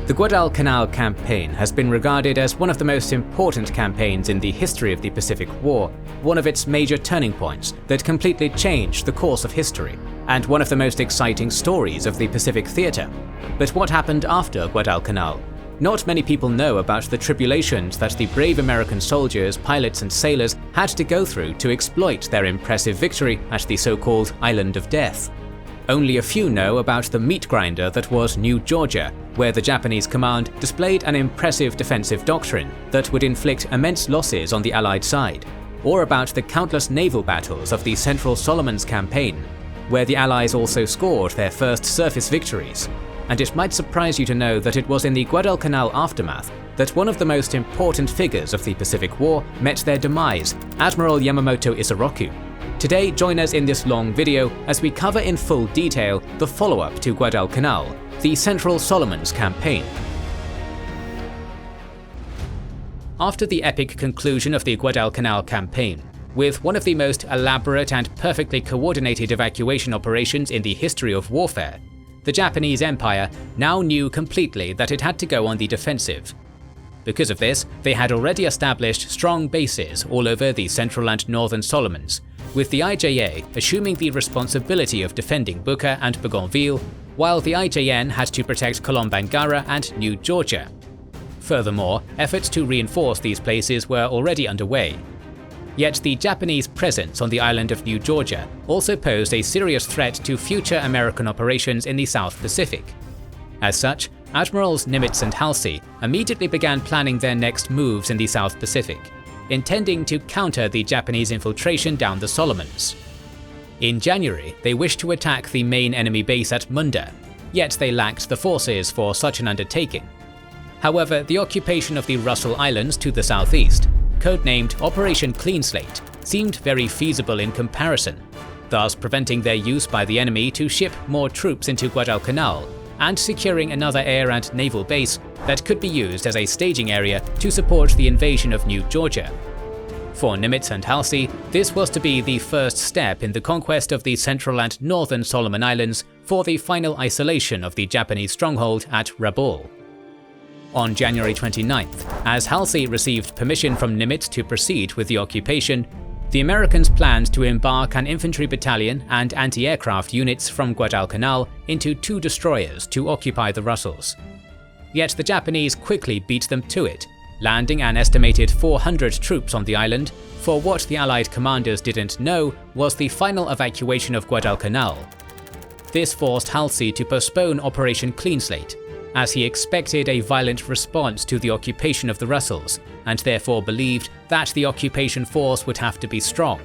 The Guadalcanal campaign has been regarded as one of the most important campaigns in the history of the Pacific War, one of its major turning points that completely changed the course of history, and one of the most exciting stories of the Pacific theater. But what happened after Guadalcanal? Not many people know about the tribulations that the brave American soldiers, pilots and sailors had to go through to exploit their impressive victory at the so-called Island of Death. Only a few know about the meat grinder that was New Georgia, where the Japanese command displayed an impressive defensive doctrine that would inflict immense losses on the Allied side, or about the countless naval battles of the Central Solomons campaign, where the Allies also scored their first surface victories. And it might surprise you to know that it was in the Guadalcanal aftermath that one of the most important figures of the Pacific War met their demise, Admiral Yamamoto Isoroku. Today, join us in this long video as we cover in full detail the follow-up to Guadalcanal, the Central Solomons campaign. After the epic conclusion of the Guadalcanal campaign, with one of the most elaborate and perfectly coordinated evacuation operations in the history of warfare, the Japanese Empire now knew completely that it had to go on the defensive. Because of this, they had already established strong bases all over the Central and Northern Solomons, with the IJA assuming the responsibility of defending Buka and Bougainville, while the IJN had to protect Kolombangara and New Georgia. Furthermore, efforts to reinforce these places were already underway. Yet the Japanese presence on the island of New Georgia also posed a serious threat to future American operations in the South Pacific. As such, Admirals Nimitz and Halsey immediately began planning their next moves in the South Pacific, intending to counter the Japanese infiltration down the Solomons. In January, they wished to attack the main enemy base at Munda, yet they lacked the forces for such an undertaking. However, the occupation of the Russell Islands to the southeast, codenamed Operation Clean Slate, seemed very feasible in comparison, thus preventing their use by the enemy to ship more troops into Guadalcanal and securing another air and naval base that could be used as a staging area to support the invasion of New Georgia. For Nimitz and Halsey, this was to be the first step in the conquest of the Central and Northern Solomon Islands for the final isolation of the Japanese stronghold at Rabaul. On January 29th, as Halsey received permission from Nimitz to proceed with the occupation, the Americans planned to embark an infantry battalion and anti-aircraft units from Guadalcanal into 2 destroyers to occupy the Russells. Yet the Japanese quickly beat them to it, landing an estimated 400 troops on the island, for what the Allied commanders didn't know was the final evacuation of Guadalcanal. This forced Halsey to postpone Operation Clean Slate, as he expected a violent response to the occupation of the Russells, and therefore believed that the occupation force would have to be strong.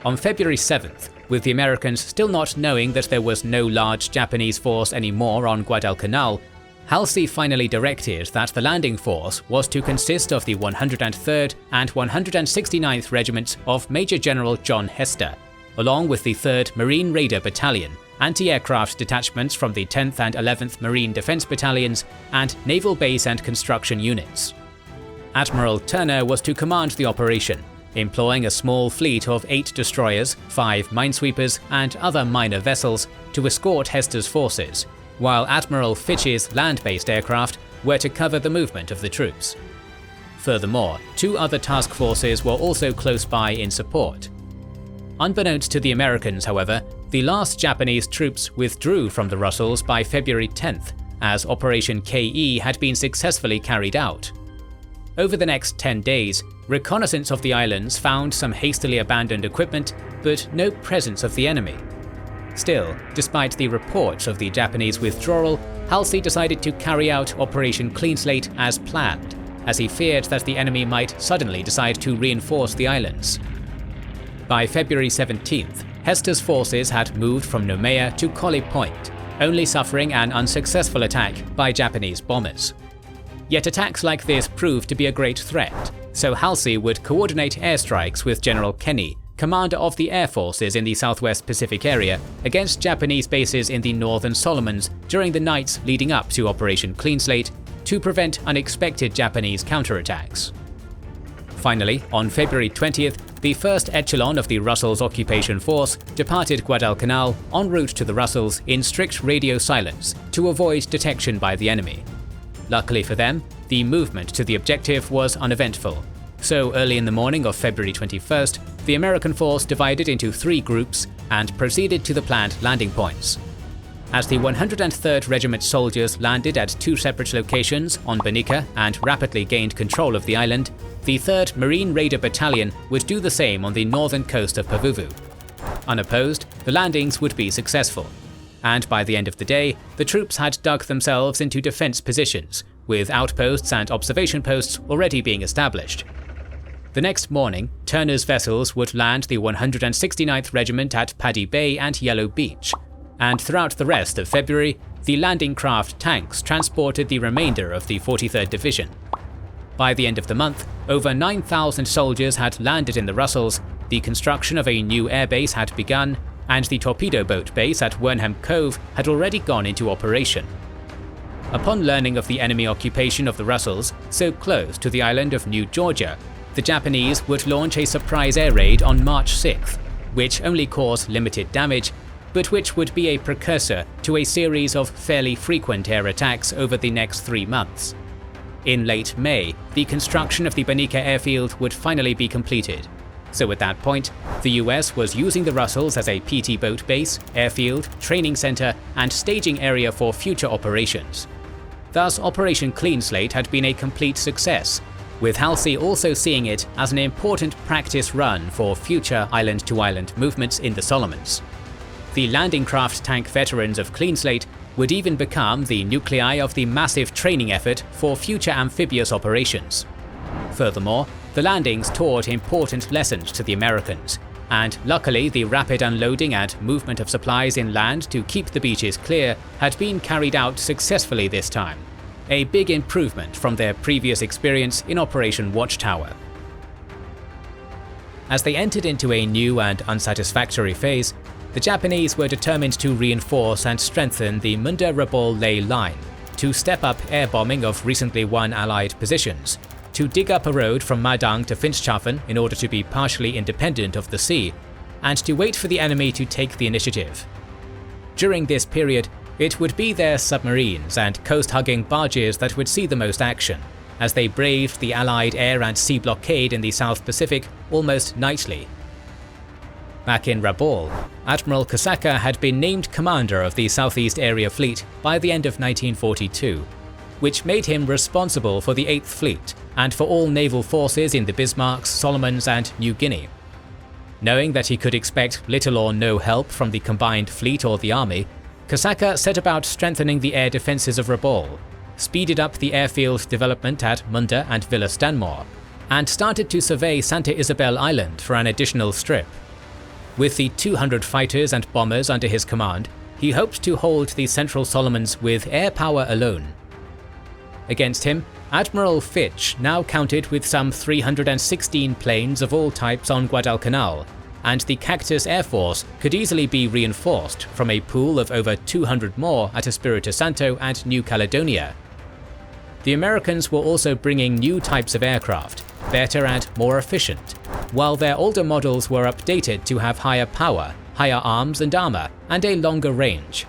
On February 7th, with the Americans still not knowing that there was no large Japanese force anymore on Guadalcanal, Halsey finally directed that the landing force was to consist of the 103rd and 169th Regiments of Major General John Hester, along with the 3rd Marine Raider Battalion, anti-aircraft detachments from the 10th and 11th Marine Defense Battalions, and naval base and construction units. Admiral Turner was to command the operation, employing a small fleet of 8 destroyers, 5 minesweepers, and other minor vessels to escort Hester's forces, while Admiral Fitch's land-based aircraft were to cover the movement of the troops. Furthermore, 2 other task forces were also close by in support. Unbeknownst to the Americans, however, the last Japanese troops withdrew from the Russells by February 10th, as Operation KE had been successfully carried out. Over the next 10 days, reconnaissance of the islands found some hastily abandoned equipment, but no presence of the enemy. Still, despite the reports of the Japanese withdrawal, Halsey decided to carry out Operation Clean Slate as planned, as he feared that the enemy might suddenly decide to reinforce the islands. By February 17th, Hester's forces had moved from Noumea to Collie Point, only suffering an unsuccessful attack by Japanese bombers. Yet attacks like this proved to be a great threat, so Halsey would coordinate airstrikes with General Kenny, commander of the air forces in the Southwest Pacific area, against Japanese bases in the Northern Solomons during the nights leading up to Operation Clean Slate to prevent unexpected Japanese counterattacks. Finally, on February 20th, the first echelon of the Russells occupation force departed Guadalcanal en route to the Russells in strict radio silence to avoid detection by the enemy. Luckily for them, the movement to the objective was uneventful. So early in the morning of February 21st, the American force divided into 3 groups and proceeded to the planned landing points. As the 103rd Regiment soldiers landed at 2 separate locations on Banica and rapidly gained control of the island, the 3rd Marine Raider Battalion would do the same on the northern coast of Pavuvu. Unopposed, the landings would be successful, and by the end of the day, the troops had dug themselves into defense positions, with outposts and observation posts already being established. The next morning, Turner's vessels would land the 169th Regiment at Paddy Bay and Yellow Beach, and throughout the rest of February, the landing craft tanks transported the remainder of the 43rd Division. By the end of the month, over 9,000 soldiers had landed in the Russells, the construction of a new airbase had begun, and the torpedo boat base at Wernham Cove had already gone into operation. Upon learning of the enemy occupation of the Russells, so close to the island of New Georgia, the Japanese would launch a surprise air raid on March 6th, which only caused limited damage, but which would be a precursor to a series of fairly frequent air attacks over the next 3 months. In late May, the construction of the Banica airfield would finally be completed. So at that point, the US was using the Russells as a PT boat base, airfield, training center, and staging area for future operations. Thus, Operation Clean Slate had been a complete success, with Halsey also seeing it as an important practice run for future island-to-island movements in the Solomons. The landing craft tank veterans of Clean Slate would even become the nuclei of the massive training effort for future amphibious operations. Furthermore, the landings taught important lessons to the Americans, and luckily the rapid unloading and movement of supplies inland to keep the beaches clear had been carried out successfully this time, a big improvement from their previous experience in Operation Watchtower. As they entered into a new and unsatisfactory phase, the Japanese were determined to reinforce and strengthen the Munda-Rabaul ley line, to step up air bombing of recently won Allied positions, to dig up a road from Madang to Finschhafen in order to be partially independent of the sea, and to wait for the enemy to take the initiative. During this period, it would be their submarines and coast-hugging barges that would see the most action, as they braved the Allied air and sea blockade in the South Pacific almost nightly. Back in Rabaul, Admiral Kusaka had been named commander of the Southeast Area Fleet by the end of 1942, which made him responsible for the 8th Fleet and for all naval forces in the Bismarcks, Solomons, and New Guinea. Knowing that he could expect little or no help from the combined fleet or the army, Kusaka set about strengthening the air defences of Rabaul, speeded up the airfield development at Munda and Villa Stanmore, and started to survey Santa Isabel Island for an additional strip. With the 200 fighters and bombers under his command, he hoped to hold the Central Solomons with air power alone. Against him, Admiral Fitch now counted with some 316 planes of all types on Guadalcanal, and the Cactus Air Force could easily be reinforced from a pool of over 200 more at Espiritu Santo and New Caledonia. The Americans were also bringing new types of aircraft, better and more efficient, while their older models were updated to have higher power, higher arms and armor, and a longer range.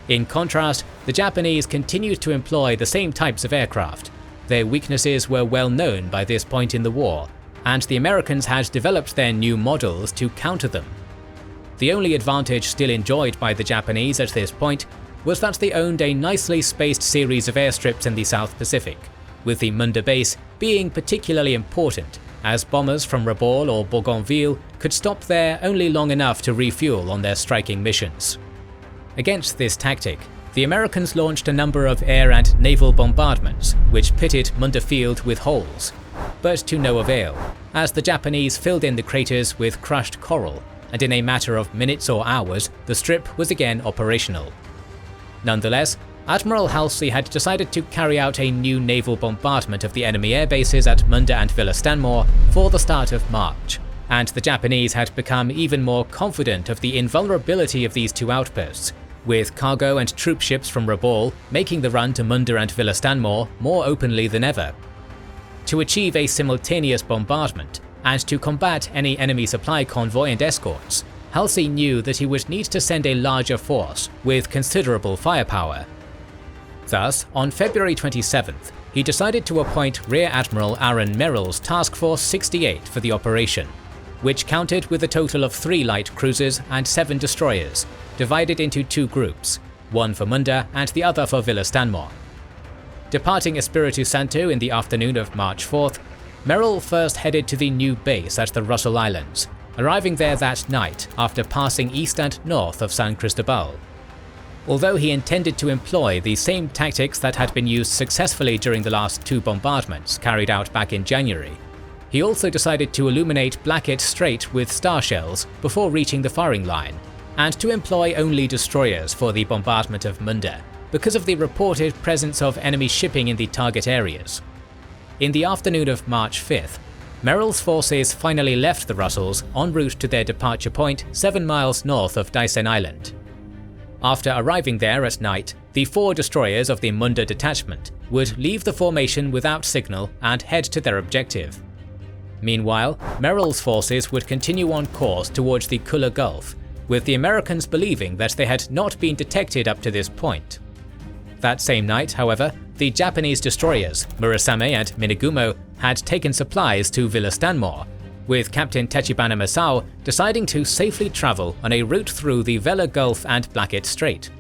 In contrast, the Japanese continued to employ the same types of aircraft. Their weaknesses were well known by this point in the war, and the Americans had developed their new models to counter them. The only advantage still enjoyed by the Japanese at this point was that they owned a nicely spaced series of airstrips in the South Pacific, with the Munda base being particularly important, as bombers from Rabaul or Bougainville could stop there only long enough to refuel on their striking missions. Against this tactic, the Americans launched a number of air and naval bombardments, which pitted Munda Field with holes, but to no avail, as the Japanese filled in the craters with crushed coral, and in a matter of minutes or hours, the strip was again operational. Nonetheless, Admiral Halsey had decided to carry out a new naval bombardment of the enemy air bases at Munda and Villa Stanmore for the start of March, and the Japanese had become even more confident of the invulnerability of these two outposts, with cargo and troop ships from Rabaul making the run to Munda and Villa Stanmore more openly than ever. To achieve a simultaneous bombardment, and to combat any enemy supply convoy and escorts, Halsey knew that he would need to send a larger force with considerable firepower. Thus, on February 27th, he decided to appoint Rear Admiral Aaron Merrill's Task Force 68 for the operation, which counted with a total of 3 light cruisers and 7 destroyers, divided into 2 groups, one for Munda and the other for Villa Stanmore. Departing Espiritu Santo in the afternoon of March 4th, Merrill first headed to the new base at the Russell Islands, arriving there that night after passing east and north of San Cristobal. Although he intended to employ the same tactics that had been used successfully during the last 2 bombardments carried out back in January, he also decided to illuminate Blackett Strait with star shells before reaching the firing line, and to employ only destroyers for the bombardment of Munda, because of the reported presence of enemy shipping in the target areas. In the afternoon of March 5th, Merrill's forces finally left the Russells en route to their departure point 7 miles north of Dyson Island. After arriving there at night, the 4 destroyers of the Munda detachment would leave the formation without signal and head to their objective. Meanwhile, Merrill's forces would continue on course towards the Kula Gulf, with the Americans believing that they had not been detected up to this point. That same night, however, the Japanese destroyers Murasame and Minegumo had taken supplies to Villa Stanmore, with Captain Tachibana Masao deciding to safely travel on a route through the Vella Gulf and Blackett Strait.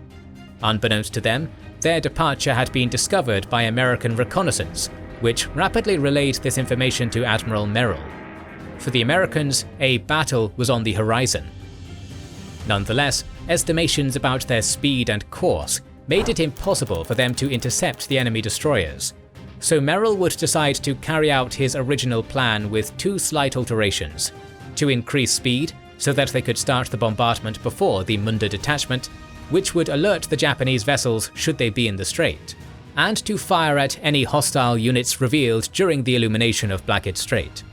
Unbeknownst to them, their departure had been discovered by American reconnaissance, which rapidly relayed this information to Admiral Merrill. For the Americans, a battle was on the horizon. Nonetheless, estimations about their speed and course made it impossible for them to intercept the enemy destroyers, so Merrill would decide to carry out his original plan with 2 slight alterations: to increase speed so that they could start the bombardment before the Munda detachment, which would alert the Japanese vessels should they be in the strait, and to fire at any hostile units revealed during the illumination of Blackett Strait.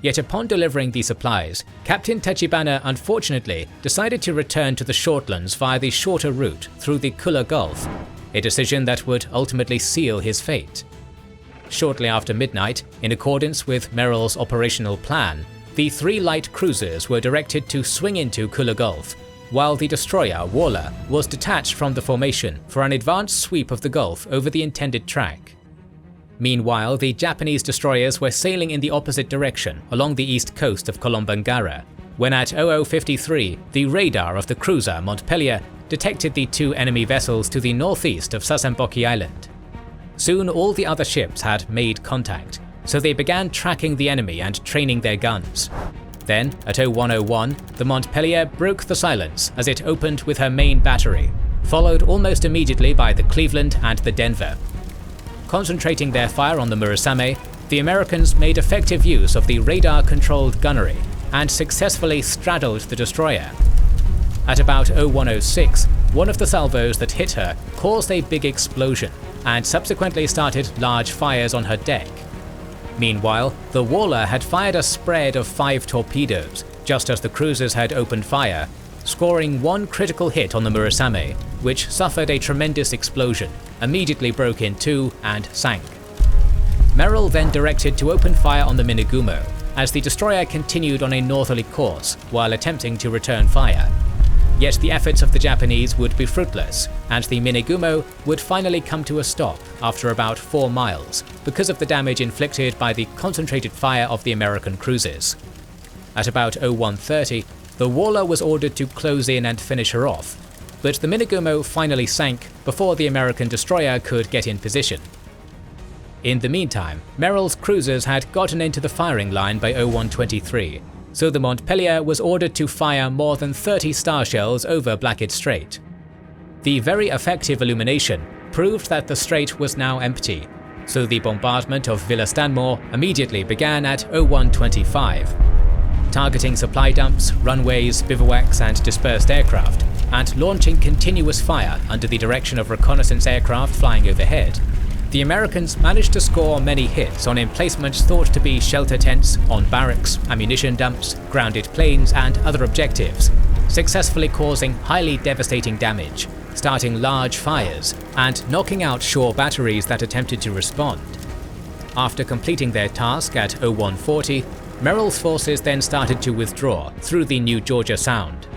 Yet upon delivering the supplies, Captain Tachibana unfortunately decided to return to the Shortlands via the shorter route through the Kula Gulf, a decision that would ultimately seal his fate. Shortly after midnight, in accordance with Merrill's operational plan, the 3 light cruisers were directed to swing into Kula Gulf, while the destroyer Waller was detached from the formation for an advanced sweep of the Gulf over the intended track. Meanwhile, the Japanese destroyers were sailing in the opposite direction along the east coast of Kolombangara, when at 00:53 the radar of the cruiser Montpellier detected the 2 enemy vessels to the northeast of Sasamboki Island. Soon all the other ships had made contact, so they began tracking the enemy and training their guns. Then, at 01:01, the Montpellier broke the silence as it opened with her main battery, followed almost immediately by the Cleveland and the Denver. Concentrating their fire on the Murasame, the Americans made effective use of the radar-controlled gunnery and successfully straddled the destroyer. At about 01:06, one of the salvos that hit her caused a big explosion and subsequently started large fires on her deck. Meanwhile, the Waller had fired a spread of 5 torpedoes just as the cruisers had opened fire, scoring 1 critical hit on the Murasame, which suffered a tremendous explosion, immediately broke in 2 and sank. Merrill then directed to open fire on the Minegumo, as the destroyer continued on a northerly course while attempting to return fire. Yet the efforts of the Japanese would be fruitless, and the Minegumo would finally come to a stop after about 4 miles because of the damage inflicted by the concentrated fire of the American cruisers. At about 01:30, the Waller was ordered to close in and finish her off, but the Minegumo finally sank before the American destroyer could get in position. In the meantime, Merrill's cruisers had gotten into the firing line by 01:23, so the Montpellier was ordered to fire more than 30 star shells over Blackett Strait. The very effective illumination proved that the strait was now empty, so the bombardment of Villa Stanmore immediately began at 01:25, targeting supply dumps, runways, bivouacs and dispersed aircraft, and launching continuous fire under the direction of reconnaissance aircraft flying overhead. The Americans managed to score many hits on emplacements thought to be shelter tents, on barracks, ammunition dumps, grounded planes and other objectives, successfully causing highly devastating damage, starting large fires, and knocking out shore batteries that attempted to respond. After completing their task at 01:40, Merrill's forces then started to withdraw through the New Georgia Sound.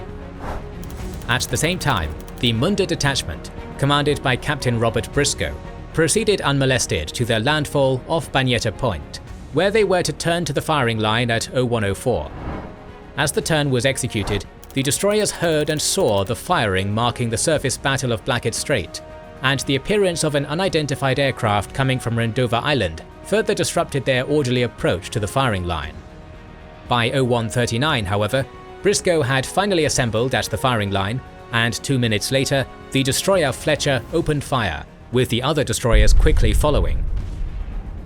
At the same time, the Munda detachment, commanded by Captain Robert Briscoe, proceeded unmolested to their landfall off Banyeta Point, where they were to turn to the firing line at 0104. As the turn was executed, the destroyers heard and saw the firing marking the surface battle of Blackett Strait, and the appearance of an unidentified aircraft coming from Rendova Island further disrupted their orderly approach to the firing line. By 0139, however, Briscoe had finally assembled at the firing line, and 2 minutes later, the destroyer Fletcher opened fire, with the other destroyers quickly following.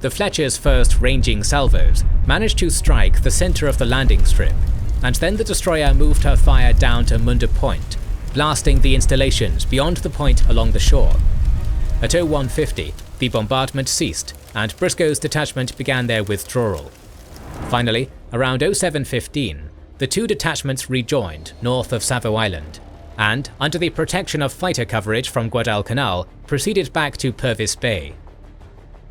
The Fletcher's first ranging salvos managed to strike the center of the landing strip, and then the destroyer moved her fire down to Munda Point, blasting the installations beyond the point along the shore. At 0150, the bombardment ceased, and Briscoe's detachment began their withdrawal. Finally, around 0715, the two detachments rejoined north of Savo Island, and, under the protection of fighter coverage from Guadalcanal, proceeded back to Purvis Bay.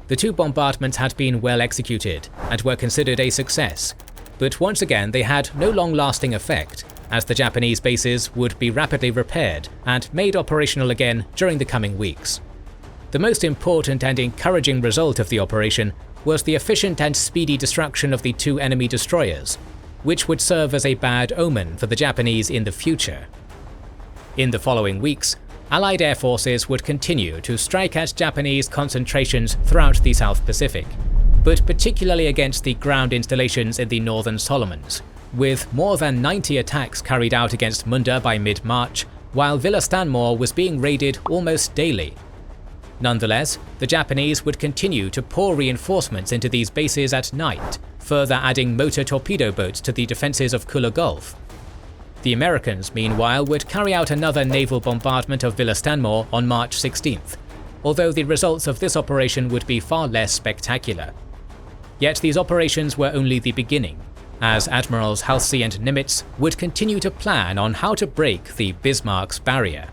The two bombardments had been well executed and were considered a success, but once again they had no long-lasting effect, as the Japanese bases would be rapidly repaired and made operational again during the coming weeks. The most important and encouraging result of the operation was the efficient and speedy destruction of the two enemy destroyers, which would serve as a bad omen for the Japanese in the future. In the following weeks, Allied air forces would continue to strike at Japanese concentrations throughout the South Pacific, but particularly against the ground installations in the Northern Solomons, with more than 90 attacks carried out against Munda by mid-March, while Villa Stanmore was being raided almost daily. Nonetheless, the Japanese would continue to pour reinforcements into these bases at night, further adding motor torpedo boats to the defences of Kula Gulf. The Americans, meanwhile, would carry out another naval bombardment of Villa Stanmore on March 16th, although the results of this operation would be far less spectacular. Yet these operations were only the beginning, as Admirals Halsey and Nimitz would continue to plan on how to break the Bismarck's barrier.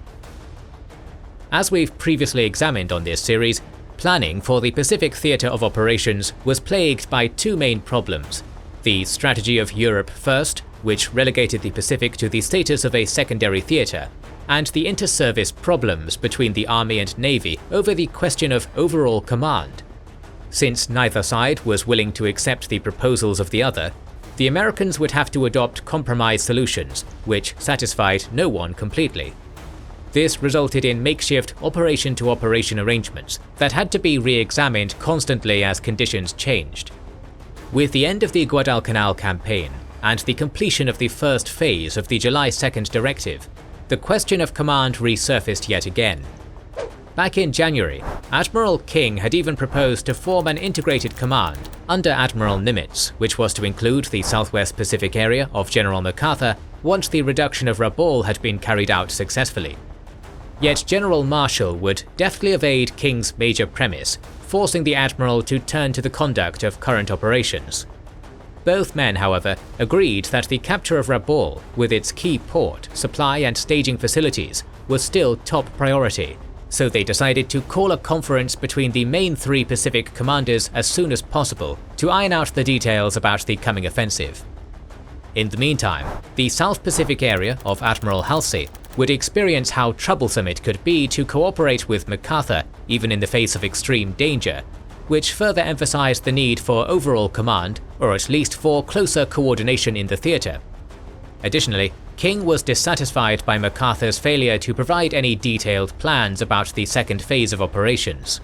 As we've previously examined on this series, planning for the Pacific Theatre of Operations was plagued by two main problems: the strategy of Europe First, which relegated the Pacific to the status of a secondary theatre, and the inter-service problems between the Army and Navy over the question of overall command. Since neither side was willing to accept the proposals of the other, the Americans would have to adopt compromise solutions, which satisfied no one completely. This resulted in makeshift operation-to-operation arrangements that had to be re-examined constantly as conditions changed. With the end of the Guadalcanal campaign, and the completion of the first phase of the July 2nd directive, the question of command resurfaced yet again. Back in January, Admiral King had even proposed to form an integrated command under Admiral Nimitz, which was to include the Southwest Pacific area of General MacArthur once the reduction of Rabaul had been carried out successfully. Yet General Marshall would deftly evade King's major premise, forcing the Admiral to turn to the conduct of current operations. Both men, however, agreed that the capture of Rabaul, with its key port, supply and staging facilities, was still top priority, so they decided to call a conference between the main three Pacific commanders as soon as possible to iron out the details about the coming offensive. In the meantime, the South Pacific area of Admiral Halsey would experience how troublesome it could be to cooperate with MacArthur even in the face of extreme danger, which further emphasized the need for overall command, or at least for closer coordination in the theatre. Additionally, King was dissatisfied by MacArthur's failure to provide any detailed plans about the second phase of operations.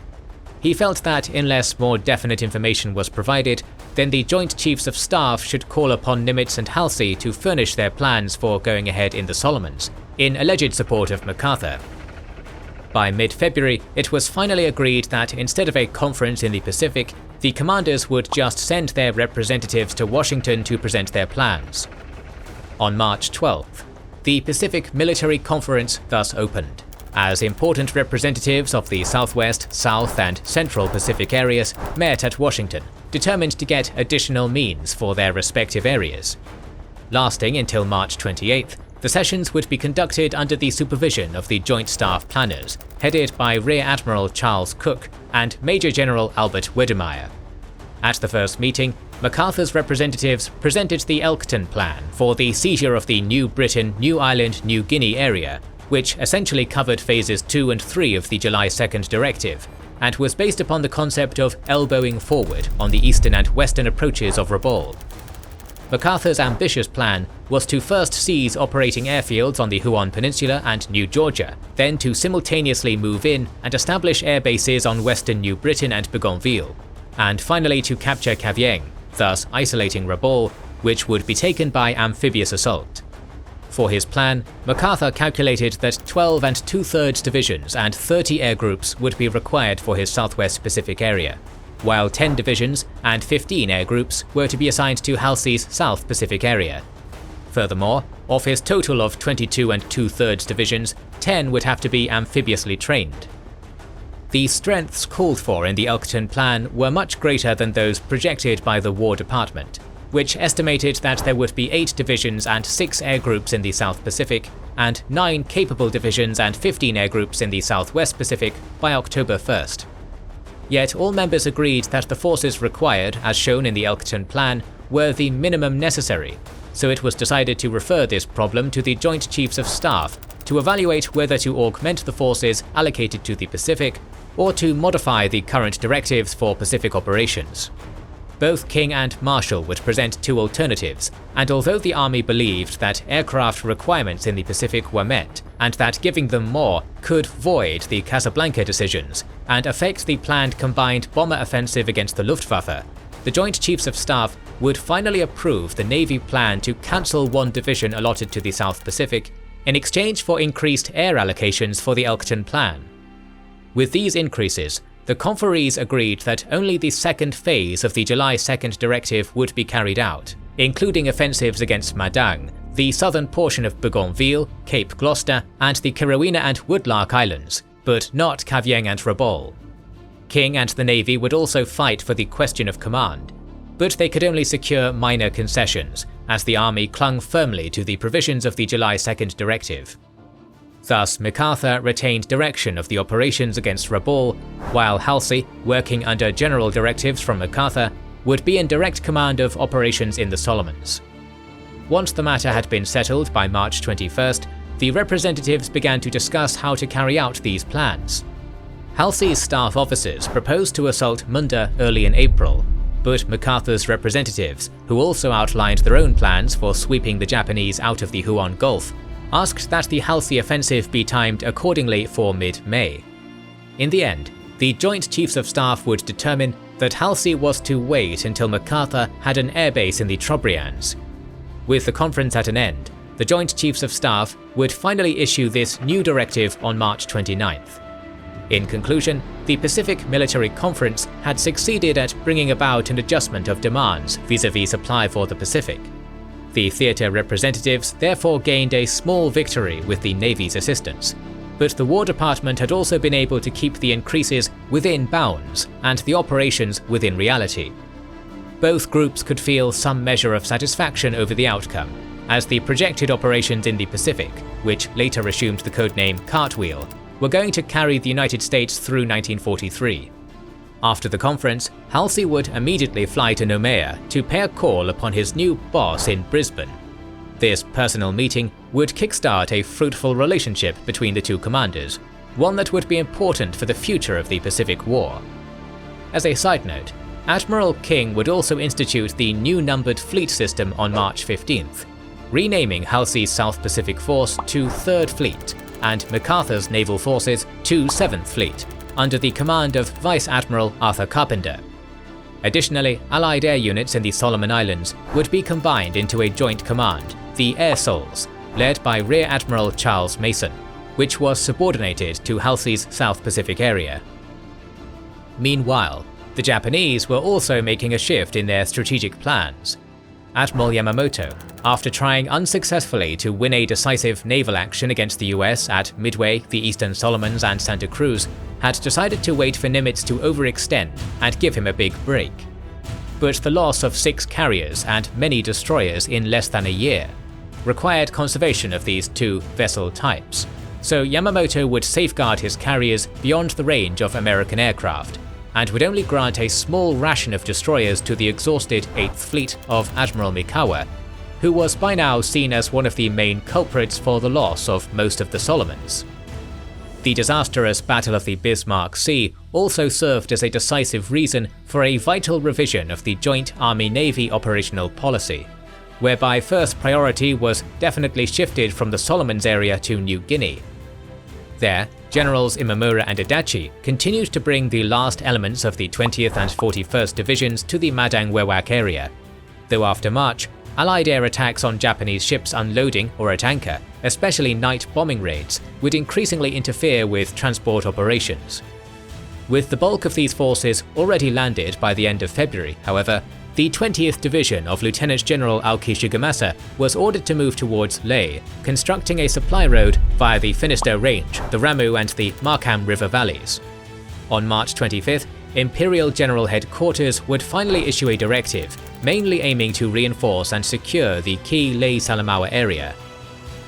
He felt that unless more definite information was provided, then the Joint Chiefs of Staff should call upon Nimitz and Halsey to furnish their plans for going ahead in the Solomons, in alleged support of MacArthur. By mid-February, it was finally agreed that instead of a conference in the Pacific, the commanders would just send their representatives to Washington to present their plans. On March 12th, the Pacific Military Conference thus opened, as important representatives of the Southwest, South, and Central Pacific areas met at Washington, determined to get additional means for their respective areas. Lasting until March 28th, the sessions would be conducted under the supervision of the Joint Staff Planners, headed by Rear Admiral Charles Cook and Major General Albert Wedemeyer. At the first meeting, MacArthur's representatives presented the Elkton Plan for the seizure of the New Britain, New Ireland, New Guinea area, which essentially covered phases 2 and 3 of the July 2nd directive, and was based upon the concept of elbowing forward on the eastern and western approaches of Rabaul. MacArthur's ambitious plan was to first seize operating airfields on the Huon Peninsula and New Georgia, then to simultaneously move in and establish air bases on western New Britain and Bougainville, and finally to capture Cavien, thus isolating Rabaul, which would be taken by amphibious assault. For his plan, MacArthur calculated that 12 and 2/3 divisions and 30 air groups would be required for his southwest Pacific area, while 10 divisions and 15 air groups were to be assigned to Halsey's South Pacific area. Furthermore, of his total of 22 and 2/3 divisions, 10 would have to be amphibiously trained. The strengths called for in the Elkton Plan were much greater than those projected by the War Department, which estimated that there would be 8 divisions and 6 air groups in the South Pacific, and 9 capable divisions and 15 air groups in the Southwest Pacific by October 1st. Yet all members agreed that the forces required, as shown in the Elkton Plan, were the minimum necessary, so it was decided to refer this problem to the Joint Chiefs of Staff to evaluate whether to augment the forces allocated to the Pacific or to modify the current directives for Pacific operations. Both King and Marshall would present 2 alternatives, and although the army believed that aircraft requirements in the Pacific were met, and that giving them more could void the Casablanca decisions and affect the planned combined bomber offensive against the Luftwaffe, the Joint Chiefs of Staff would finally approve the Navy plan to cancel 1 division allotted to the South Pacific in exchange for increased air allocations for the Elkton Plan. With these increases, the conferees agreed that only the second phase of the July 2nd directive would be carried out, including offensives against Madang, the southern portion of Bougainville, Cape Gloucester, and the Kirowina and Woodlark Islands, but not Cavien and Rabaul. King and the Navy would also fight for the question of command, but they could only secure minor concessions, as the army clung firmly to the provisions of the July 2nd directive. Thus, MacArthur retained direction of the operations against Rabaul, while Halsey, working under general directives from MacArthur, would be in direct command of operations in the Solomons. Once the matter had been settled by March 21st, the representatives began to discuss how to carry out these plans. Halsey's staff officers proposed to assault Munda early in April, but MacArthur's representatives, who also outlined their own plans for sweeping the Japanese out of the Huon Gulf, asked that the Halsey offensive be timed accordingly for mid-May. In the end, the Joint Chiefs of Staff would determine that Halsey was to wait until MacArthur had an airbase in the Trobriands. With the conference at an end, the Joint Chiefs of Staff would finally issue this new directive on March 29th. In conclusion, the Pacific Military Conference had succeeded at bringing about an adjustment of demands vis-à-vis supply for the Pacific. The theatre representatives therefore gained a small victory with the Navy's assistance, but the War Department had also been able to keep the increases within bounds and the operations within reality. Both groups could feel some measure of satisfaction over the outcome, as the projected operations in the Pacific, which later assumed the codename Cartwheel, were going to carry the United States through 1943. After the conference, Halsey would immediately fly to Noumea to pay a call upon his new boss in Brisbane. This personal meeting would kickstart a fruitful relationship between the two commanders, one that would be important for the future of the Pacific War. As a side note, Admiral King would also institute the new numbered fleet system on March 15th, renaming Halsey's South Pacific Force to 3rd Fleet and MacArthur's naval forces to 7th Fleet, under the command of Vice Admiral Arthur Carpenter. Additionally, Allied air units in the Solomon Islands would be combined into a joint command, the Air Sols, led by Rear Admiral Charles Mason, which was subordinated to Halsey's South Pacific area. Meanwhile, the Japanese were also making a shift in their strategic plans. Admiral Yamamoto, after trying unsuccessfully to win a decisive naval action against the US at Midway, the Eastern Solomons and Santa Cruz, had decided to wait for Nimitz to overextend and give him a big break. But the loss of 6 carriers and many destroyers in less than a year required conservation of these 2 vessel types, so Yamamoto would safeguard his carriers beyond the range of American aircraft, and would only grant a small ration of destroyers to the exhausted 8th Fleet of Admiral Mikawa, who was by now seen as one of the main culprits for the loss of most of the Solomons. The disastrous Battle of the Bismarck Sea also served as a decisive reason for a vital revision of the joint Army-Navy operational policy, whereby first priority was definitely shifted from the Solomons area to New Guinea. There, Generals Imamura and Adachi continued to bring the last elements of the 20th and 41st Divisions to the Madang-Wewak area, though after March, Allied air attacks on Japanese ships unloading or at anchor, especially night bombing raids, would increasingly interfere with transport operations. With the bulk of these forces already landed by the end of February, however, the 20th Division of Lieutenant General Aoki Shigemasa was ordered to move towards Leh, constructing a supply road via the Finisterre Range, the Ramu and the Markham River valleys. On March 25th, Imperial General Headquarters would finally issue a directive, mainly aiming to reinforce and secure the key Leh Salamaua area.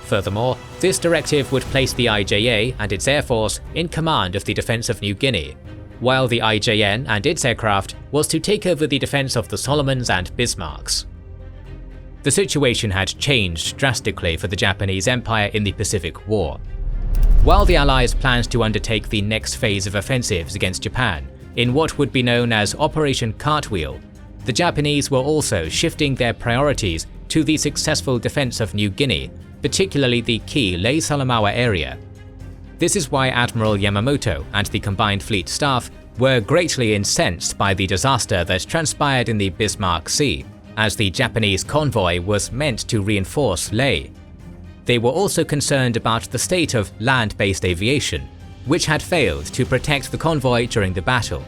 Furthermore, this directive would place the IJA and its air force in command of the defense of New Guinea, while the IJN and its aircraft was to take over the defense of the Solomons and Bismarcks. The situation had changed drastically for the Japanese Empire in the Pacific War. While the Allies planned to undertake the next phase of offensives against Japan, in what would be known as Operation Cartwheel, the Japanese were also shifting their priorities to the successful defense of New Guinea, particularly the key Leh Salamaua area. This is why Admiral Yamamoto and the combined fleet staff were greatly incensed by the disaster that transpired in the Bismarck Sea, as the Japanese convoy was meant to reinforce Leh. They were also concerned about the state of land-based aviation, which had failed to protect the convoy during the battle.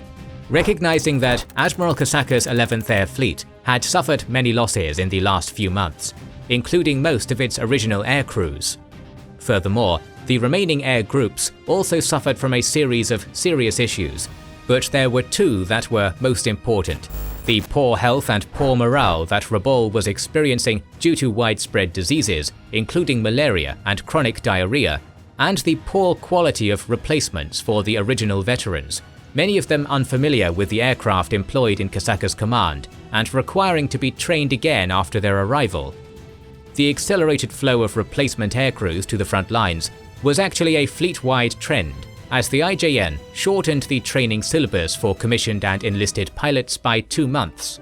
Recognizing that Admiral Kosaka's 11th Air Fleet had suffered many losses in the last few months, including most of its original air crews. Furthermore, the remaining air groups also suffered from a series of serious issues, but there were two that were most important: the poor health and poor morale that Rabaul was experiencing due to widespread diseases, including malaria and chronic diarrhea, and the poor quality of replacements for the original veterans, many of them unfamiliar with the aircraft employed in Kosaka's command and requiring to be trained again after their arrival. The accelerated flow of replacement aircrews to the front lines was actually a fleet-wide trend, as the IJN shortened the training syllabus for commissioned and enlisted pilots by 2 months.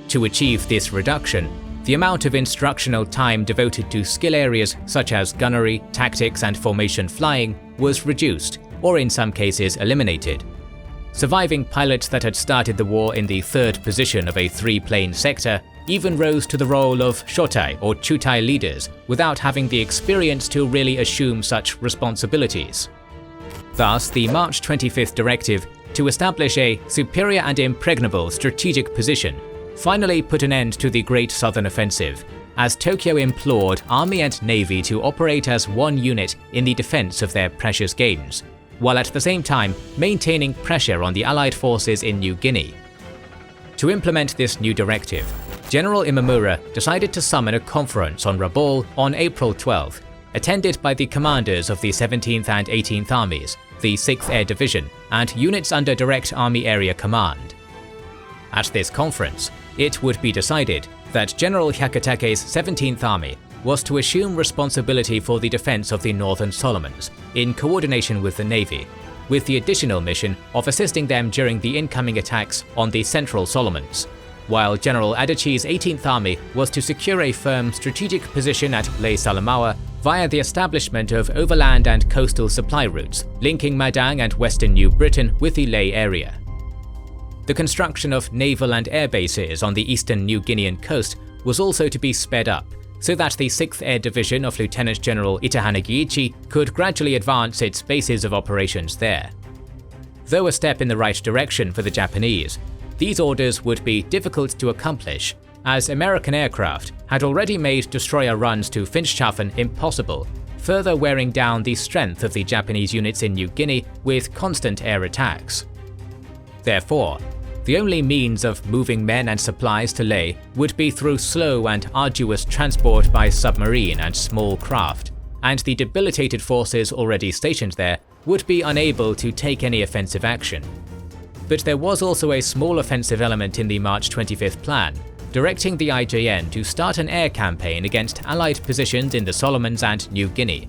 To achieve this reduction, the amount of instructional time devoted to skill areas such as gunnery, tactics, and formation flying was reduced, or in some cases eliminated. Surviving pilots that had started the war in the 3rd position of a 3-plane sector even rose to the role of shotai or chutai leaders without having the experience to really assume such responsibilities. Thus, the March 25th directive to establish a superior and impregnable strategic position finally put an end to the Great Southern Offensive, as Tokyo implored Army and Navy to operate as one unit in the defense of their precious gains, while at the same time maintaining pressure on the Allied forces in New Guinea. To implement this new directive, General Imamura decided to summon a conference on Rabaul on April 12th, attended by the commanders of the 17th and 18th Armies, the 6th Air Division, and units under Direct Army Area Command. At this conference, it would be decided that General Hyakutake's 17th Army was to assume responsibility for the defense of the Northern Solomons, in coordination with the Navy, with the additional mission of assisting them during the incoming attacks on the Central Solomons, while General Adachi's 18th Army was to secure a firm strategic position at Leh Salamaua via the establishment of overland and coastal supply routes linking Madang and western New Britain with the Leh area. The construction of naval and air bases on the eastern New Guinean coast was also to be sped up, so that the 6th Air Division of Lieutenant General Itahane Giichi could gradually advance its bases of operations there. Though a step in the right direction for the Japanese, these orders would be difficult to accomplish, as American aircraft had already made destroyer runs to Finschhafen impossible, further wearing down the strength of the Japanese units in New Guinea with constant air attacks. Therefore, the only means of moving men and supplies to Leh would be through slow and arduous transport by submarine and small craft, and the debilitated forces already stationed there would be unable to take any offensive action. But there was also a small offensive element in the March 25th plan, directing the IJN to start an air campaign against Allied positions in the Solomons and New Guinea.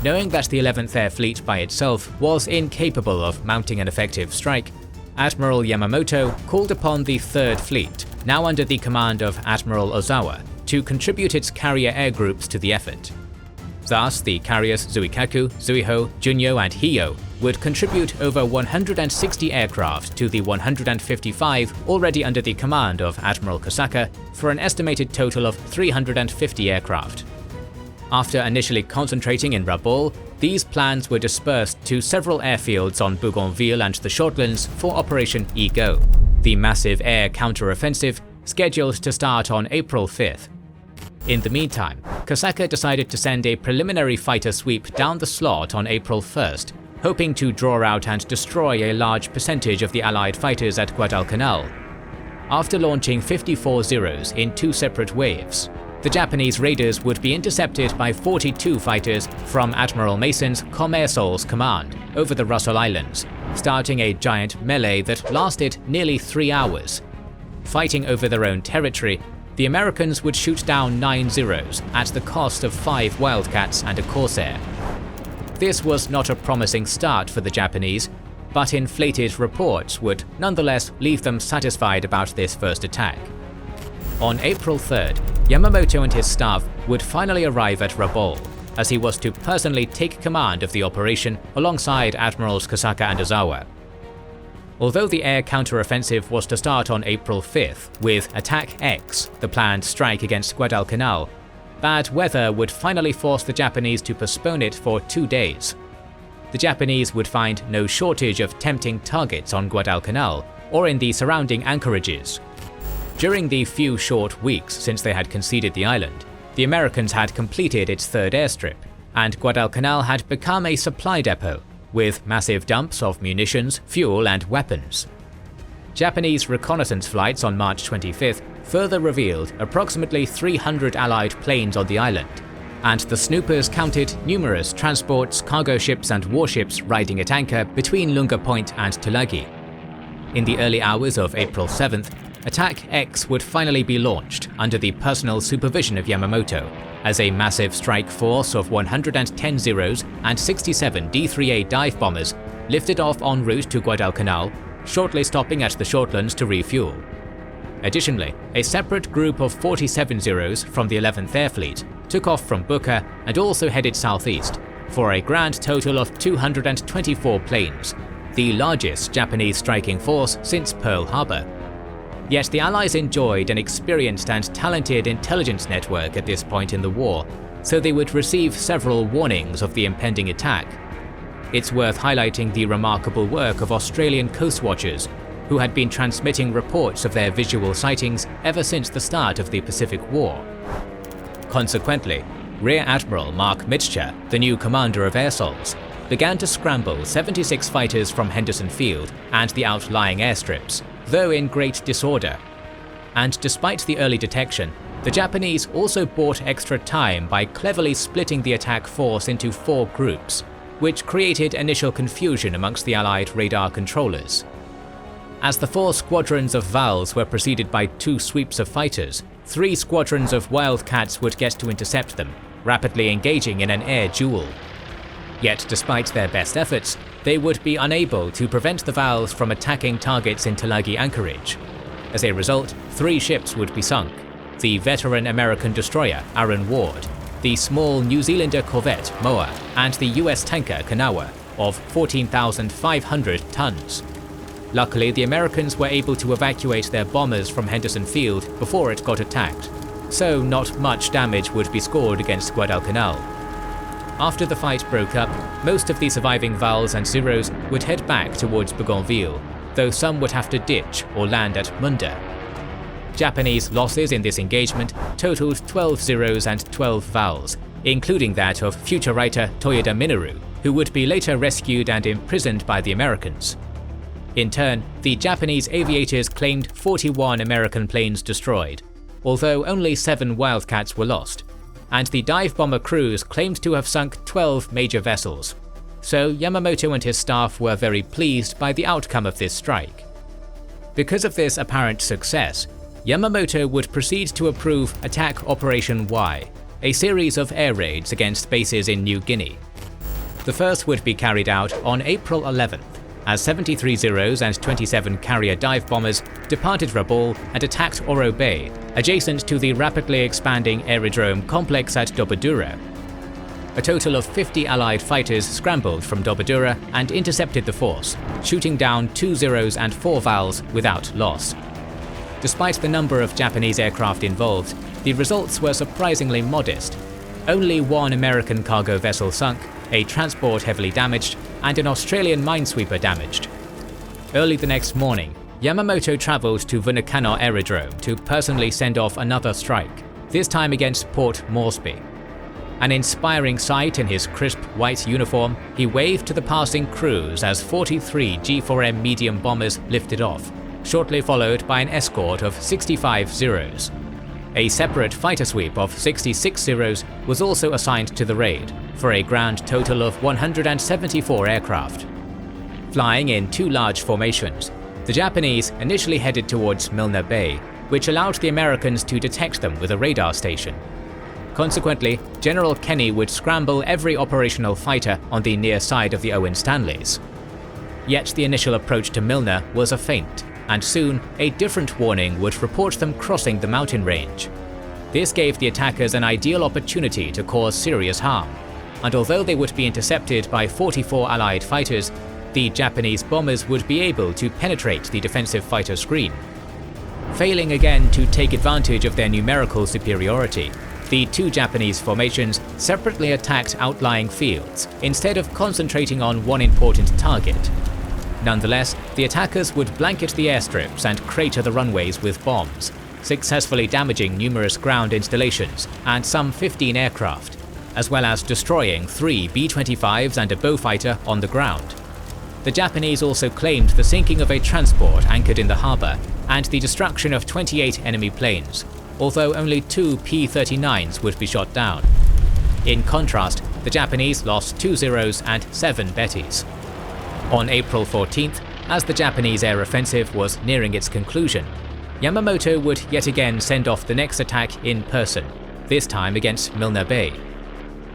Knowing that the 11th Air Fleet by itself was incapable of mounting an effective strike, Admiral Yamamoto called upon the 3rd Fleet, now under the command of Admiral Ozawa, to contribute its carrier air groups to the effort. Thus, the carriers Zuikaku, Zuiho, Junyo, and Hiyo would contribute over 160 aircraft to the 155 already under the command of Admiral Kosaka for an estimated total of 350 aircraft. After initially concentrating in Rabaul, these plans were dispersed to several airfields on Bougainville and the Shortlands for Operation Ego, the massive air counter-offensive scheduled to start on April 5th. In the meantime, Kosaka decided to send a preliminary fighter sweep down the slot on April 1st, hoping to draw out and destroy a large percentage of the Allied fighters at Guadalcanal. After launching 54 Zeros in 2 separate waves, the Japanese raiders would be intercepted by 42 fighters from Admiral Mason's Commersol's command over the Russell Islands, starting a giant melee that lasted nearly 3 hours. Fighting over their own territory, the Americans would shoot down 9 Zeros at the cost of 5 Wildcats and a Corsair. This was not a promising start for the Japanese, but inflated reports would nonetheless leave them satisfied about this first attack. On April 3rd, Yamamoto and his staff would finally arrive at Rabaul, as he was to personally take command of the operation alongside Admirals Kosaka and Ozawa. Although the air counter-offensive was to start on April 5th with Attack X, the planned strike against Guadalcanal, bad weather would finally force the Japanese to postpone it for 2 days. The Japanese would find no shortage of tempting targets on Guadalcanal or in the surrounding anchorages. During the few short weeks since they had conceded the island, the Americans had completed its 3rd airstrip, and Guadalcanal had become a supply depot, with massive dumps of munitions, fuel, and weapons. Japanese reconnaissance flights on March 25th further revealed approximately 300 Allied planes on the island, and the snoopers counted numerous transports, cargo ships, and warships riding at anchor between Lunga Point and Tulagi. In the early hours of April 7th, Attack X would finally be launched under the personal supervision of Yamamoto, as a massive strike force of 110 Zeros and 67 D-3A dive bombers lifted off en route to Guadalcanal, shortly stopping at the Shortlands to refuel. Additionally, a separate group of 47 Zeros from the 11th Air Fleet took off from Buka and also headed southeast, for a grand total of 224 planes, the largest Japanese striking force since Pearl Harbor. Yet the Allies enjoyed an experienced and talented intelligence network at this point in the war, so they would receive several warnings of the impending attack. It's worth highlighting the remarkable work of Australian coast watchers, who had been transmitting reports of their visual sightings ever since the start of the Pacific War. Consequently, Rear Admiral Mark Mitscher, the new commander of Air Sols, began to scramble 76 fighters from Henderson Field and the outlying airstrips, though in great disorder. And despite the early detection, the Japanese also bought extra time by cleverly splitting the attack force into 4 groups, which created initial confusion amongst the Allied radar controllers. As the 4 squadrons of Vals were preceded by 2 sweeps of fighters, 3 squadrons of Wildcats would get to intercept them, rapidly engaging in an air duel. Yet despite their best efforts, they would be unable to prevent the Vals from attacking targets in Tulagi anchorage. As a result, 3 ships would be sunk: the veteran American destroyer Aaron Ward, the small New Zealander corvette Moa, and the US tanker Kanawha of 14,500 tons. Luckily, the Americans were able to evacuate their bombers from Henderson Field before it got attacked, so not much damage would be scored against Guadalcanal. After the fight broke up, most of the surviving Vals and Zeros would head back towards Bougainville, though some would have to ditch or land at Munda. Japanese losses in this engagement totaled 12 Zeros and 12 Vals, including that of future writer Toyoda Minoru, who would be later rescued and imprisoned by the Americans. In turn, the Japanese aviators claimed 41 American planes destroyed, although only 7 Wildcats were lost, and the dive bomber crews claimed to have sunk 12 major vessels. So Yamamoto and his staff were very pleased by the outcome of this strike. Because of this apparent success, Yamamoto would proceed to approve Attack Operation Y, a series of air raids against bases in New Guinea. The first would be carried out on April 11th, as 73 Zeros and 27 carrier dive bombers departed Rabaul and attacked Oro Bay, adjacent to the rapidly expanding aerodrome complex at Dobodura. A total of 50 Allied fighters scrambled from Dobodura and intercepted the force, shooting down 2 Zeros and 4 Vals without loss. Despite the number of Japanese aircraft involved, the results were surprisingly modest. Only one American cargo vessel sunk, a transport heavily damaged, and an Australian minesweeper damaged. Early the next morning, Yamamoto travelled to Guadalcanal aerodrome to personally send off another strike, this time against Port Moresby. An inspiring sight in his crisp white uniform, he waved to the passing crews as 43 G4M medium bombers lifted off, shortly followed by an escort of 65 Zeros. A separate fighter sweep of 66 Zeros was also assigned to the raid, for a grand total of 174 aircraft. Flying in two large formations, the Japanese initially headed towards Milner Bay, which allowed the Americans to detect them with a radar station. Consequently, General Kenny would scramble every operational fighter on the near side of the Owen Stanleys. Yet the initial approach to Milner was a feint, and soon a different warning would report them crossing the mountain range. This gave the attackers an ideal opportunity to cause serious harm, and although they would be intercepted by 44 Allied fighters, the Japanese bombers would be able to penetrate the defensive fighter screen. Failing again to take advantage of their numerical superiority, the two Japanese formations separately attacked outlying fields instead of concentrating on one important target. Nonetheless, the attackers would blanket the airstrips and crater the runways with bombs, successfully damaging numerous ground installations and some 15 aircraft, as well as destroying 3 B-25s and a Beaufighter on the ground. The Japanese also claimed the sinking of a transport anchored in the harbour and the destruction of 28 enemy planes, although only 2 P-39s would be shot down. In contrast, the Japanese lost 2 Zeros and 7 Bettys. On April 14th, as the Japanese air offensive was nearing its conclusion, Yamamoto would yet again send off the next attack in person, this time against Milner Bay.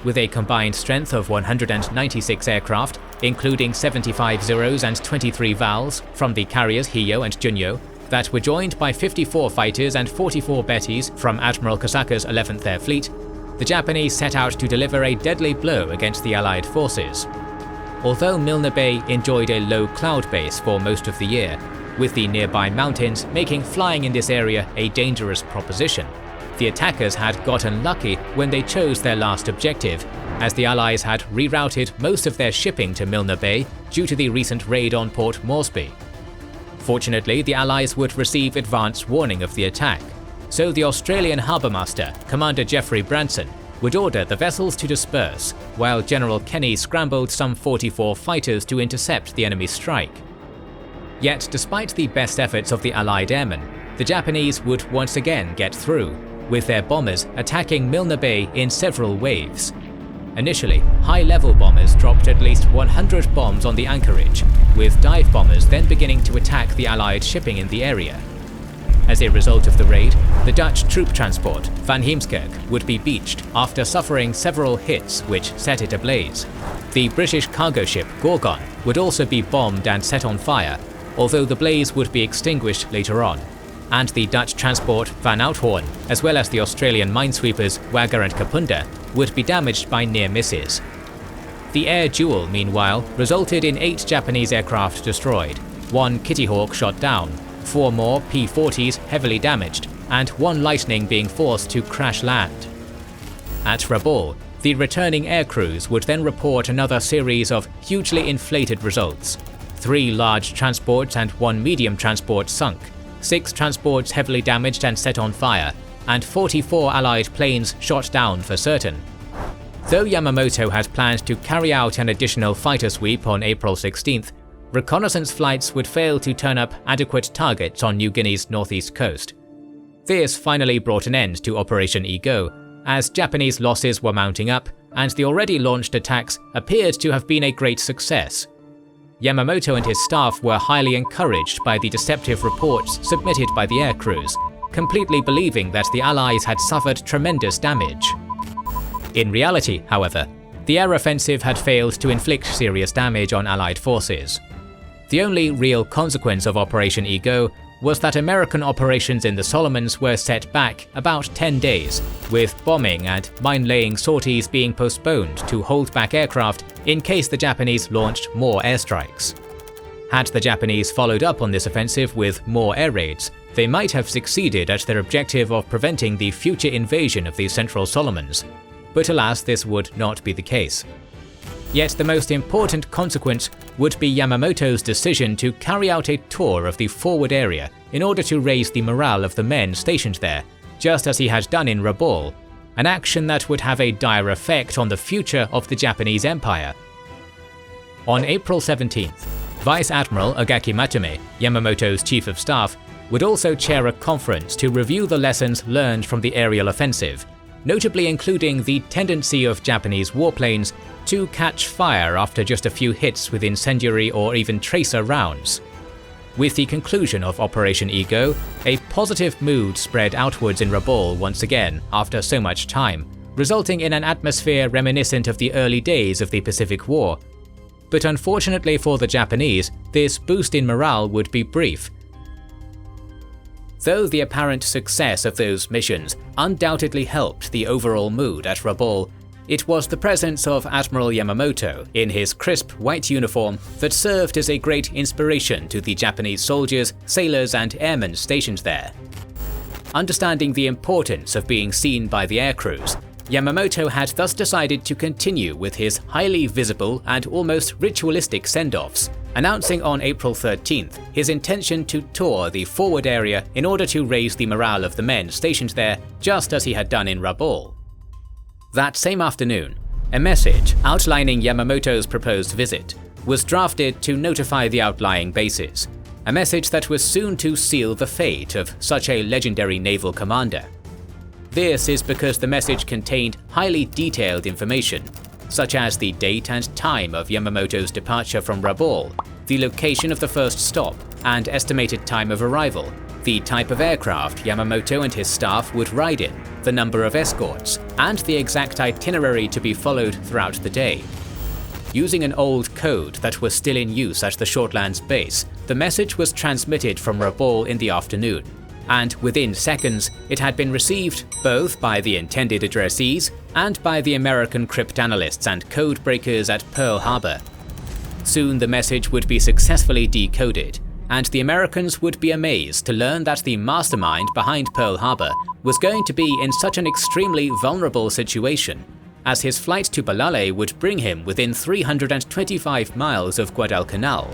With a combined strength of 196 aircraft, including 75 Zeros and 23 Vals from the carriers Hiyo and Junyo, that were joined by 54 fighters and 44 Bettys from Admiral Kosaka's 11th Air Fleet, the Japanese set out to deliver a deadly blow against the Allied forces. Although Milner Bay enjoyed a low cloud base for most of the year, with the nearby mountains making flying in this area a dangerous proposition, the attackers had gotten lucky when they chose their last objective, as the Allies had rerouted most of their shipping to Milner Bay due to the recent raid on Port Moresby. Fortunately, the Allies would receive advance warning of the attack, so the Australian harbourmaster, Commander Geoffrey Branson, would order the vessels to disperse, while General Kenny scrambled some 44 fighters to intercept the enemy strike. Yet, despite the best efforts of the Allied airmen, the Japanese would once again get through, with their bombers attacking Milner Bay in several waves. Initially, high-level bombers dropped at least 100 bombs on the anchorage, with dive bombers then beginning to attack the Allied shipping in the area. As a result of the raid, the Dutch troop transport Van Heemskerk would be beached after suffering several hits which set it ablaze. The British cargo ship Gorgon would also be bombed and set on fire, although the blaze would be extinguished later on, and the Dutch transport Van Outhoorn, as well as the Australian minesweepers Wagger and Kapunda, would be damaged by near misses. The air duel, meanwhile, resulted in 8 Japanese aircraft destroyed, 1 Kitty Hawk shot down, 4 more P-40s heavily damaged, and 1 Lightning being forced to crash land. At Rabaul, the returning air crews would then report another series of hugely inflated results. 3 large transports and 1 medium transport sunk, 6 transports heavily damaged and set on fire, and 44 Allied planes shot down for certain. Though Yamamoto had planned to carry out an additional fighter sweep on April 16th, reconnaissance flights would fail to turn up adequate targets on New Guinea's northeast coast. This finally brought an end to Operation Ego, as Japanese losses were mounting up and the already launched attacks appeared to have been a great success. Yamamoto and his staff were highly encouraged by the deceptive reports submitted by the air crews, completely believing that the Allies had suffered tremendous damage. In reality, however, the air offensive had failed to inflict serious damage on Allied forces. The only real consequence of Operation Ego was that American operations in the Solomons were set back about 10 days, with bombing and mine-laying sorties being postponed to hold back aircraft in case the Japanese launched more airstrikes. Had the Japanese followed up on this offensive with more air raids, they might have succeeded at their objective of preventing the future invasion of the Central Solomons. But alas, this would not be the case. Yet the most important consequence would be Yamamoto's decision to carry out a tour of the forward area in order to raise the morale of the men stationed there, just as he had done in Rabaul, an action that would have a dire effect on the future of the Japanese Empire. On April 17th, Vice Admiral Agaki Matsume, Yamamoto's chief of staff, would also chair a conference to review the lessons learned from the aerial offensive, notably including the tendency of Japanese warplanes to catch fire after just a few hits with incendiary or even tracer rounds. With the conclusion of Operation Ego, a positive mood spread outwards in Rabaul once again after so much time, resulting in an atmosphere reminiscent of the early days of the Pacific War. But unfortunately for the Japanese, this boost in morale would be brief. Though the apparent success of those missions undoubtedly helped the overall mood at Rabaul, it was the presence of Admiral Yamamoto in his crisp white uniform that served as a great inspiration to the Japanese soldiers, sailors, and airmen stationed there. Understanding the importance of being seen by the aircrews, Yamamoto had thus decided to continue with his highly visible and almost ritualistic send-offs, announcing on April 13th his intention to tour the forward area in order to raise the morale of the men stationed there, just as he had done in Rabaul. That same afternoon, a message outlining Yamamoto's proposed visit was drafted to notify the outlying bases, a message that was soon to seal the fate of such a legendary naval commander. This is because the message contained highly detailed information, such as the date and time of Yamamoto's departure from Rabaul, the location of the first stop and estimated time of arrival, the type of aircraft Yamamoto and his staff would ride in, the number of escorts, and the exact itinerary to be followed throughout the day. Using an old code that was still in use at the Shortlands base, the message was transmitted from Rabaul in the afternoon, and within seconds it had been received both by the intended addressees and by the American cryptanalysts and code breakers at Pearl Harbor. Soon the message would be successfully decoded, and the Americans would be amazed to learn that the mastermind behind Pearl Harbor was going to be in such an extremely vulnerable situation, as his flight to Balale would bring him within 325 miles of Guadalcanal.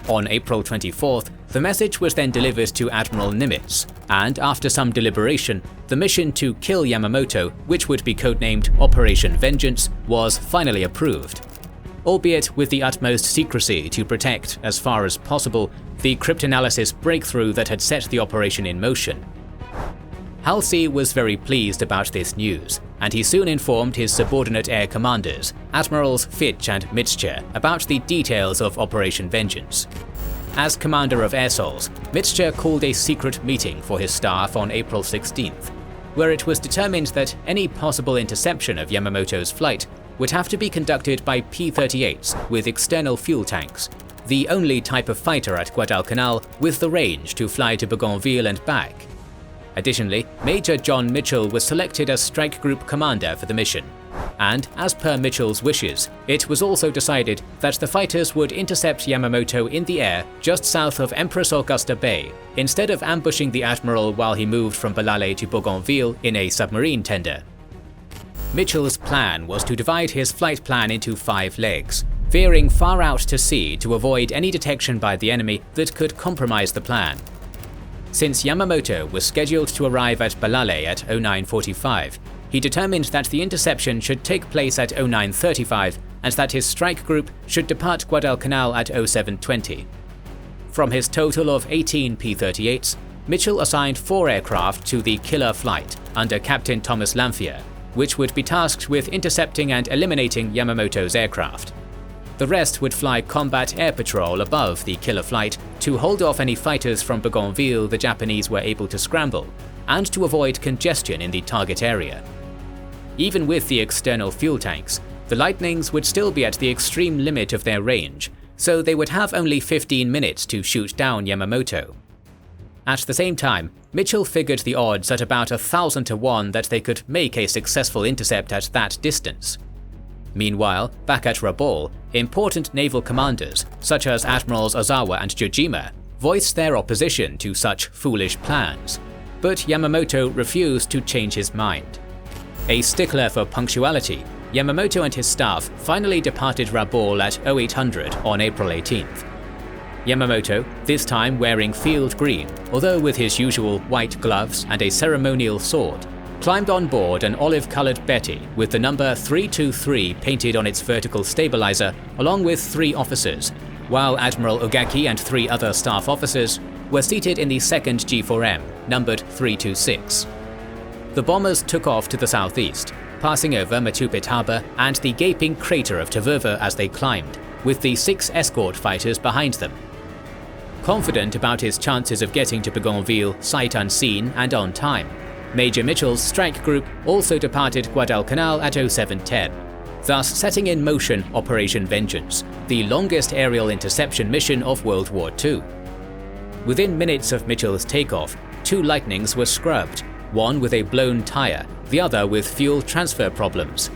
On April 24th, the message was then delivered to Admiral Nimitz, and after some deliberation, the mission to kill Yamamoto, which would be codenamed Operation Vengeance, was finally approved, albeit with the utmost secrecy to protect, as far as possible, the cryptanalysis breakthrough that had set the operation in motion. Halsey was very pleased about this news, and he soon informed his subordinate air commanders, Admirals Fitch and Mitzcher, about the details of Operation Vengeance. As commander of Airsols, Mitzcher called a secret meeting for his staff on April 16th, where it was determined that any possible interception of Yamamoto's flight would have to be conducted by P-38s with external fuel tanks, the only type of fighter at Guadalcanal with the range to fly to Bougainville and back. Additionally, Major John Mitchell was selected as strike group commander for the mission, and as per Mitchell's wishes, it was also decided that the fighters would intercept Yamamoto in the air just south of Empress Augusta Bay, instead of ambushing the admiral while he moved from Balale to Bougainville in a submarine tender. Mitchell's plan was to divide his flight plan into 5 legs, veering far out to sea to avoid any detection by the enemy that could compromise the plan. Since Yamamoto was scheduled to arrive at Balale at 09:45, he determined that the interception should take place at 09:35 and that his strike group should depart Guadalcanal at 07:20. From his total of 18 P-38s, Mitchell assigned 4 aircraft to the killer flight under Captain Thomas Lamphere, which would be tasked with intercepting and eliminating Yamamoto's aircraft. The rest would fly combat air patrol above the killer flight to hold off any fighters from Bougainville the Japanese were able to scramble, and to avoid congestion in the target area. Even with the external fuel tanks, the Lightnings would still be at the extreme limit of their range, so they would have only 15 minutes to shoot down Yamamoto. At the same time, Mitchell figured the odds at about 1,000 to 1 that they could make a successful intercept at that distance. Meanwhile, back at Rabaul, important naval commanders, such as Admirals Ozawa and Jojima, voiced their opposition to such foolish plans, but Yamamoto refused to change his mind. A stickler for punctuality, Yamamoto and his staff finally departed Rabaul at 0800 on April 18th. Yamamoto, this time wearing field green, although with his usual white gloves and a ceremonial sword, climbed on board an olive-coloured Betty with the number 323 painted on its vertical stabilizer, along with 3 officers, while Admiral Ogaki and 3 other staff officers were seated in the second G4M, numbered 326. The bombers took off to the southeast, passing over Matupit Harbour and the gaping crater of Tavurva as they climbed, with the 6 escort fighters behind them. Confident about his chances of getting to Bougainville sight unseen and on time, Major Mitchell's strike group also departed Guadalcanal at 0710, thus setting in motion Operation Vengeance, the longest aerial interception mission of World War II. Within minutes of Mitchell's takeoff, 2 Lightnings were scrubbed, one with a blown tyre, the other with fuel transfer problems.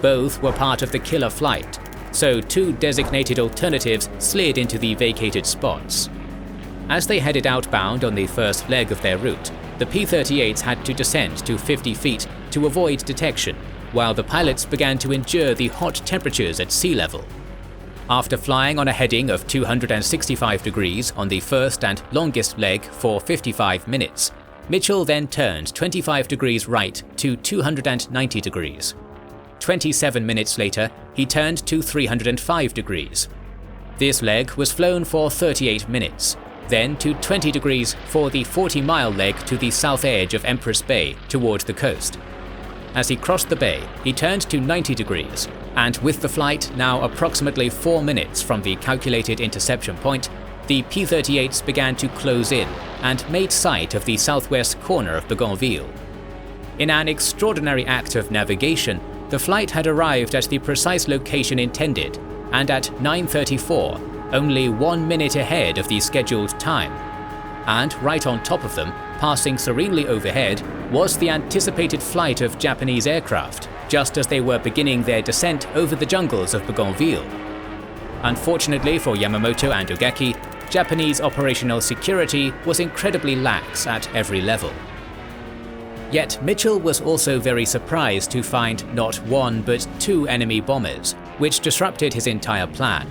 Both were part of the killer flight, so 2 designated alternatives slid into the vacated spots. As they headed outbound on the first leg of their route, the P-38s had to descend to 50 feet to avoid detection, while the pilots began to endure the hot temperatures at sea level. After flying on a heading of 265 degrees on the first and longest leg for 55 minutes, Mitchell then turned 25 degrees right to 290 degrees. 27 minutes later, he turned to 305 degrees. This leg was flown for 38 minutes, then to 20 degrees for the 40-mile leg to the south edge of Empress Bay toward the coast. As he crossed the bay, he turned to 90 degrees, and with the flight now approximately 4 minutes from the calculated interception point, the P-38s began to close in and made sight of the southwest corner of Bougainville. In an extraordinary act of navigation, the flight had arrived at the precise location intended, and at 9:34, only 1 minute ahead of the scheduled time. And right on top of them, passing serenely overhead, was the anticipated flight of Japanese aircraft, just as they were beginning their descent over the jungles of Bougainville. Unfortunately for Yamamoto and Ogaki, Japanese operational security was incredibly lax at every level. Yet Mitchell was also very surprised to find not 1 but 2 enemy bombers, which disrupted his entire plan.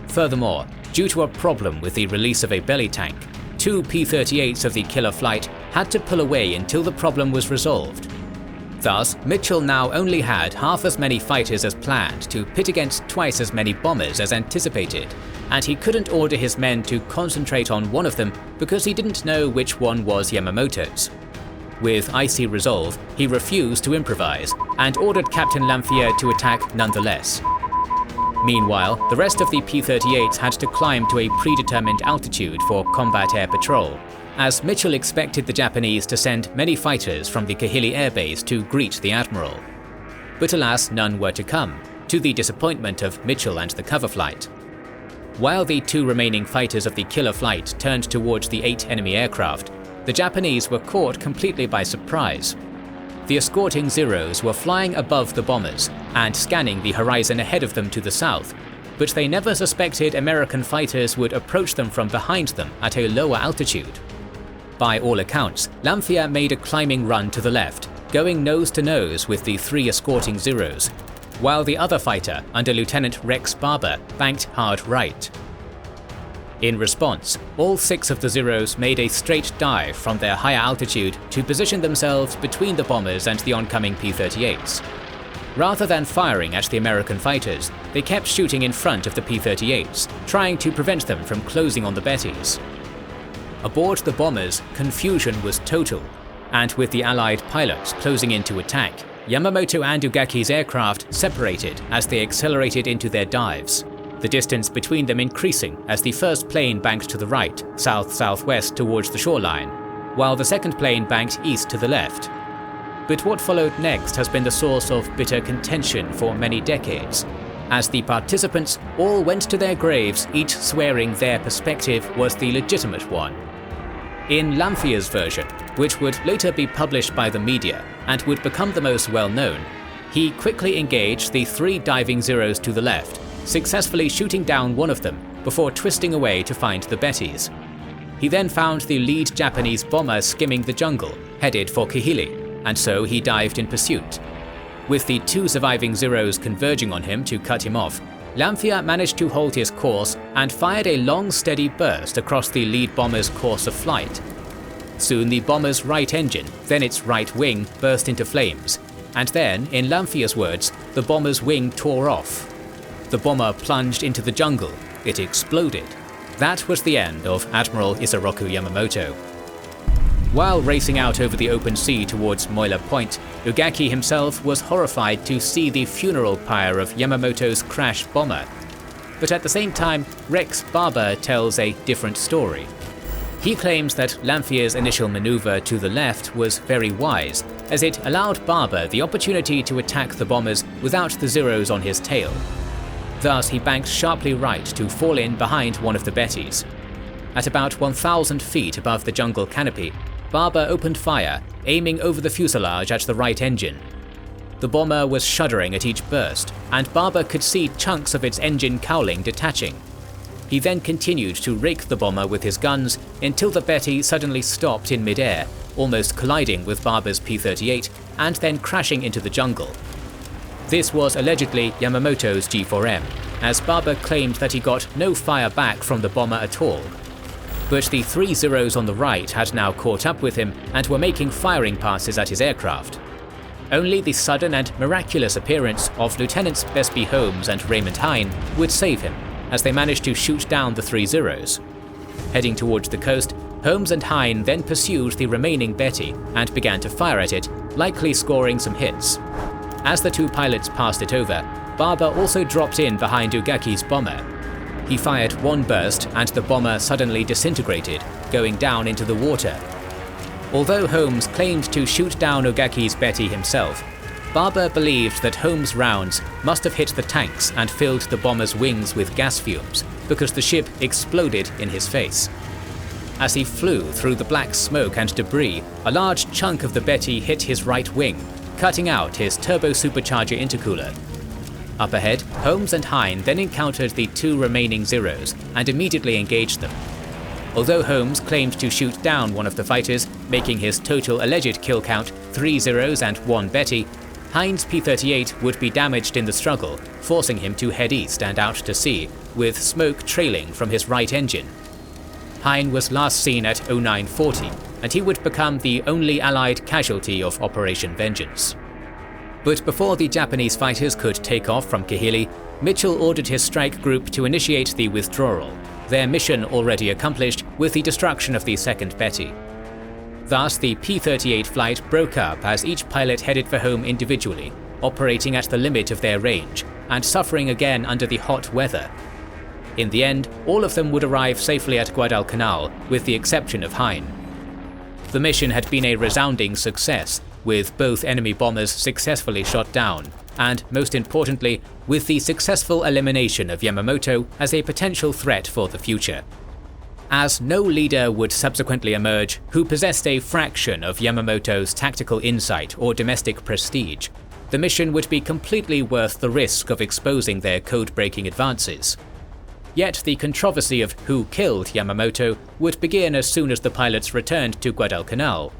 Furthermore, due to a problem with the release of a belly tank, 2 P-38s of the killer flight had to pull away until the problem was resolved. Thus, Mitchell now only had half as many fighters as planned to pit against twice as many bombers as anticipated, and he couldn't order his men to concentrate on one of them because he didn't know which one was Yamamoto's. With icy resolve, he refused to improvise and ordered Captain Lamphia to attack nonetheless. Meanwhile, the rest of the P-38s had to climb to a predetermined altitude for combat air patrol, as Mitchell expected the Japanese to send many fighters from the Kahili airbase to greet the admiral. But alas, none were to come, to the disappointment of Mitchell and the cover flight. While the 2 remaining fighters of the killer flight turned towards the 8 enemy aircraft, the Japanese were caught completely by surprise. The escorting Zeros were flying above the bombers and scanning the horizon ahead of them to the south, but they never suspected American fighters would approach them from behind them at a lower altitude. By all accounts, Lamphia made a climbing run to the left, going nose to nose with the 3 escorting Zeros, while the other fighter, under Lieutenant Rex Barber, banked hard right. In response, all 6 of the Zeros made a straight dive from their higher altitude to position themselves between the bombers and the oncoming P-38s. Rather than firing at the American fighters, they kept shooting in front of the P-38s, trying to prevent them from closing on the Bettys. Aboard the bombers, confusion was total, and with the Allied pilots closing in to attack, Yamamoto and Ogaki's aircraft separated as they accelerated into their dives. the distance between them increasing as the first plane banked to the right, south-southwest towards the shoreline, while the second plane banked east to the left. But what followed next has been the source of bitter contention for many decades, as the participants all went to their graves, each swearing their perspective was the legitimate one. In Lamfia's version, which would later be published by the media and would become the most well-known, he quickly engaged the 3 diving Zeros to the left, successfully shooting down one of them before twisting away to find the Bettys. He then found the lead Japanese bomber skimming the jungle, headed for Kihili, and so he dived in pursuit. With the 2 surviving Zeros converging on him to cut him off, Lamfia managed to hold his course and fired a long steady burst across the lead bomber's course of flight. Soon the bomber's right engine, then its right wing, burst into flames, and then, in Lamfia's words, the bomber's wing tore off. The bomber plunged into the jungle. It exploded. That was the end of Admiral Isoroku Yamamoto. While racing out over the open sea towards Moila Point, Ugaki himself was horrified to see the funeral pyre of Yamamoto's crashed bomber. But at the same time, Rex Barber tells a different story. He claims that Lamfia's initial maneuver to the left was very wise, as it allowed Barber the opportunity to attack the bombers without the Zeros on his tail. Thus he banked sharply right to fall in behind one of the Bettys. At about 1,000 feet above the jungle canopy, Barber opened fire, aiming over the fuselage at the right engine. The bomber was shuddering at each burst, and Barber could see chunks of its engine cowling detaching. He then continued to rake the bomber with his guns until the Betty suddenly stopped in mid-air, almost colliding with Barber's P-38 and then crashing into the jungle. This was allegedly Yamamoto's G4M, as Barber claimed that he got no fire back from the bomber at all. But the 3 Zeros on the right had now caught up with him and were making firing passes at his aircraft. Only the sudden and miraculous appearance of Lieutenants Besby Holmes and Raymond Hine would save him, as they managed to shoot down the 3 Zeros. Heading towards the coast, Holmes and Hine then pursued the remaining Betty and began to fire at it, likely scoring some hits. As the 2 pilots passed it over, Barber also dropped in behind Ugaki's bomber. He fired 1 burst and the bomber suddenly disintegrated, going down into the water. Although Holmes claimed to shoot down Ugaki's Betty himself, Barber believed that Holmes' rounds must have hit the tanks and filled the bomber's wings with gas fumes, because the ship exploded in his face. As he flew through the black smoke and debris, a large chunk of the Betty hit his right wing, cutting out his turbo-supercharger intercooler. Up ahead, Holmes and Hine then encountered the 2 remaining Zeros and immediately engaged them. Although Holmes claimed to shoot down one of the fighters, making his total alleged kill count 3 Zeros and 1 Betty, Hine's P-38 would be damaged in the struggle, forcing him to head east and out to sea, with smoke trailing from his right engine. Hine was last seen at 0940, and he would become the only Allied casualty of Operation Vengeance. But before the Japanese fighters could take off from Kihili, Mitchell ordered his strike group to initiate the withdrawal, their mission already accomplished with the destruction of the second Betty. Thus, the P-38 flight broke up as each pilot headed for home individually, operating at the limit of their range, and suffering again under the hot weather. In the end, all of them would arrive safely at Guadalcanal, with the exception of Hine. The mission had been a resounding success, with both enemy bombers successfully shot down, and most importantly, with the successful elimination of Yamamoto as a potential threat for the future. As no leader would subsequently emerge who possessed a fraction of Yamamoto's tactical insight or domestic prestige, the mission would be completely worth the risk of exposing their code-breaking advances. Yet the controversy of who killed Yamamoto would begin as soon as the pilots returned to Guadalcanal.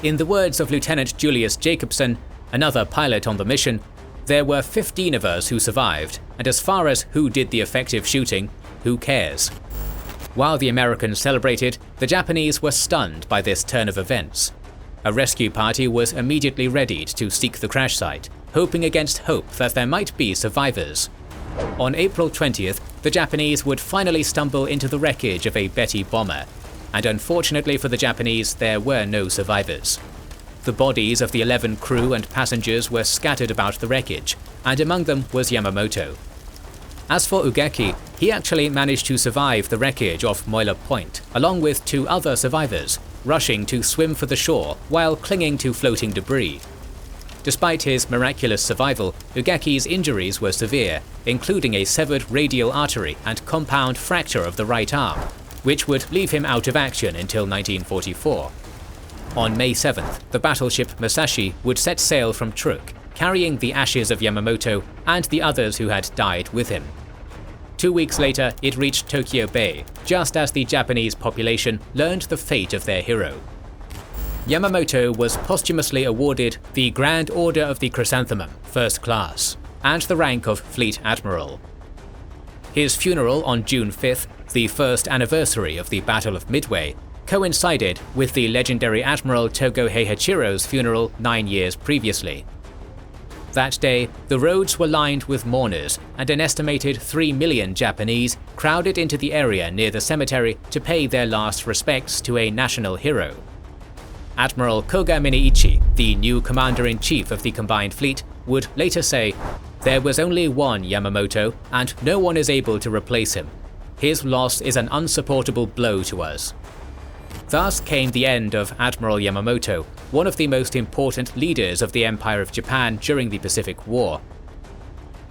In the words of Lieutenant Julius Jacobson, another pilot on the mission, there were 15 of us who survived, and as far as who did the effective shooting, who cares? While the Americans celebrated, the Japanese were stunned by this turn of events. A rescue party was immediately readied to seek the crash site, hoping against hope that there might be survivors. On April 20th, the Japanese would finally stumble into the wreckage of a Betty bomber, and unfortunately for the Japanese, there were no survivors. The bodies of the 11 crew and passengers were scattered about the wreckage, and among them was Yamamoto. As for Ugeki, he actually managed to survive the wreckage off Moila Point, along with 2 other survivors, rushing to swim for the shore while clinging to floating debris. Despite his miraculous survival, Ugeki's injuries were severe, including a severed radial artery and compound fracture of the right arm, which would leave him out of action until 1944. On May 7th, the battleship Musashi would set sail from Truk, carrying the ashes of Yamamoto and the others who had died with him. 2 weeks later, it reached Tokyo Bay, just as the Japanese population learned the fate of their hero. Yamamoto was posthumously awarded the Grand Order of the Chrysanthemum, First Class, and the rank of Fleet Admiral. His funeral on June 5th, the first anniversary of the Battle of Midway, coincided with the legendary Admiral Togo Heihachiro's funeral 9 years previously. That day, the roads were lined with mourners, and an estimated 3 million Japanese crowded into the area near the cemetery to pay their last respects to a national hero. Admiral Koga Mineichi, the new commander-in-chief of the combined fleet, would later say, "There was only one Yamamoto, and no one is able to replace him. His loss is an unsupportable blow to us." Thus came the end of Admiral Yamamoto, one of the most important leaders of the Empire of Japan during the Pacific War.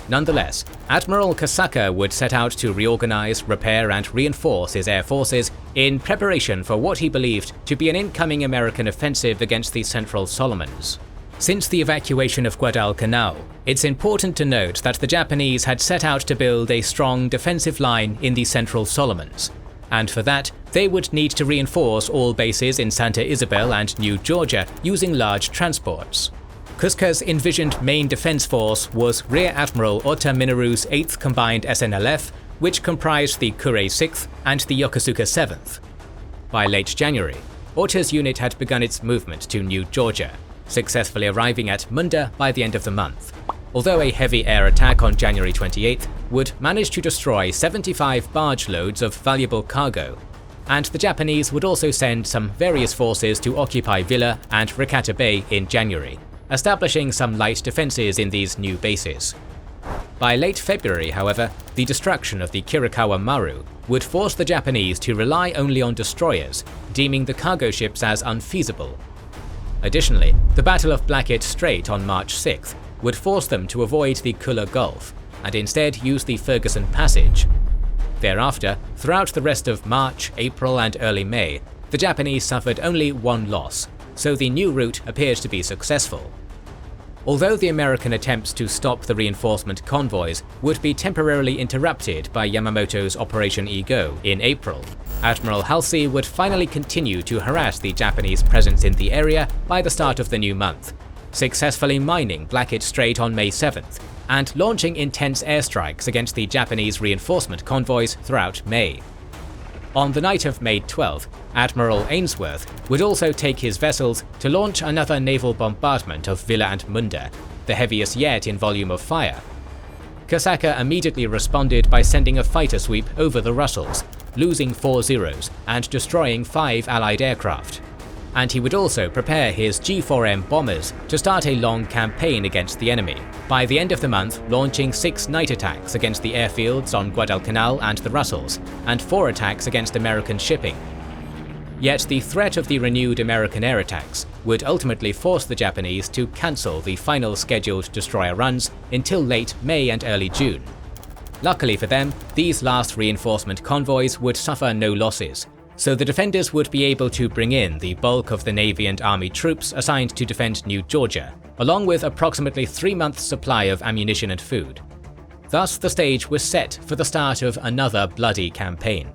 Nonetheless, Admiral Kasaka would set out to reorganize, repair, and reinforce his air forces in preparation for what he believed to be an incoming American offensive against the Central Solomons. Since the evacuation of Guadalcanal, it's important to note that the Japanese had set out to build a strong defensive line in the Central Solomons, and for that, they would need to reinforce all bases in Santa Isabel and New Georgia using large transports. Cusca's envisioned main defense force was Rear Admiral Ota Minoru's 8th Combined SNLF, which comprised the Kure 6th and the Yokosuka 7th. By late January, Ota's unit had begun its movement to New Georgia, successfully arriving at Munda by the end of the month, although a heavy air attack on January 28th would manage to destroy 75 barge loads of valuable cargo, and the Japanese would also send some various forces to occupy Vella and Rakata Bay in January, establishing some light defenses in these new bases. By late February, however, the destruction of the Kirikawa Maru would force the Japanese to rely only on destroyers, deeming the cargo ships as unfeasible. Additionally, the Battle of Blackett Strait on March 6th would force them to avoid the Kula Gulf, and instead use the Ferguson Passage. Thereafter, throughout the rest of March, April, and early May, the Japanese suffered only one loss, so the new route appeared to be successful. Although the American attempts to stop the reinforcement convoys would be temporarily interrupted by Yamamoto's Operation Ego in April, Admiral Halsey would finally continue to harass the Japanese presence in the area by the start of the new month, successfully mining Blackett Strait on May 7th, and launching intense airstrikes against the Japanese reinforcement convoys throughout May. On the night of May 12th, Admiral Ainsworth would also take his vessels to launch another naval bombardment of Villa and Munda, the heaviest yet in volume of fire. Kasaka immediately responded by sending a fighter sweep over the Russells, losing 4 Zeros and destroying 5 Allied aircraft. And he would also prepare his G4M bombers to start a long campaign against the enemy, by the end of the month launching 6 night attacks against the airfields on Guadalcanal and the Russells, and 4 attacks against American shipping. Yet the threat of the renewed American air attacks would ultimately force the Japanese to cancel the final scheduled destroyer runs until late May and early June. Luckily for them, these last reinforcement convoys would suffer no losses, so the defenders would be able to bring in the bulk of the Navy and Army troops assigned to defend New Georgia, along with approximately 3 months' supply of ammunition and food. Thus, the stage was set for the start of another bloody campaign.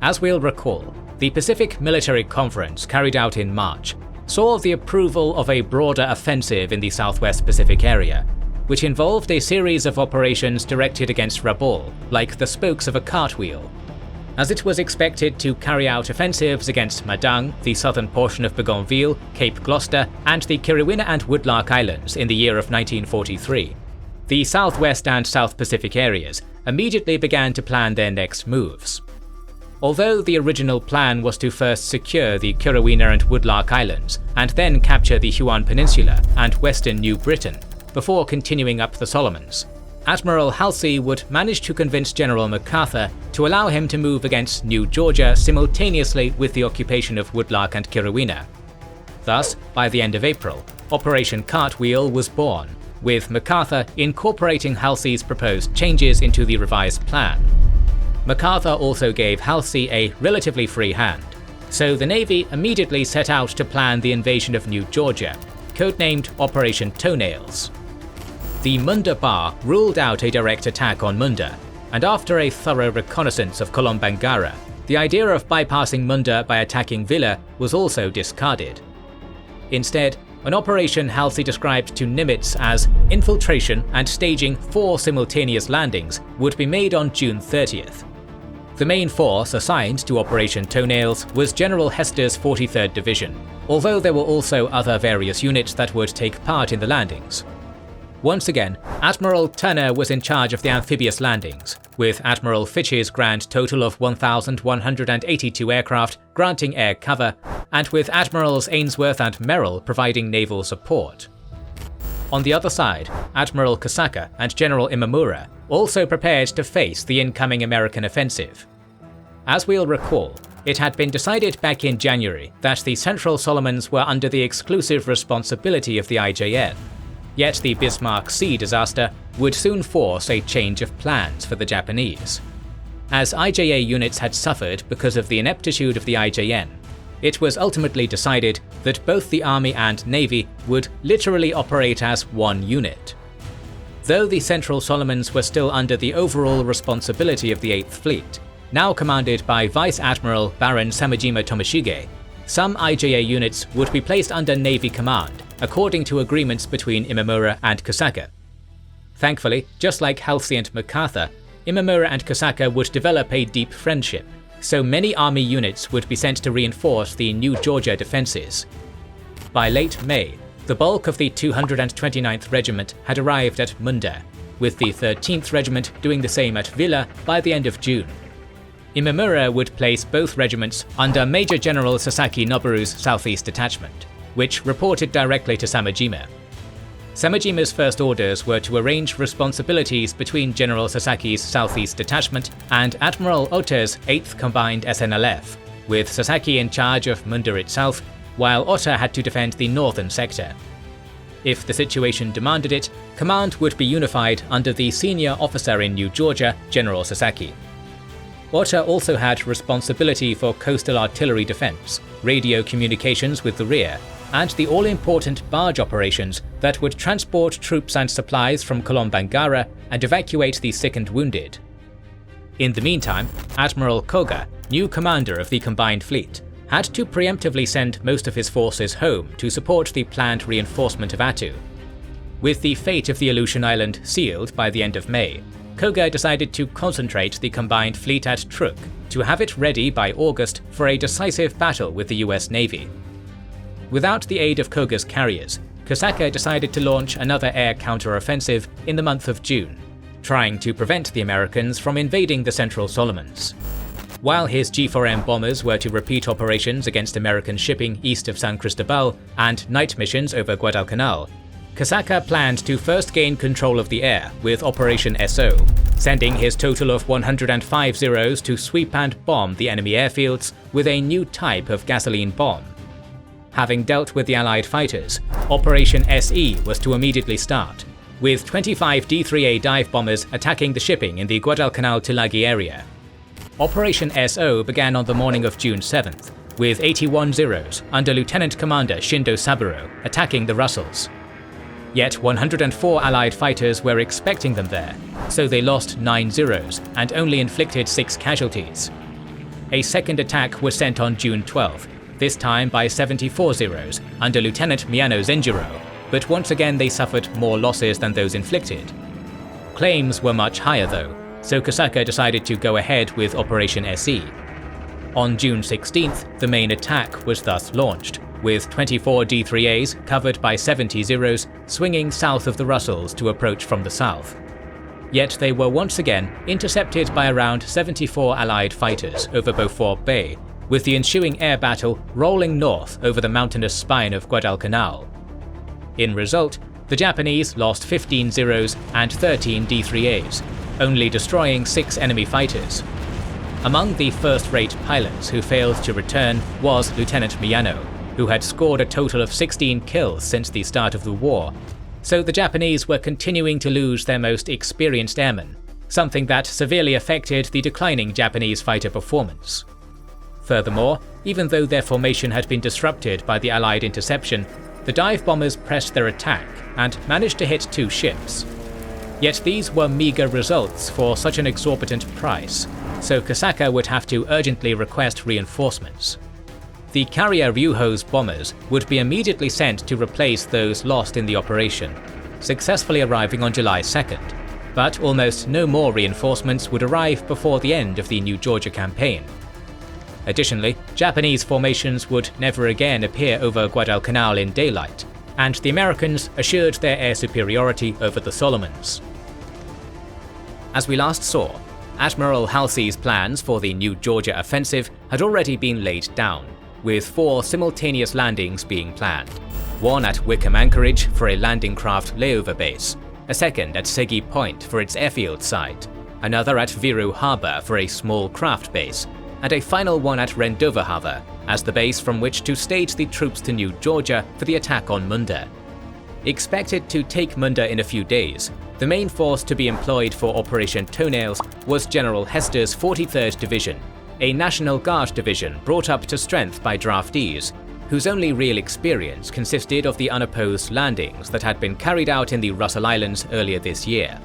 As we'll recall, the Pacific Military Conference carried out in March saw the approval of a broader offensive in the Southwest Pacific area, which involved a series of operations directed against Rabaul, like the spokes of a cartwheel, as it was expected to carry out offensives against Madang, the southern portion of Bougainville, Cape Gloucester, and the Kiriwina and Woodlark Islands in the year of 1943. The Southwest and South Pacific areas immediately began to plan their next moves. Although the original plan was to first secure the Kiriwina and Woodlark Islands, and then capture the Huon Peninsula and western New Britain, before continuing up the Solomons, Admiral Halsey would manage to convince General MacArthur to allow him to move against New Georgia simultaneously with the occupation of Woodlark and Kirrawheenah. Thus, by the end of April, Operation Cartwheel was born, with MacArthur incorporating Halsey's proposed changes into the revised plan. MacArthur also gave Halsey a relatively free hand, so the Navy immediately set out to plan the invasion of New Georgia, codenamed Operation Toenails. The Munda Bar ruled out a direct attack on Munda, and after a thorough reconnaissance of Kolombangara, the idea of bypassing Munda by attacking Vella was also discarded. Instead, an operation Halsey described to Nimitz as infiltration and staging 4 simultaneous landings would be made on June 30th. The main force assigned to Operation Toenails was General Hester's 43rd Division, although there were also other various units that would take part in the landings. Once again, Admiral Turner was in charge of the amphibious landings, with Admiral Fitch's grand total of 1,182 aircraft granting air cover, and with Admirals Ainsworth and Merrill providing naval support. On the other side, Admiral Kosaka and General Imamura also prepared to face the incoming American offensive. As we'll recall, it had been decided back in January that the Central Solomons were under the exclusive responsibility of the IJN. Yet the Bismarck Sea disaster would soon force a change of plans for the Japanese. As IJA units had suffered because of the ineptitude of the IJN, it was ultimately decided that both the Army and Navy would literally operate as one unit. Though the Central Solomons were still under the overall responsibility of the 8th Fleet, now commanded by Vice Admiral Baron Samejima Tomoshige, some IJA units would be placed under Navy command, according to agreements between Imamura and Kosaka. Thankfully, just like Halsey and MacArthur, Imamura and Kosaka would develop a deep friendship, so many Army units would be sent to reinforce the New Georgia defences. By late May, the bulk of the 229th Regiment had arrived at Munda, with the 13th Regiment doing the same at Vella by the end of June. Imamura would place both regiments under Major General Sasaki Noboru's Southeast Detachment, which reported directly to Samejima. Samejima's first orders were to arrange responsibilities between General Sasaki's Southeast Detachment and Admiral Ota's 8th Combined SNLF, with Sasaki in charge of Munda itself, while Ota had to defend the northern sector. If the situation demanded it, command would be unified under the senior officer in New Georgia, General Sasaki. Ota also had responsibility for coastal artillery defense, radio communications with the rear, and the all-important barge operations that would transport troops and supplies from Kolombangara and evacuate the sick and wounded. In the meantime, Admiral Koga, new commander of the combined fleet, had to preemptively send most of his forces home to support the planned reinforcement of Attu. With the fate of the Aleutian Island sealed by the end of May, Koga decided to concentrate the combined fleet at Truk to have it ready by August for a decisive battle with the US Navy. Without the aid of Koga's carriers, Kosaka decided to launch another air counter-offensive in the month of June, trying to prevent the Americans from invading the Central Solomons. While his G4M bombers were to repeat operations against American shipping east of San Cristobal and night missions over Guadalcanal, Kosaka planned to first gain control of the air with Operation SO, sending his total of 105 Zeros to sweep and bomb the enemy airfields with a new type of gasoline bomb. Having dealt with the Allied fighters, Operation SE was to immediately start, with 25 D-3A dive bombers attacking the shipping in the Guadalcanal-Tulagi area. Operation SO began on the morning of June 7th, with 81 Zeros under Lieutenant Commander Shindo Saburo attacking the Russells. Yet 104 Allied fighters were expecting them there, so they lost 9 Zeros and only inflicted 6 casualties. A second attack was sent on June 12th, this time by 74 Zeros under Lieutenant Miyano Zenjiro, but once again they suffered more losses than those inflicted. Claims were much higher though, so Kosaka decided to go ahead with Operation SE. On June 16th, the main attack was thus launched, with 24 D-3As covered by 70 Zeros swinging south of the Russells to approach from the south. Yet they were once again intercepted by around 74 Allied fighters over Beaufort Bay, with the ensuing air battle rolling north over the mountainous spine of Guadalcanal. In result, The Japanese lost 15 Zeros and 13 D3As, only destroying 6 enemy fighters. Among the first-rate pilots who failed to return was Lieutenant Miyano, who had scored a total of 16 kills since the start of the war, so the Japanese were continuing to lose their most experienced airmen, something that severely affected the declining Japanese fighter performance. Furthermore, even though their formation had been disrupted by the Allied interception, the dive bombers pressed their attack and managed to hit 2 ships. Yet these were meager results for such an exorbitant price, so Kosaka would have to urgently request reinforcements. The carrier Ryuho's bombers would be immediately sent to replace those lost in the operation, successfully arriving on July 2nd, but almost no more reinforcements would arrive before the end of the New Georgia campaign. Additionally, Japanese formations would never again appear over Guadalcanal in daylight, and the Americans assured their air superiority over the Solomons. As we last saw, Admiral Halsey's plans for the New Georgia offensive had already been laid down, with 4 simultaneous landings being planned. One at Wickham Anchorage for a landing craft layover base, a second at Segi Point for its airfield site, another at Viru Harbour for a small craft base, and a final one at Rendova Harbour as the base from which to stage the troops to New Georgia for the attack on Munda. Expected to take Munda in a few days, the main force to be employed for Operation Toenails was General Hester's 43rd Division, a National Guard division brought up to strength by draftees, whose only real experience consisted of the unopposed landings that had been carried out in the Russell Islands earlier this year.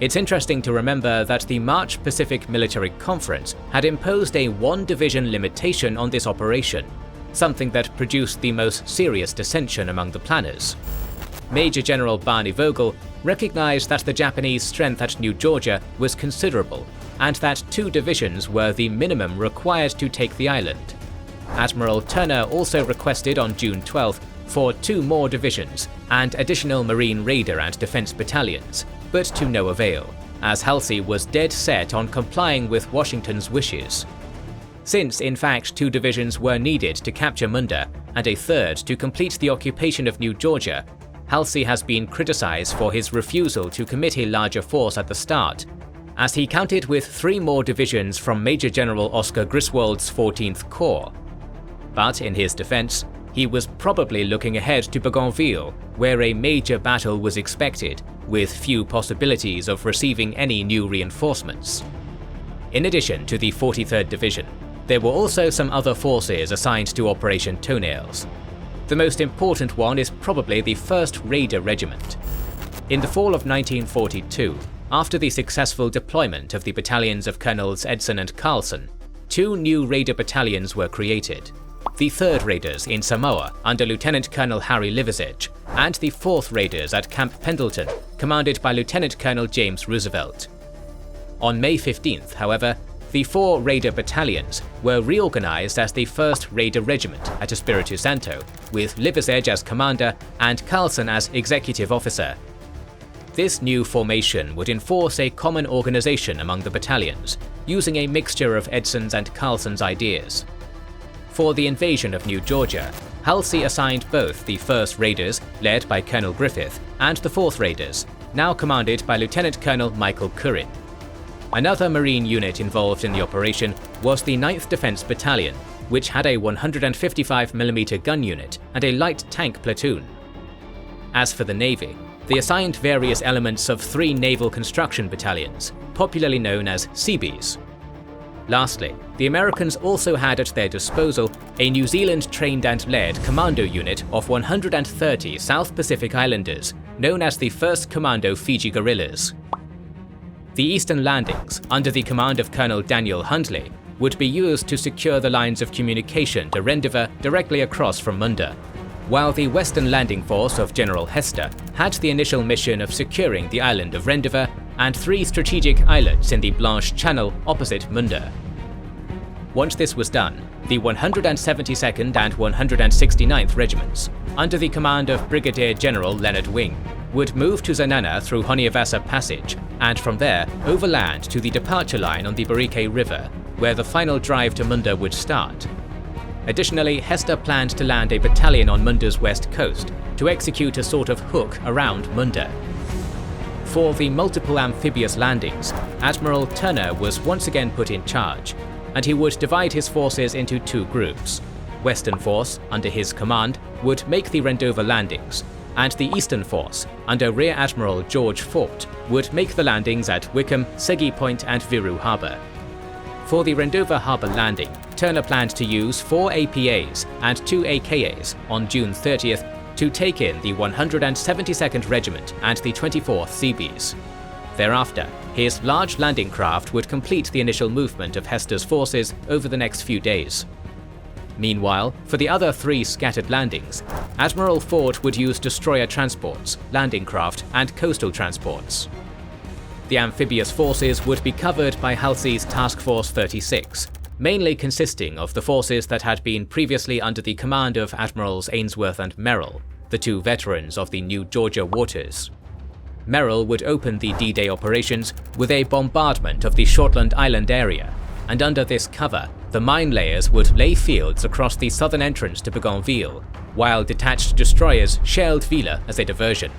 It's interesting to remember that the March Pacific Military Conference had imposed a 1-division limitation on this operation, something that produced the most serious dissension among the planners. Major General Barney Vogel recognized that the Japanese strength at New Georgia was considerable, and that 2 divisions were the minimum required to take the island. Admiral Turner also requested on June 12th for 2 more divisions and additional Marine Raider and Defense battalions, but to no avail, as Halsey was dead set on complying with Washington's wishes. Since, in fact, 2 divisions were needed to capture Munda and a 3rd to complete the occupation of New Georgia, Halsey has been criticized for his refusal to commit a larger force at the start, as he counted with 3 more divisions from Major General Oscar Griswold's 14th Corps. But in his defense, he was probably looking ahead to Bougainville, where a major battle was expected, with few possibilities of receiving any new reinforcements. In addition to the 43rd Division, there were also some other forces assigned to Operation Toenails. The most important one is probably the 1st Raider Regiment. In the fall of 1942, after the successful deployment of the battalions of Colonels Edson and Carlson, 2 new Raider battalions were created. The 3rd Raiders in Samoa under Lieutenant Colonel Harry Liversedge, and the 4th Raiders at Camp Pendleton, commanded by Lieutenant Colonel James Roosevelt. On May 15th, however, the 4 Raider battalions were reorganized as the 1st Raider Regiment at Espiritu Santo, with Liversedge as commander and Carlson as executive officer. This new formation would enforce a common organization among the battalions, using a mixture of Edson's and Carlson's ideas. For the invasion of New Georgia, Halsey assigned both the 1st Raiders, led by Colonel Griffith, and the 4th Raiders, now commanded by Lieutenant Colonel Michael Currin. Another Marine unit involved in the operation was the 9th Defense Battalion, which had a 155mm gun unit and a light tank platoon. As for the Navy, they assigned various elements of 3 naval construction battalions, popularly known as Seabees. Lastly, the Americans also had at their disposal a New Zealand-trained and led commando unit of 130 South Pacific Islanders, known as the 1st Commando Fiji Guerrillas. The eastern landings, under the command of Colonel Daniel Hundley, would be used to secure the lines of communication to Rendezvous directly across from Munda, while the western landing force of General Hester had the initial mission of securing the island of Rendezvous and 3 strategic islets in the Blanche Channel opposite Munda. Once this was done, the 172nd and 169th Regiments, under the command of Brigadier General Leonard Wing, would move to Zanana through Honiavasa Passage, and from there overland to the departure line on the Barique River, where the final drive to Munda would start. Additionally, Hester planned to land a battalion on Munda's west coast to execute a sort of hook around Munda. For the multiple amphibious landings, Admiral Turner was once again put in charge, and he would divide his forces into two groups. Western Force, under his command, would make the Rendova landings, and the Eastern Force, under Rear Admiral George Fort, would make the landings at Wickham, Segi Point and Viru Harbour. For the Rendova Harbour landing, Turner planned to use 4 APAs and 2 AKAs on June 30th to take in the 172nd Regiment and the 24th Seabees. Thereafter, his large landing craft would complete the initial movement of Hester's forces over the next few days. Meanwhile, for the other 3 scattered landings, Admiral Fort would use destroyer transports, landing craft, and coastal transports. The amphibious forces would be covered by Halsey's Task Force 36, mainly consisting of the forces that had been previously under the command of Admirals Ainsworth and Merrill, the 2 veterans of the New Georgia waters. Merrill would open the D-Day operations with a bombardment of the Shortland Island area, and under this cover, the mine layers would lay fields across the southern entrance to Bougainville, while detached destroyers shelled Vella as a diversion.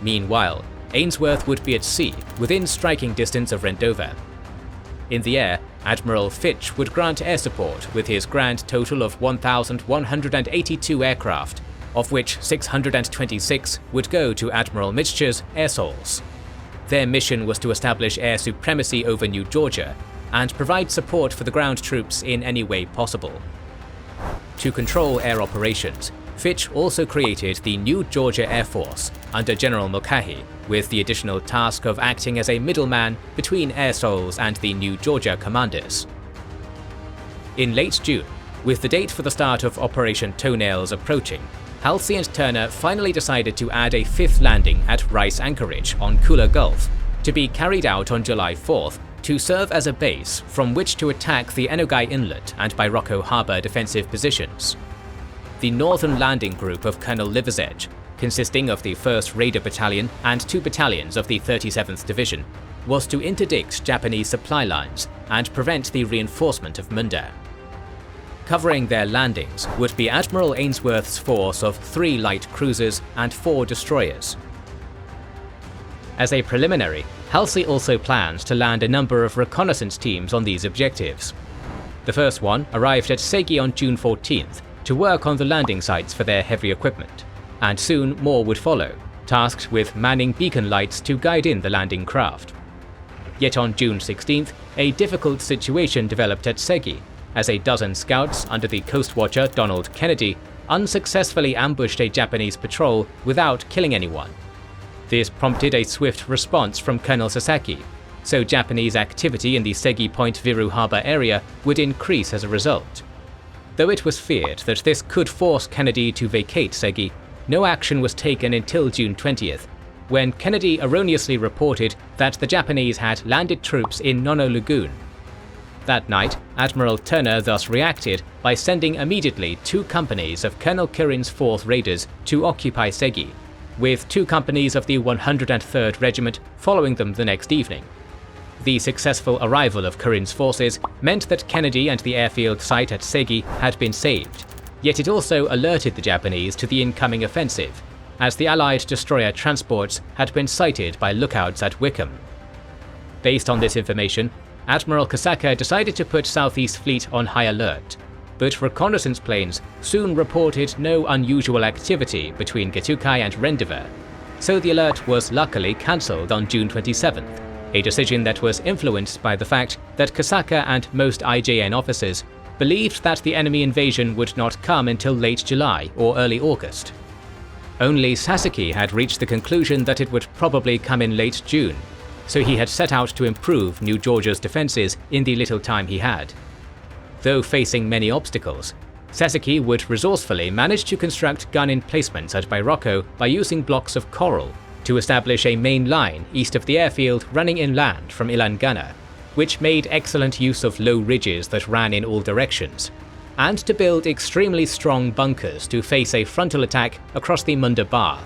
Meanwhile, Ainsworth would be at sea, within striking distance of Rendova. In the air, Admiral Fitch would grant air support with his grand total of 1,182 aircraft, of which 626 would go to Admiral Mitscher's air sols. Their mission was to establish air supremacy over New Georgia and provide support for the ground troops in any way possible. To control air operations, Fitch also created the New Georgia Air Force under General Mulcahy, with the additional task of acting as a middleman between air sols and the New Georgia commanders. In late June, with the date for the start of Operation Toenails approaching, Halsey and Turner finally decided to add a 5th landing at Rice Anchorage on Kula Gulf, to be carried out on July 4th to serve as a base from which to attack the Enogai Inlet and Bairoko Harbour defensive positions. The northern landing group of Colonel Liversedge, consisting of the 1st Raider Battalion and 2 battalions of the 37th Division, was to interdict Japanese supply lines and prevent the reinforcement of Munda. Covering their landings would be Admiral Ainsworth's force of 3 light cruisers and 4 destroyers. As a preliminary, Halsey also planned to land a number of reconnaissance teams on these objectives. The first one arrived at Segi on June 14th to work on the landing sites for their heavy equipment, and soon more would follow, tasked with manning beacon lights to guide in the landing craft. Yet on June 16th, a difficult situation developed at Segi, as a dozen scouts under the Coast Watcher Donald Kennedy unsuccessfully ambushed a Japanese patrol without killing anyone. This prompted a swift response from Colonel Sasaki, so Japanese activity in the Segi Point Viru Harbour area would increase as a result. Though it was feared that this could force Kennedy to vacate Segi, no action was taken until June 20th, when Kennedy erroneously reported that the Japanese had landed troops in Nono Lagoon. That night, Admiral Turner thus reacted by sending immediately 2 companies of Colonel Kirin's 4th Raiders to occupy Segi, with 2 companies of the 103rd Regiment following them the next evening. The successful arrival of Kirin's forces meant that Kennedy and the airfield site at Segi had been saved, yet it also alerted the Japanese to the incoming offensive, as the Allied destroyer transports had been sighted by lookouts at Wickham. Based on this information, Admiral Kasaka decided to put Southeast Fleet on high alert, but reconnaissance planes soon reported no unusual activity between Getukai and Rendova, so the alert was luckily cancelled on June 27th, a decision that was influenced by the fact that Kasaka and most IJN officers believed that the enemy invasion would not come until late July or early August. Only Sasaki had reached the conclusion that it would probably come in late June, so he had set out to improve New Georgia's defences in the little time he had. Though facing many obstacles, Sasaki would resourcefully manage to construct gun emplacements at Bairoko by using blocks of coral to establish a main line east of the airfield running inland from Ilangana, which made excellent use of low ridges that ran in all directions, and to build extremely strong bunkers to face a frontal attack across the Munda Bar.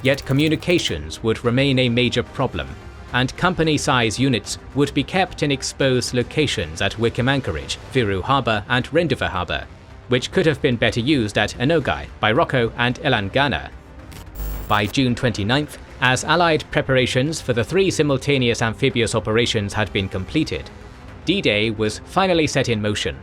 Yet communications would remain a major problem, and company-size units would be kept in exposed locations at Wickham Anchorage, Viru Harbour and Rendezvous Harbour, which could have been better used at Enogai, Bairoko and Elangana. By June 29th, as Allied preparations for the 3 simultaneous amphibious operations had been completed, D-Day was finally set in motion.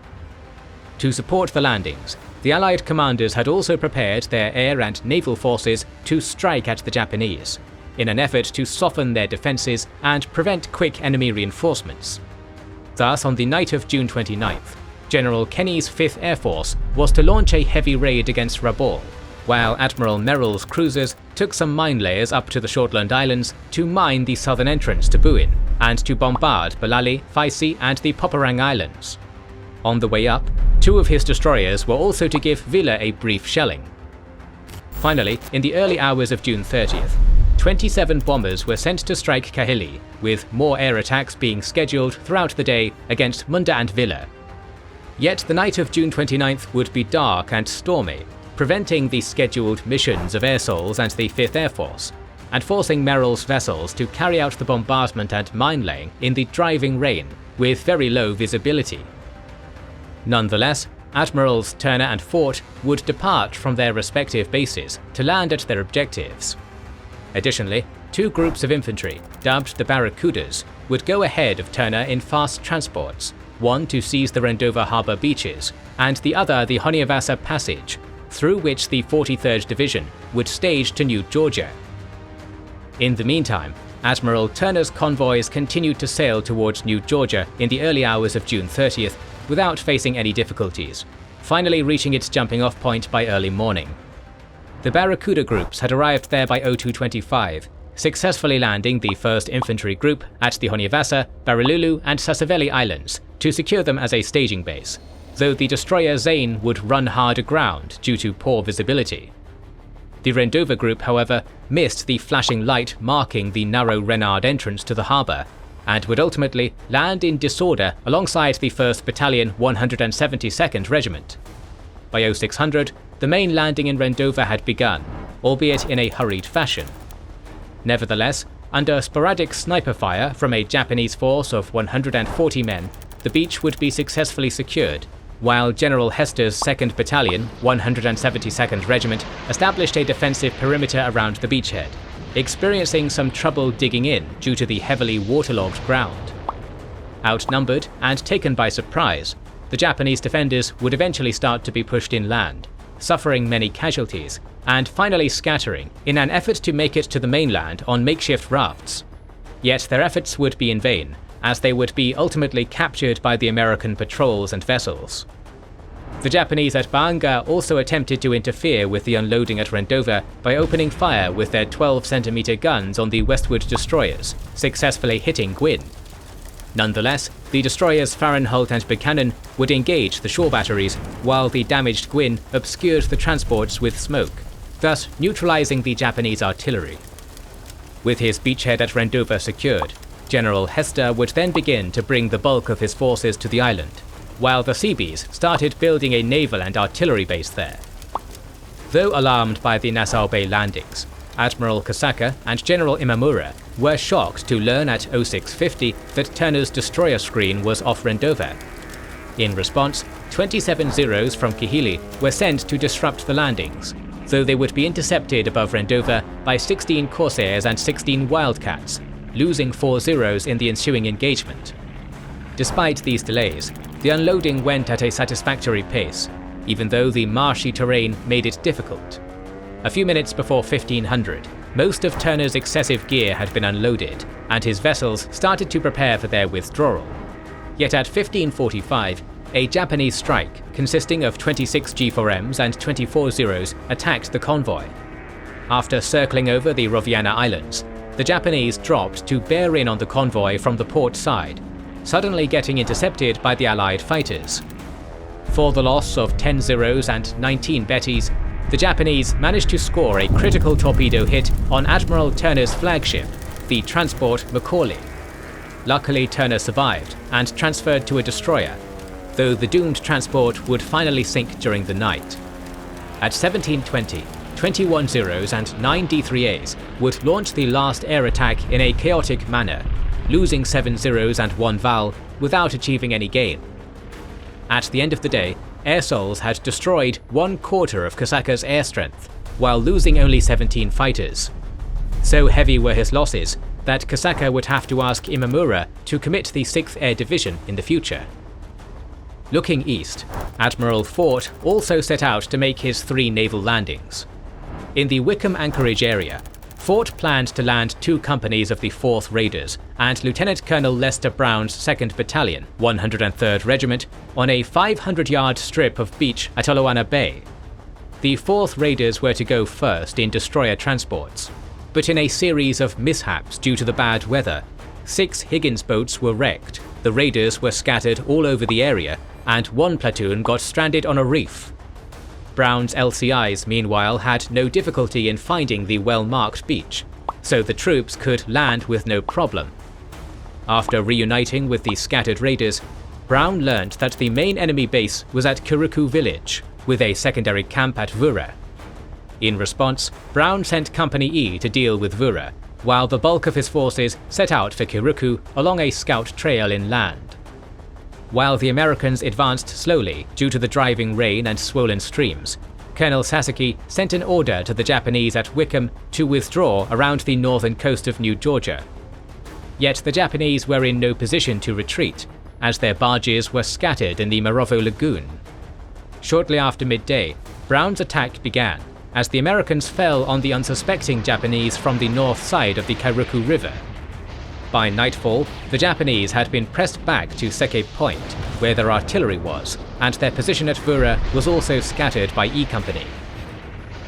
To support the landings, the Allied commanders had also prepared their air and naval forces to strike at the Japanese, in an effort to soften their defences and prevent quick enemy reinforcements. Thus, on the night of June 29th, General Kenny's 5th Air Force was to launch a heavy raid against Rabaul, while Admiral Merrill's cruisers took some mine layers up to the Shortland Islands to mine the southern entrance to Buin, and to bombard Balali, Faisi and the Poperang Islands. On the way up, 2 of his destroyers were also to give Vella a brief shelling. Finally, in the early hours of June 30th, 27 bombers were sent to strike Kahili, with more air attacks being scheduled throughout the day against Munda and Villa. Yet the night of June 29th would be dark and stormy, preventing the scheduled missions of Air Souls and the 5th Air Force, and forcing Merrill's vessels to carry out the bombardment and mine-laying in the driving rain with very low visibility. Nonetheless, Admirals Turner and Fort would depart from their respective bases to land at their objectives. Additionally, 2 groups of infantry, dubbed the Barracudas, would go ahead of Turner in fast transports, one to seize the Rendova Harbour beaches, and the other the Honiavasa Passage, through which the 43rd Division would stage to New Georgia. In the meantime, Admiral Turner's convoys continued to sail towards New Georgia in the early hours of June 30th without facing any difficulties, finally reaching its jumping-off point by early morning. The Barracuda groups had arrived there by 0225, successfully landing the 1st Infantry Group at the Honiavasa, Barilulu and Sasaveli Islands to secure them as a staging base, though the destroyer Zane would run hard aground due to poor visibility. The Rendova group, however, missed the flashing light marking the narrow Renard entrance to the harbour, and would ultimately land in disorder alongside the 1st Battalion 172nd Regiment. By 0600, the main landing in Rendova had begun, albeit in a hurried fashion. Nevertheless, under sporadic sniper fire from a Japanese force of 140 men, the beach would be successfully secured, while General Hester's 2nd Battalion, 172nd Regiment, established a defensive perimeter around the beachhead, experiencing some trouble digging in due to the heavily waterlogged ground. Outnumbered and taken by surprise, the Japanese defenders would eventually start to be pushed inland, suffering many casualties, and finally scattering in an effort to make it to the mainland on makeshift rafts. Yet their efforts would be in vain, as they would be ultimately captured by the American patrols and vessels. The Japanese at Baanga also attempted to interfere with the unloading at Rendova by opening fire with their 12cm guns on the westward destroyers, successfully hitting Gwyn. Nonetheless, the destroyers Fahrenholt and Buchanan would engage the shore batteries, while the damaged Gwyn obscured the transports with smoke, thus neutralizing the Japanese artillery. With his beachhead at Rendova secured, General Hester would then begin to bring the bulk of his forces to the island, while the Seabees started building a naval and artillery base there. Though alarmed by the Nassau Bay landings, Admiral Kosaka and General Imamura were shocked to learn at 0650 that Turner's destroyer screen was off Rendova. In response, 27 Zeros from Kahili were sent to disrupt the landings, though they would be intercepted above Rendova by 16 Corsairs and 16 Wildcats, losing 4 Zeros in the ensuing engagement. Despite these delays, the unloading went at a satisfactory pace, even though the marshy terrain made it difficult. A few minutes before 1500, most of Turner's excessive gear had been unloaded, and his vessels started to prepare for their withdrawal. Yet at 1545, a Japanese strike consisting of 26 G4Ms and 24 Zeros attacked the convoy. After circling over the Roviana Islands, the Japanese dropped to bear in on the convoy from the port side, suddenly getting intercepted by the Allied fighters. For the loss of 10 Zeros and 19 Bettys, the Japanese managed to score a critical torpedo hit on Admiral Turner's flagship, the transport Macaulay. Luckily, Turner survived and transferred to a destroyer, though the doomed transport would finally sink during the night. At 1720, 21 Zeros and 9 D3As would launch the last air attack in a chaotic manner, losing 7 Zeros and 1 Val without achieving any gain. At the end of the day, Air Souls had destroyed 1/4 of Kosaka's air strength, while losing only 17 fighters. So heavy were his losses that Kosaka would have to ask Imamura to commit the 6th Air Division in the future. Looking east, Admiral Fort also set out to make his 3 naval landings. In the Wickham anchorage area, Fort planned to land 2 companies of the 4th Raiders and Lieutenant Colonel Lester Brown's 2nd Battalion, 103rd Regiment, on a 500-yard strip of beach at Olawana Bay. The 4th Raiders were to go first in destroyer transports, but in a series of mishaps due to the bad weather, 6 Higgins boats were wrecked, the Raiders were scattered all over the area, and 1 platoon got stranded on a reef. Brown's LCIs, meanwhile, had no difficulty in finding the well-marked beach, so the troops could land with no problem. After reuniting with the scattered Raiders, Brown learned that the main enemy base was at Kuruku village, with a secondary camp at Vura. In response, Brown sent Company E to deal with Vura, while the bulk of his forces set out for Kuruku along a scout trail inland. While the Americans advanced slowly due to the driving rain and swollen streams, Colonel Sasaki sent an order to the Japanese at Wickham to withdraw around the northern coast of New Georgia. Yet the Japanese were in no position to retreat, as their barges were scattered in the Marovo Lagoon. Shortly after midday, Brown's attack began, as the Americans fell on the unsuspecting Japanese from the north side of the Kairuku River. By nightfall, the Japanese had been pressed back to Seke Point, where their artillery was, and their position at Vura was also scattered by E Company.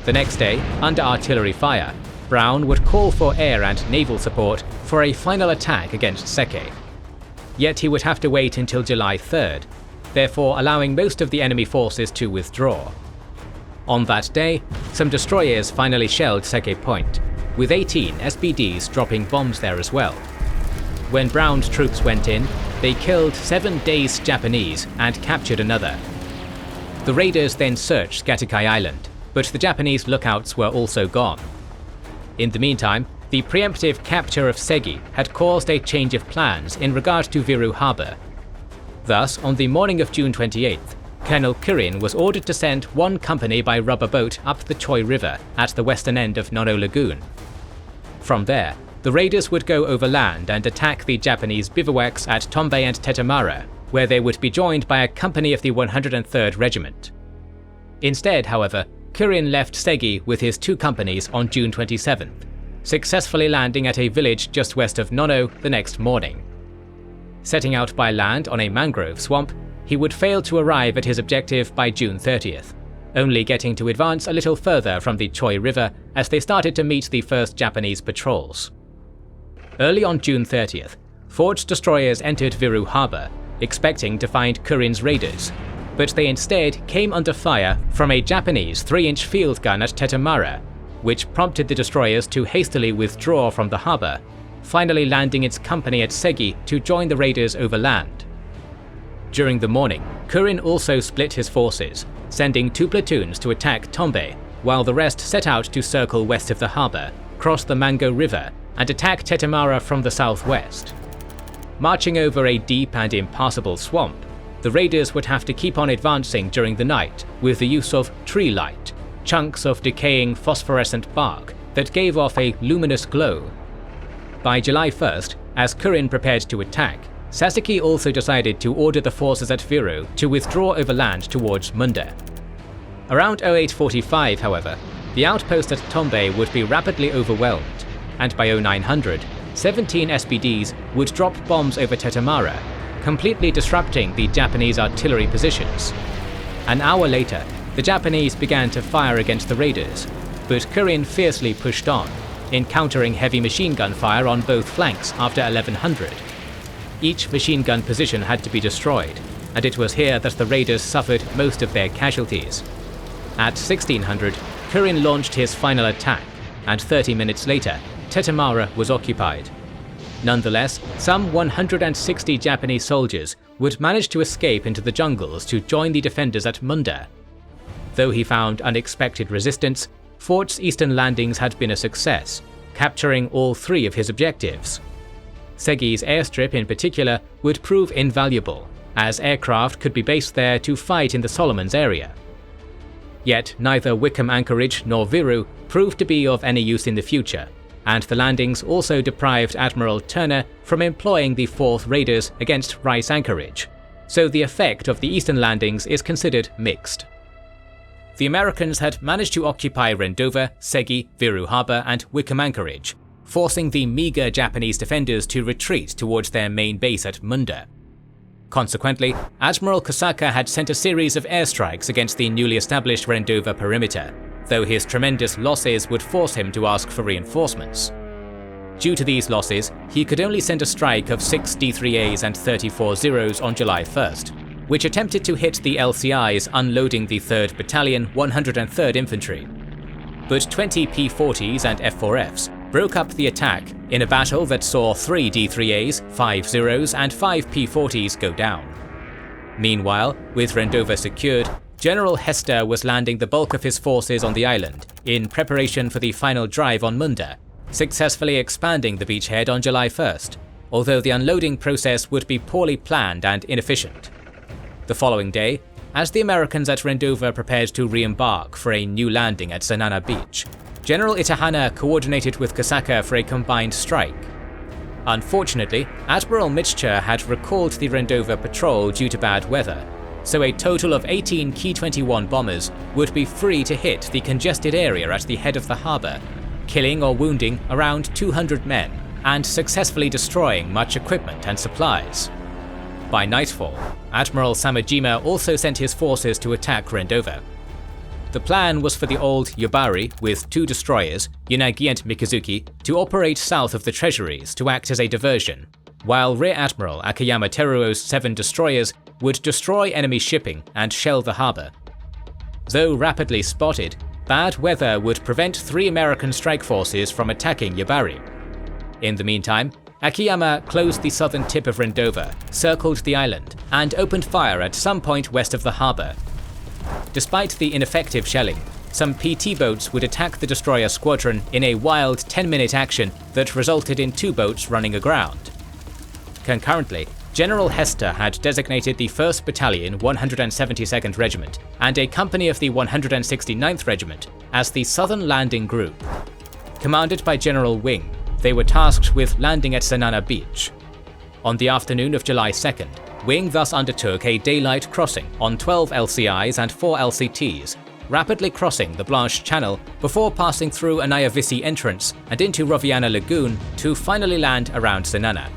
The next day, under artillery fire, Brown would call for air and naval support for a final attack against Seke. Yet he would have to wait until July 3rd, therefore allowing most of the enemy forces to withdraw. On that day, some destroyers finally shelled Seke Point, with 18 SBDs dropping bombs there as well. When Brown's troops went in, they killed 7 dazed Japanese and captured another. The raiders then searched Skatikai Island, but the Japanese lookouts were also gone. In the meantime, the preemptive capture of Segi had caused a change of plans in regard to Viru Harbour. Thus, on the morning of June 28th, Colonel Kirin was ordered to send 1 company by rubber boat up the Choi River at the western end of Nono Lagoon. From there, the raiders would go overland and attack the Japanese bivouacs at Tombe and Tetamara, where they would be joined by a company of the 103rd Regiment. Instead, however, Kirin left Segi with his 2 companies on June 27th, successfully landing at a village just west of Nono the next morning. Setting out by land on a mangrove swamp, he would fail to arrive at his objective by June 30th, only getting to advance a little further from the Choi River as they started to meet the first Japanese patrols. Early on June 30th, Fort's destroyers entered Viru Harbour, expecting to find Kirin's raiders, but they instead came under fire from a Japanese 3-inch field gun at Tetamara, which prompted the destroyers to hastily withdraw from the harbour, finally landing its company at Segi to join the raiders overland. During the morning, Kirin also split his forces, sending 2 platoons to attack Tombe, while the rest set out to circle west of the harbour, cross the Mango River, and attack Tetamara from the southwest. Marching over a deep and impassable swamp, the raiders would have to keep on advancing during the night with the use of tree light, chunks of decaying phosphorescent bark that gave off a luminous glow. By July 1st, as Kirin prepared to attack, Sasaki also decided to order the forces at Viru to withdraw overland towards Munda. Around 0845, however, the outpost at Tombe would be rapidly overwhelmed, and by 0900, 17 SBDs would drop bombs over Tetamara, completely disrupting the Japanese artillery positions. An hour later, the Japanese began to fire against the raiders, but Kirin fiercely pushed on, encountering heavy machine gun fire on both flanks after 1100. Each machine gun position had to be destroyed, and it was here that the raiders suffered most of their casualties. At 1600, Kirin launched his final attack, and 30 minutes later, Tetamara was occupied. Nonetheless, some 160 Japanese soldiers would manage to escape into the jungles to join the defenders at Munda. Though he found unexpected resistance, Fort's eastern landings had been a success, capturing all three of his objectives. Segi's airstrip in particular would prove invaluable, as aircraft could be based there to fight in the Solomons area. Yet neither Wickham Anchorage nor Viru proved to be of any use in the future, and the landings also deprived Admiral Turner from employing the 4th Raiders against Rice Anchorage, so the effect of the eastern landings is considered mixed. The Americans had managed to occupy Rendova, Segi, Viru Harbor, and Wickham Anchorage, forcing the meager Japanese defenders to retreat towards their main base at Munda. Consequently, Admiral Kosaka had sent a series of airstrikes against the newly established Rendova perimeter, though his tremendous losses would force him to ask for reinforcements. Due to these losses, he could only send a strike of 6 D3As and 34 Zeros on July 1st, which attempted to hit the LCIs unloading the 3rd Battalion 103rd Infantry. But 20 P-40s and F-4Fs broke up the attack in a battle that saw 3 D3As, 5 Zeros, and 5 P-40s go down. Meanwhile, with Rendova secured, General Hester was landing the bulk of his forces on the island in preparation for the final drive on Munda, successfully expanding the beachhead on July 1st, although the unloading process would be poorly planned and inefficient. The following day, as the Americans at Rendova prepared to re-embark for a new landing at Sanana Beach, General Itahana coordinated with Kosaka for a combined strike. Unfortunately, Admiral Mitscher had recalled the Rendova patrol due to bad weather, so a total of 18 Ki-21 bombers would be free to hit the congested area at the head of the harbour, killing or wounding around 200 men and successfully destroying much equipment and supplies. By nightfall, Admiral Samajima also sent his forces to attack Rendova. The plan was for the old Yubari with 2 destroyers, Yanagi and Mikazuki, to operate south of the treasuries to act as a diversion, while Rear Admiral Akiyama Teruo's 7 destroyers would destroy enemy shipping and shell the harbour. Though rapidly spotted, bad weather would prevent 3 American strike forces from attacking Yubari. In the meantime, Akiyama closed the southern tip of Rendova, circled the island, and opened fire at some point west of the harbour. Despite the ineffective shelling, some PT boats would attack the destroyer squadron in a wild 10-minute action that resulted in 2 boats running aground. Concurrently, General Hester had designated the 1st Battalion 172nd Regiment and a company of the 169th Regiment as the Southern Landing Group. Commanded by General Wing, they were tasked with landing at Sanana Beach. On the afternoon of July 2nd, Wing thus undertook a daylight crossing on 12 LCIs and 4 LCTs, rapidly crossing the Blanche Channel before passing through Anayavisi entrance and into Roviana Lagoon to finally land around Sanana.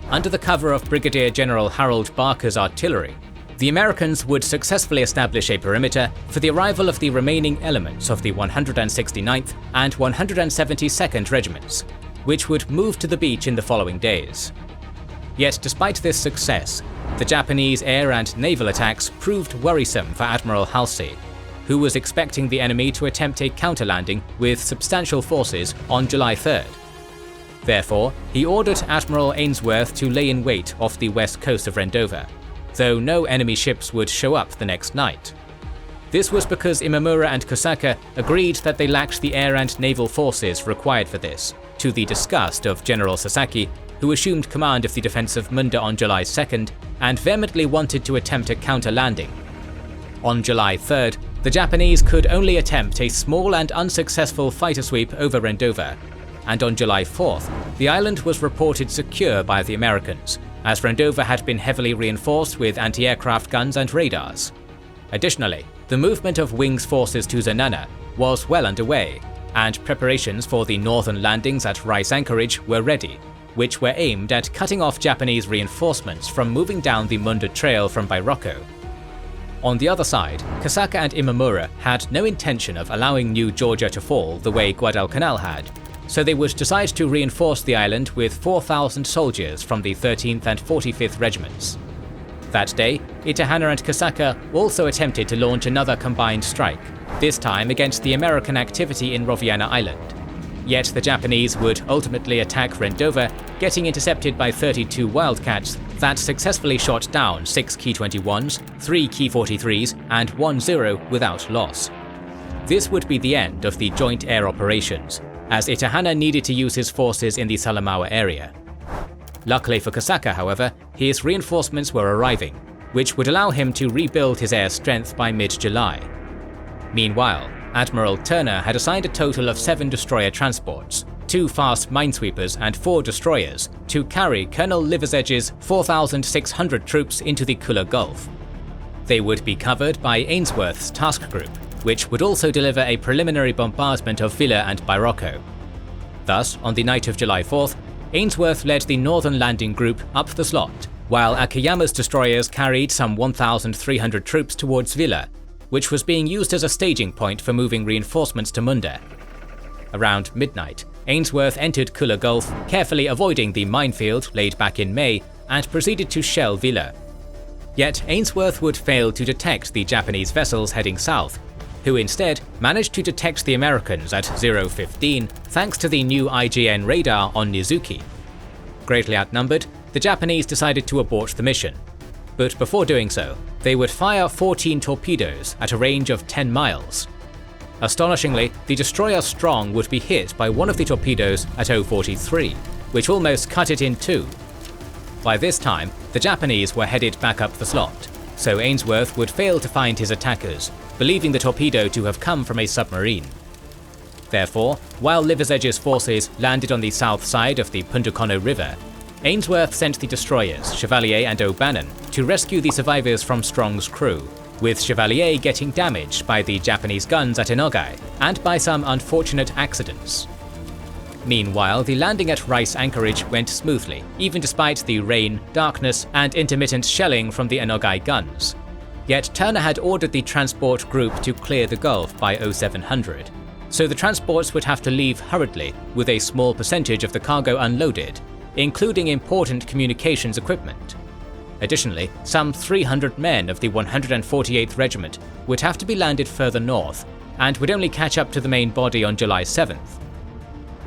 Under the cover of Brigadier General Harold Barker's artillery, the Americans would successfully establish a perimeter for the arrival of the remaining elements of the 169th and 172nd Regiments, which would move to the beach in the following days. Yet despite this success, the Japanese air and naval attacks proved worrisome for Admiral Halsey, who was expecting the enemy to attempt a counter-landing with substantial forces on July 3rd. Therefore, he ordered Admiral Ainsworth to lay in wait off the west coast of Rendova, though no enemy ships would show up the next night. This was because Imamura and Kosaka agreed that they lacked the air and naval forces required for this, to the disgust of General Sasaki, who assumed command of the defense of Munda on July 2nd and vehemently wanted to attempt a counter-landing. On July 3rd, the Japanese could only attempt a small and unsuccessful fighter sweep over Rendova, and on July 4th, the island was reported secure by the Americans, as Rendova had been heavily reinforced with anti-aircraft guns and radars. Additionally, the movement of Wing's forces to Zanana was well underway, and preparations for the northern landings at Rice Anchorage were ready, which were aimed at cutting off Japanese reinforcements from moving down the Munda Trail from Bairoko. On the other side, Kosaka and Imamura had no intention of allowing New Georgia to fall the way Guadalcanal had, so they would decide to reinforce the island with 4,000 soldiers from the 13th and 45th Regiments. That day, Itahana and Kosaka also attempted to launch another combined strike, this time against the American activity in Roviana Island. Yet the Japanese would ultimately attack Rendova, getting intercepted by 32 Wildcats that successfully shot down 6 Ki-21s, 3 Ki-43s, and 1 Zero without loss. This would be the end of the joint air operations, as Itahana needed to use his forces in the Salamaua area. Luckily for Kosaka, however, his reinforcements were arriving, which would allow him to rebuild his air strength by mid-July. Meanwhile, Admiral Turner had assigned a total of 7 destroyer transports, 2 fast minesweepers and 4 destroyers to carry Colonel Liversedge's 4,600 troops into the Kula Gulf. They would be covered by Ainsworth's task group, which would also deliver a preliminary bombardment of Villa and Bairoko. Thus, on the night of July 4th, Ainsworth led the northern landing group up the slot, while Akiyama's destroyers carried some 1,300 troops towards Villa, which was being used as a staging point for moving reinforcements to Munda. Around midnight, Ainsworth entered Kula Gulf, carefully avoiding the minefield laid back in May, and proceeded to shell Villa. Yet Ainsworth would fail to detect the Japanese vessels heading south, who instead managed to detect the Americans at 0:15 thanks to the new IJN radar on Nizuki. Greatly outnumbered, the Japanese decided to abort the mission. But before doing so, they would fire 14 torpedoes at a range of 10 miles. Astonishingly, the destroyer Strong would be hit by one of the torpedoes at 0:43, which almost cut it in two. By this time, the Japanese were headed back up the slot, so Ainsworth would fail to find his attackers, believing the torpedo to have come from a submarine. Therefore, while Liversedge's forces landed on the south side of the Pundukono River, Ainsworth sent the destroyers Chevalier and O'Bannon to rescue the survivors from Strong's crew, with Chevalier getting damaged by the Japanese guns at Enogai and by some unfortunate accidents. Meanwhile, the landing at Rice Anchorage went smoothly, even despite the rain, darkness, and intermittent shelling from the Enogai guns. Yet Turner had ordered the transport group to clear the Gulf by 0700, so the transports would have to leave hurriedly with a small percentage of the cargo unloaded, including important communications equipment. Additionally, some 300 men of the 148th Regiment would have to be landed further north, and would only catch up to the main body on July 7th.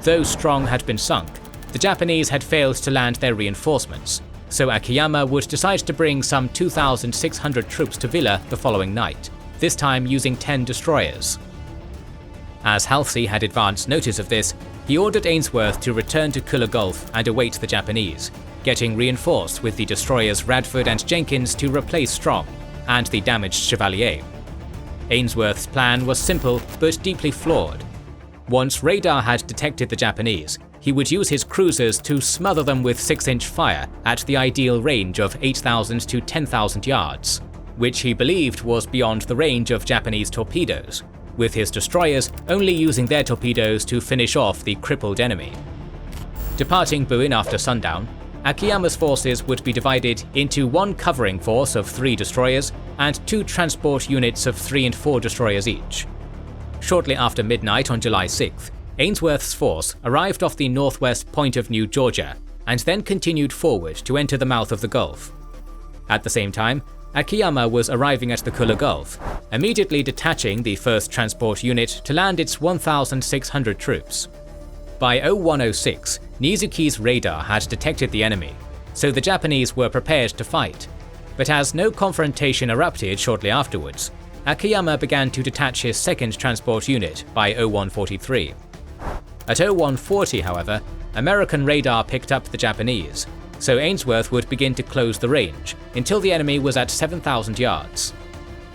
Though Strong had been sunk, the Japanese had failed to land their reinforcements, so Akiyama would decide to bring some 2,600 troops to Villa the following night, this time using 10 destroyers. As Halsey had advance notice of this, he ordered Ainsworth to return to Kula Gulf and await the Japanese, getting reinforced with the destroyers Radford and Jenkins to replace Strong, and the damaged Chevalier. Ainsworth's plan was simple but deeply flawed. Once radar had detected the Japanese, he would use his cruisers to smother them with 6-inch fire at the ideal range of 8,000 to 10,000 yards, which he believed was beyond the range of Japanese torpedoes, with his destroyers only using their torpedoes to finish off the crippled enemy. Departing Buin after sundown, Akiyama's forces would be divided into one covering force of 3 destroyers and 2 transport units of 3 and 4 destroyers each. Shortly after midnight on July 6th, Ainsworth's force arrived off the northwest point of New Georgia and then continued forward to enter the mouth of the Gulf. At the same time, Akiyama was arriving at the Kula Gulf, immediately detaching the 1st Transport Unit to land its 1,600 troops. By 0106, Nizuki's radar had detected the enemy, so the Japanese were prepared to fight. But as no confrontation erupted shortly afterwards, Akiyama began to detach his 2nd Transport Unit by 0143. At 0140, however, American radar picked up the Japanese, so Ainsworth would begin to close the range until the enemy was at 7,000 yards.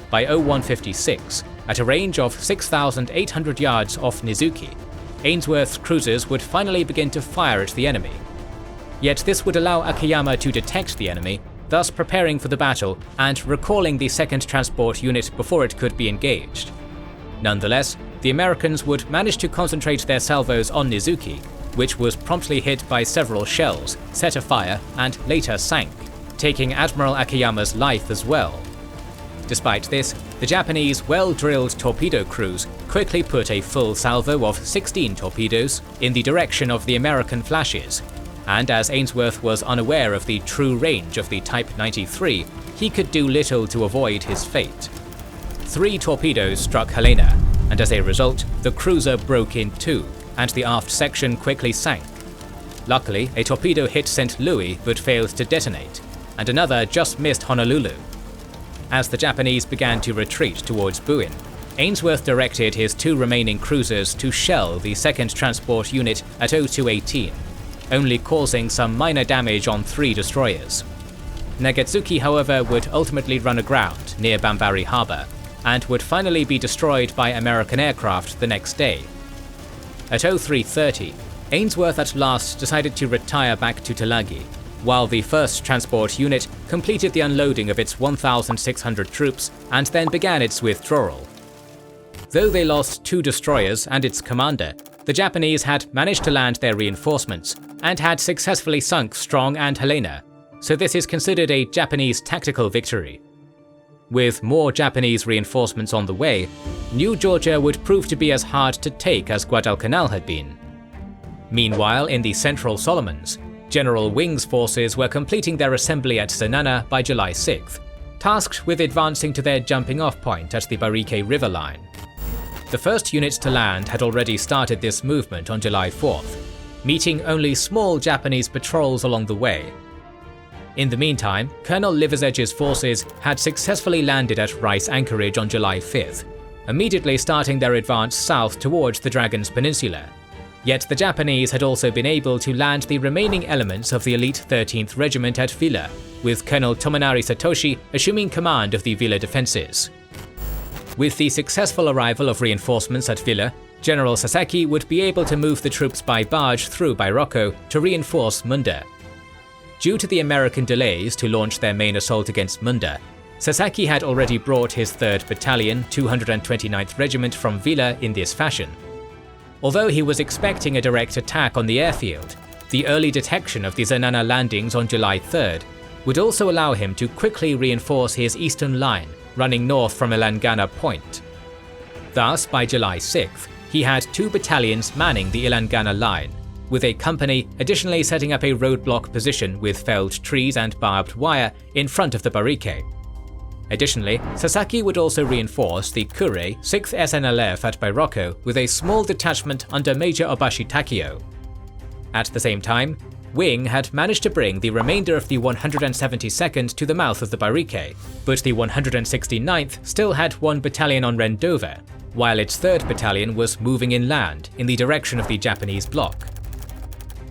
By 0156, at a range of 6,800 yards off Nizuki, Ainsworth's cruisers would finally begin to fire at the enemy. Yet this would allow Akiyama to detect the enemy, thus preparing for the battle and recalling the 2nd Transport Unit before it could be engaged. Nonetheless, the Americans would manage to concentrate their salvos on Nizuki, which was promptly hit by several shells, set afire, and later sank, taking Admiral Akiyama's life as well. Despite this, the Japanese well-drilled torpedo crews quickly put a full salvo of 16 torpedoes in the direction of the American flashes, and as Ainsworth was unaware of the true range of the Type 93, he could do little to avoid his fate. 3 torpedoes struck Helena, and as a result, the cruiser broke in two, and the aft section quickly sank. Luckily, a torpedo hit St. Louis but failed to detonate, and another just missed Honolulu. As the Japanese began to retreat towards Buin, Ainsworth directed his 2 remaining cruisers to shell the 2nd Transport Unit at 0218, only causing some minor damage on 3 destroyers. Nagatsuki, however, would ultimately run aground near Bambari Harbour, and would finally be destroyed by American aircraft the next day. At 0330, Ainsworth at last decided to retire back to Tulagi, while the 1st Transport Unit completed the unloading of its 1,600 troops and then began its withdrawal. Though they lost 2 destroyers and its commander, the Japanese had managed to land their reinforcements and had successfully sunk Strong and Helena, so this is considered a Japanese tactical victory. With more Japanese reinforcements on the way, New Georgia would prove to be as hard to take as Guadalcanal had been. Meanwhile, in the Central Solomons, General Wing's forces were completing their assembly at Zenana by July 6th, tasked with advancing to their jumping-off point at the Barike River line. The first units to land had already started this movement on July 4th, meeting only small Japanese patrols along the way. In the meantime, Colonel Liversedge's forces had successfully landed at Rice Anchorage on July 5th, immediately starting their advance south towards the Dragon's Peninsula. Yet the Japanese had also been able to land the remaining elements of the elite 13th Regiment at Vella, with Colonel Tomonari Satoshi assuming command of the Vella defences. With the successful arrival of reinforcements at Vella, General Sasaki would be able to move the troops by barge through Bairoko to reinforce Munda. Due to the American delays to launch their main assault against Munda, Sasaki had already brought his 3rd Battalion, 229th Regiment from Vella in this fashion. Although he was expecting a direct attack on the airfield, the early detection of the Zenana landings on July 3rd would also allow him to quickly reinforce his eastern line, running north from Ilangana Point. Thus, by July 6th, he had 2 battalions manning the Ilangana line, with a company additionally setting up a roadblock position with felled trees and barbed wire in front of the Barike. Additionally, Sasaki would also reinforce the Kure 6th SNLF at Bairoko with a small detachment under Major Obashi Takeo. At the same time, Wing had managed to bring the remainder of the 172nd to the mouth of the Barike, but the 169th still had 1 battalion on Rendova, while its 3rd Battalion was moving inland in the direction of the Japanese bloc.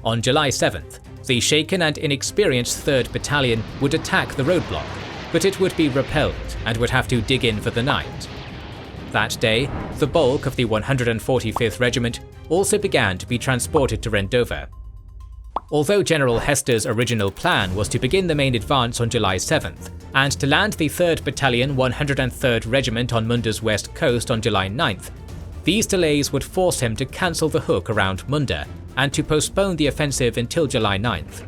On July 7th, the shaken and inexperienced 3rd Battalion would attack the roadblock, but it would be repelled and would have to dig in for the night. That day, the bulk of the 145th Regiment also began to be transported to Rendova. Although General Hester's original plan was to begin the main advance on July 7th, and to land the 3rd Battalion 103rd Regiment on Munda's west coast on July 9th, these delays would force him to cancel the hook around Munda and to postpone the offensive until July 9th.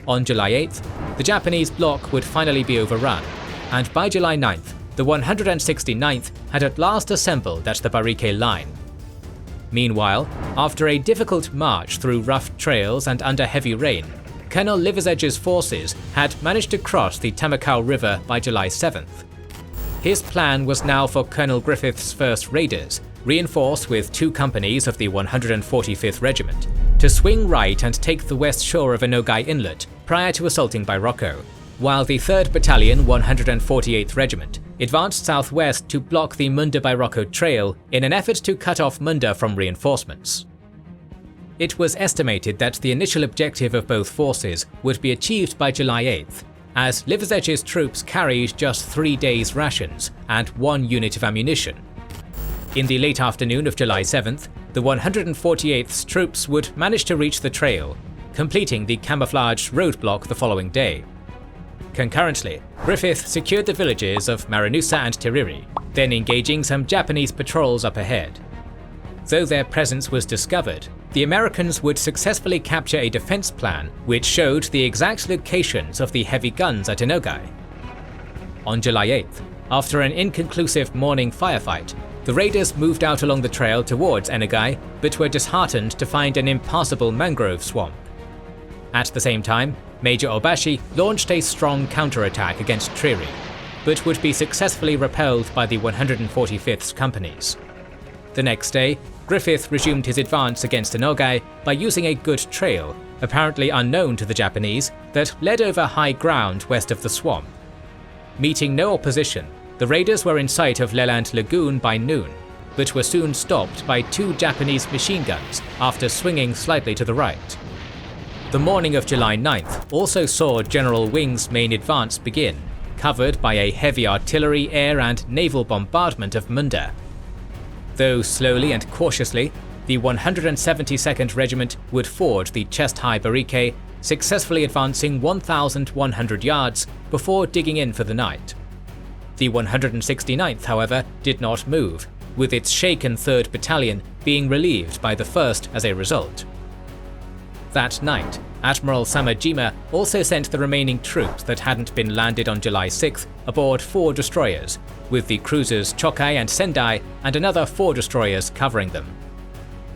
On July 8th, the Japanese bloc would finally be overrun, and by July 9th, the 169th had at last assembled at the Barike line. Meanwhile, after a difficult march through rough trails and under heavy rain, Colonel Liversedge's forces had managed to cross the Tamakau River by July 7th. His plan was now for Colonel Griffith's 1st Raiders, reinforced with 2 companies of the 145th Regiment, to swing right and take the west shore of Enogai Inlet prior to assaulting Bairoko, while the 3rd Battalion 148th Regiment advanced southwest to block the Munda-Bairoko trail in an effort to cut off Munda from reinforcements. It was estimated that the initial objective of both forces would be achieved by July 8th, as Liversedge's troops carried just 3 days' rations and 1 unit of ammunition. In the late afternoon of July 7th, the 148th's troops would manage to reach the trail, completing the camouflaged roadblock the following day. Concurrently, Griffith secured the villages of Marinusa and Tiriri, then engaging some Japanese patrols up ahead. Though their presence was discovered, the Americans would successfully capture a defense plan which showed the exact locations of the heavy guns at Enogai. On July 8th, after an inconclusive morning firefight, the raiders moved out along the trail towards Enogai, but were disheartened to find an impassable mangrove swamp. At the same time, Major Obashi launched a strong counterattack against Triri, but would be successfully repelled by the 145th's companies. The next day, Griffith resumed his advance against Enogai by using a good trail, apparently unknown to the Japanese, that led over high ground west of the swamp. Meeting no opposition, The raiders were in sight of Leland Lagoon by noon, but were soon stopped by 2 Japanese machine guns after swinging slightly to the right. The morning of July 9th also saw General Wing's main advance begin, covered by a heavy artillery, air and naval bombardment of Munda. Though slowly and cautiously, the 172nd Regiment would ford the chest-high Barike, successfully advancing 1,100 yards before digging in for the night. The 169th, however, did not move, with its shaken 3rd Battalion being relieved by the 1st as a result. That night, Admiral Samajima also sent the remaining troops that hadn't been landed on July 6th aboard 4 destroyers, with the cruisers Chokai and Sendai and another 4 destroyers covering them.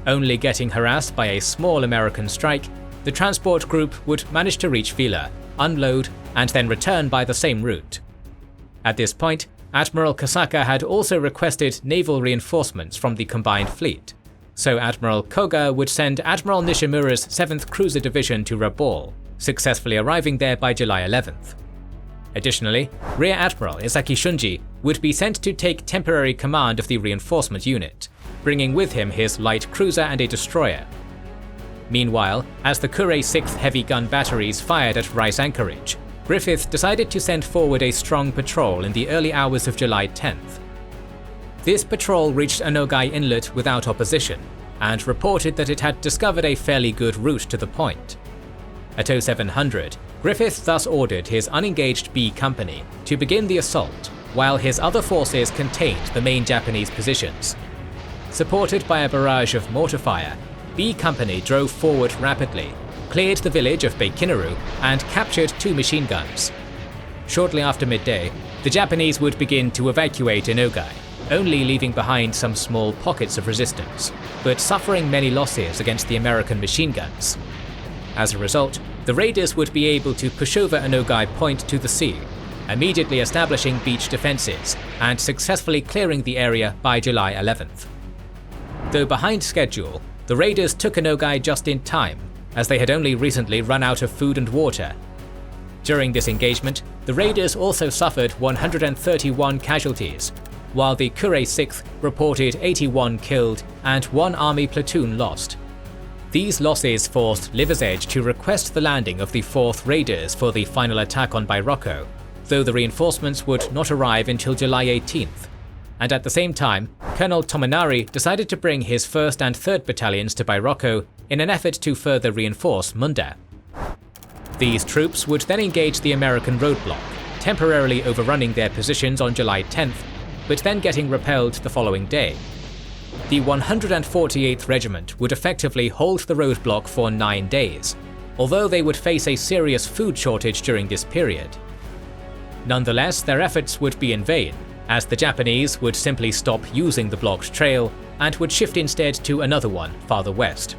Only getting harassed by a small American strike, the transport group would manage to reach Vella, unload, and then return by the same route. At this point, Admiral Kasaka had also requested naval reinforcements from the combined fleet, so Admiral Koga would send Admiral Nishimura's 7th Cruiser Division to Rabaul, successfully arriving there by July 11th. Additionally, Rear Admiral Isaki Shunji would be sent to take temporary command of the reinforcement unit, bringing with him his light cruiser and a destroyer. Meanwhile, as the Kure 6th heavy gun batteries fired at Rice Anchorage, Griffith decided to send forward a strong patrol in the early hours of July 10th. This patrol reached Anogai Inlet without opposition, and reported that it had discovered a fairly good route to the point. At 0700, Griffith thus ordered his unengaged B Company to begin the assault, while his other forces contained the main Japanese positions. Supported by a barrage of mortar fire, B Company drove forward rapidly, cleared the village of Beikinaru, and captured 2 machine guns. Shortly after midday, the Japanese would begin to evacuate Inogai, only leaving behind some small pockets of resistance, but suffering many losses against the American machine guns. As a result, the raiders would be able to push over Inogai Point to the sea, immediately establishing beach defences and successfully clearing the area by July 11th. Though behind schedule, the raiders took Inogai just in time, as they had only recently run out of food and water. During this engagement, the raiders also suffered 131 casualties, while the Kure 6th reported 81 killed and 1 army platoon lost. These losses forced Liver's Edge to request the landing of the 4th Raiders for the final attack on Bairoko, though the reinforcements would not arrive until July 18th. And at the same time, Colonel Tominari decided to bring his 1st and 3rd Battalions to Bairoko in an effort to further reinforce Munda. These troops would then engage the American roadblock, temporarily overrunning their positions on July 10th, but then getting repelled the following day. The 148th Regiment would effectively hold the roadblock for 9 days, although they would face a serious food shortage during this period. Nonetheless, their efforts would be in vain, as the Japanese would simply stop using the blocked trail and would shift instead to another one farther west.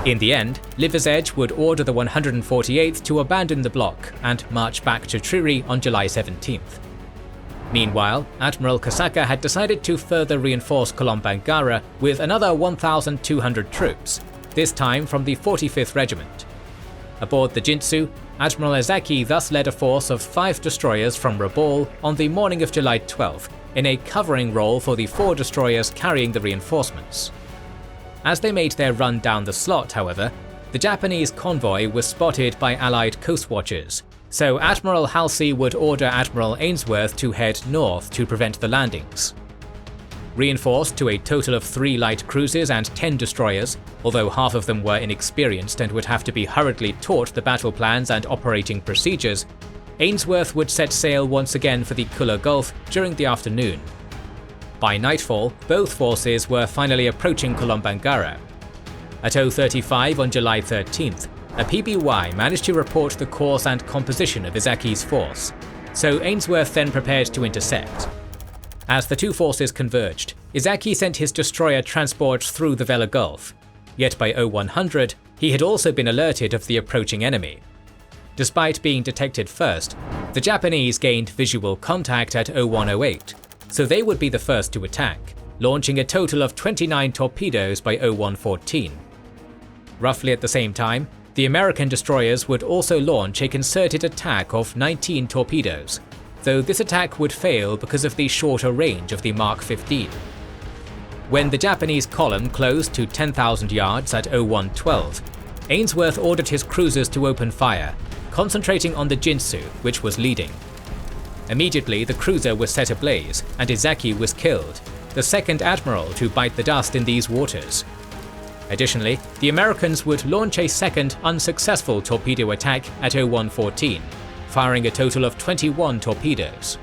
In the end, Liver's Edge would order the 148th to abandon the block and march back to Triri on July 17th. Meanwhile, Admiral Kasaka had decided to further reinforce Kolombangara with another 1,200 troops, this time from the 45th Regiment. Aboard the Jintsu, Admiral Ezaki thus led a force of 5 destroyers from Rabaul on the morning of July 12th, in a covering role for the 4 destroyers carrying the reinforcements. As they made their run down the slot, however, the Japanese convoy was spotted by Allied coastwatchers, so Admiral Halsey would order Admiral Ainsworth to head north to prevent the landings. Reinforced to a total of 3 light cruisers and 10 destroyers, although half of them were inexperienced and would have to be hurriedly taught the battle plans and operating procedures, Ainsworth would set sail once again for the Kula Gulf during the afternoon. By nightfall, both forces were finally approaching Kolombangara. At 0:35 on July 13th, a PBY managed to report the course and composition of Izaki's force, so Ainsworth then prepared to intercept. As the 2 forces converged, Izaki sent his destroyer transports through the Vella Gulf, yet by 0100 he had also been alerted of the approaching enemy. Despite being detected first, the Japanese gained visual contact at 0108, so they would be the first to attack, launching a total of 29 torpedoes by 0114. Roughly at the same time, the American destroyers would also launch a concerted attack of 19 torpedoes, though this attack would fail because of the shorter range of the Mark 15. When the Japanese column closed to 10,000 yards at 0112, Ainsworth ordered his cruisers to open fire, concentrating on the Jinsu, which was leading. Immediately, the cruiser was set ablaze, and Izaki was killed, the second admiral to bite the dust in these waters. Additionally, the Americans would launch a second unsuccessful torpedo attack at 0114, firing a total of 21 torpedoes.